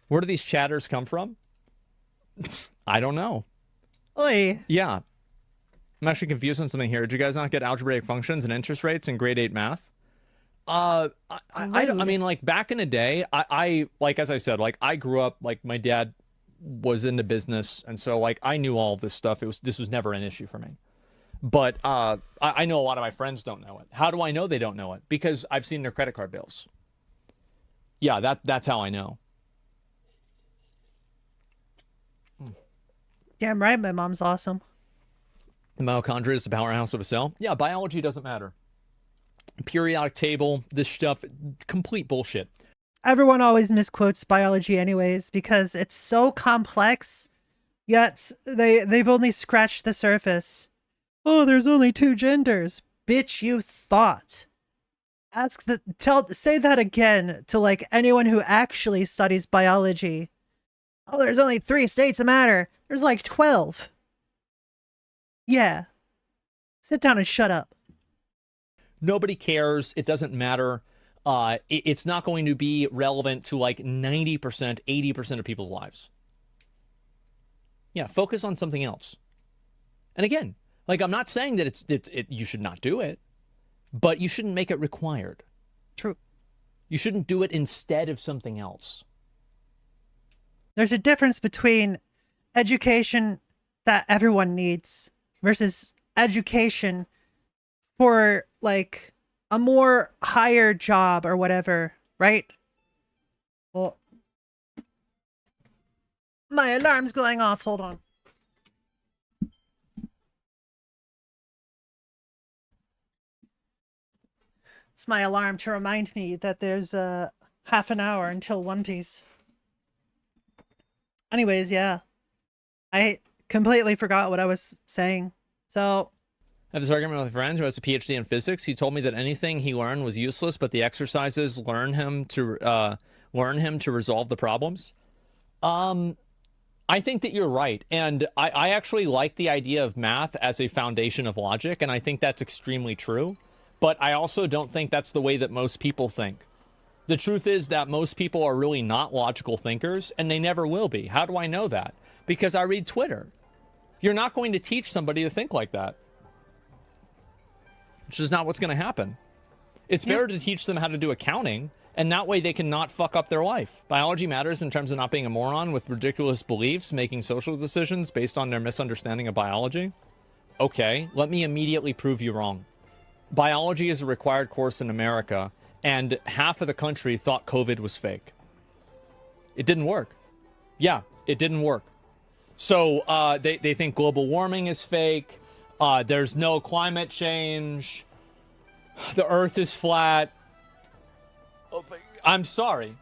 Where do these chatters come from? I don't know. Oi. Yeah. I'm actually confused on something here. Did you guys not get algebraic functions and interest rates in grade 8 math? I mean, like, back in the day, I like, as I said, like, I grew up, like, my dad was into business, and so, like, I knew all of this stuff. This was never an issue for me. But I know a lot of my friends don't know it. How do I know they don't know it? Because I've seen their credit card bills. Yeah, that's how I know. Damn right, my mom's awesome. The mitochondria is the powerhouse of a cell. Yeah, biology doesn't matter. Periodic table, this stuff, complete bullshit. Everyone always misquotes biology anyways because it's so complex, yet they've only scratched the surface. Oh, there's only 2 genders. Bitch, you thought. Say that again to like anyone who actually studies biology. Oh, there's only 3 states of matter. There's like 12. Yeah. Sit down and shut up. Nobody cares. It doesn't matter. It's not going to be relevant to like 90%, 80% of people's lives. Yeah, focus on something else. And again, like, I'm not saying that you should not do it, but you shouldn't make it required. True. You shouldn't do it instead of something else. There's a difference between education that everyone needs versus education for like a more higher job or whatever, right? Well, my alarm's going off. Hold on. It's my alarm to remind me that there's half an hour until One Piece. Anyways, yeah. I completely forgot what I was saying. So I have this argument with a friend who has a PhD in physics. He told me that anything he learned was useless, but the exercises learn him to resolve the problems. I think that you're right. And I actually like the idea of math as a foundation of logic, and I think that's extremely true. But I also don't think that's the way that most people think. The truth is that most people are really not logical thinkers, and they never will be. How do I know that? Because I read Twitter. You're not going to teach somebody to think like that. Which is not what's going to happen. It's better to teach them how to do accounting, and that way they can not fuck up their life. Biology matters in terms of not being a moron with ridiculous beliefs, making social decisions based on their misunderstanding of biology. Okay, let me immediately prove you wrong. Biology is a required course in America, and half of the country thought COVID was fake. It didn't work. Yeah, it didn't work. So they think global warming is fake. There's no climate change. The earth is flat. I'm sorry.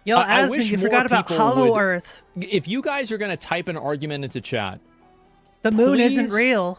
Yo, Asmund, you forgot about Hollow Earth. If you guys are going to type an argument into chat, the moon isn't real.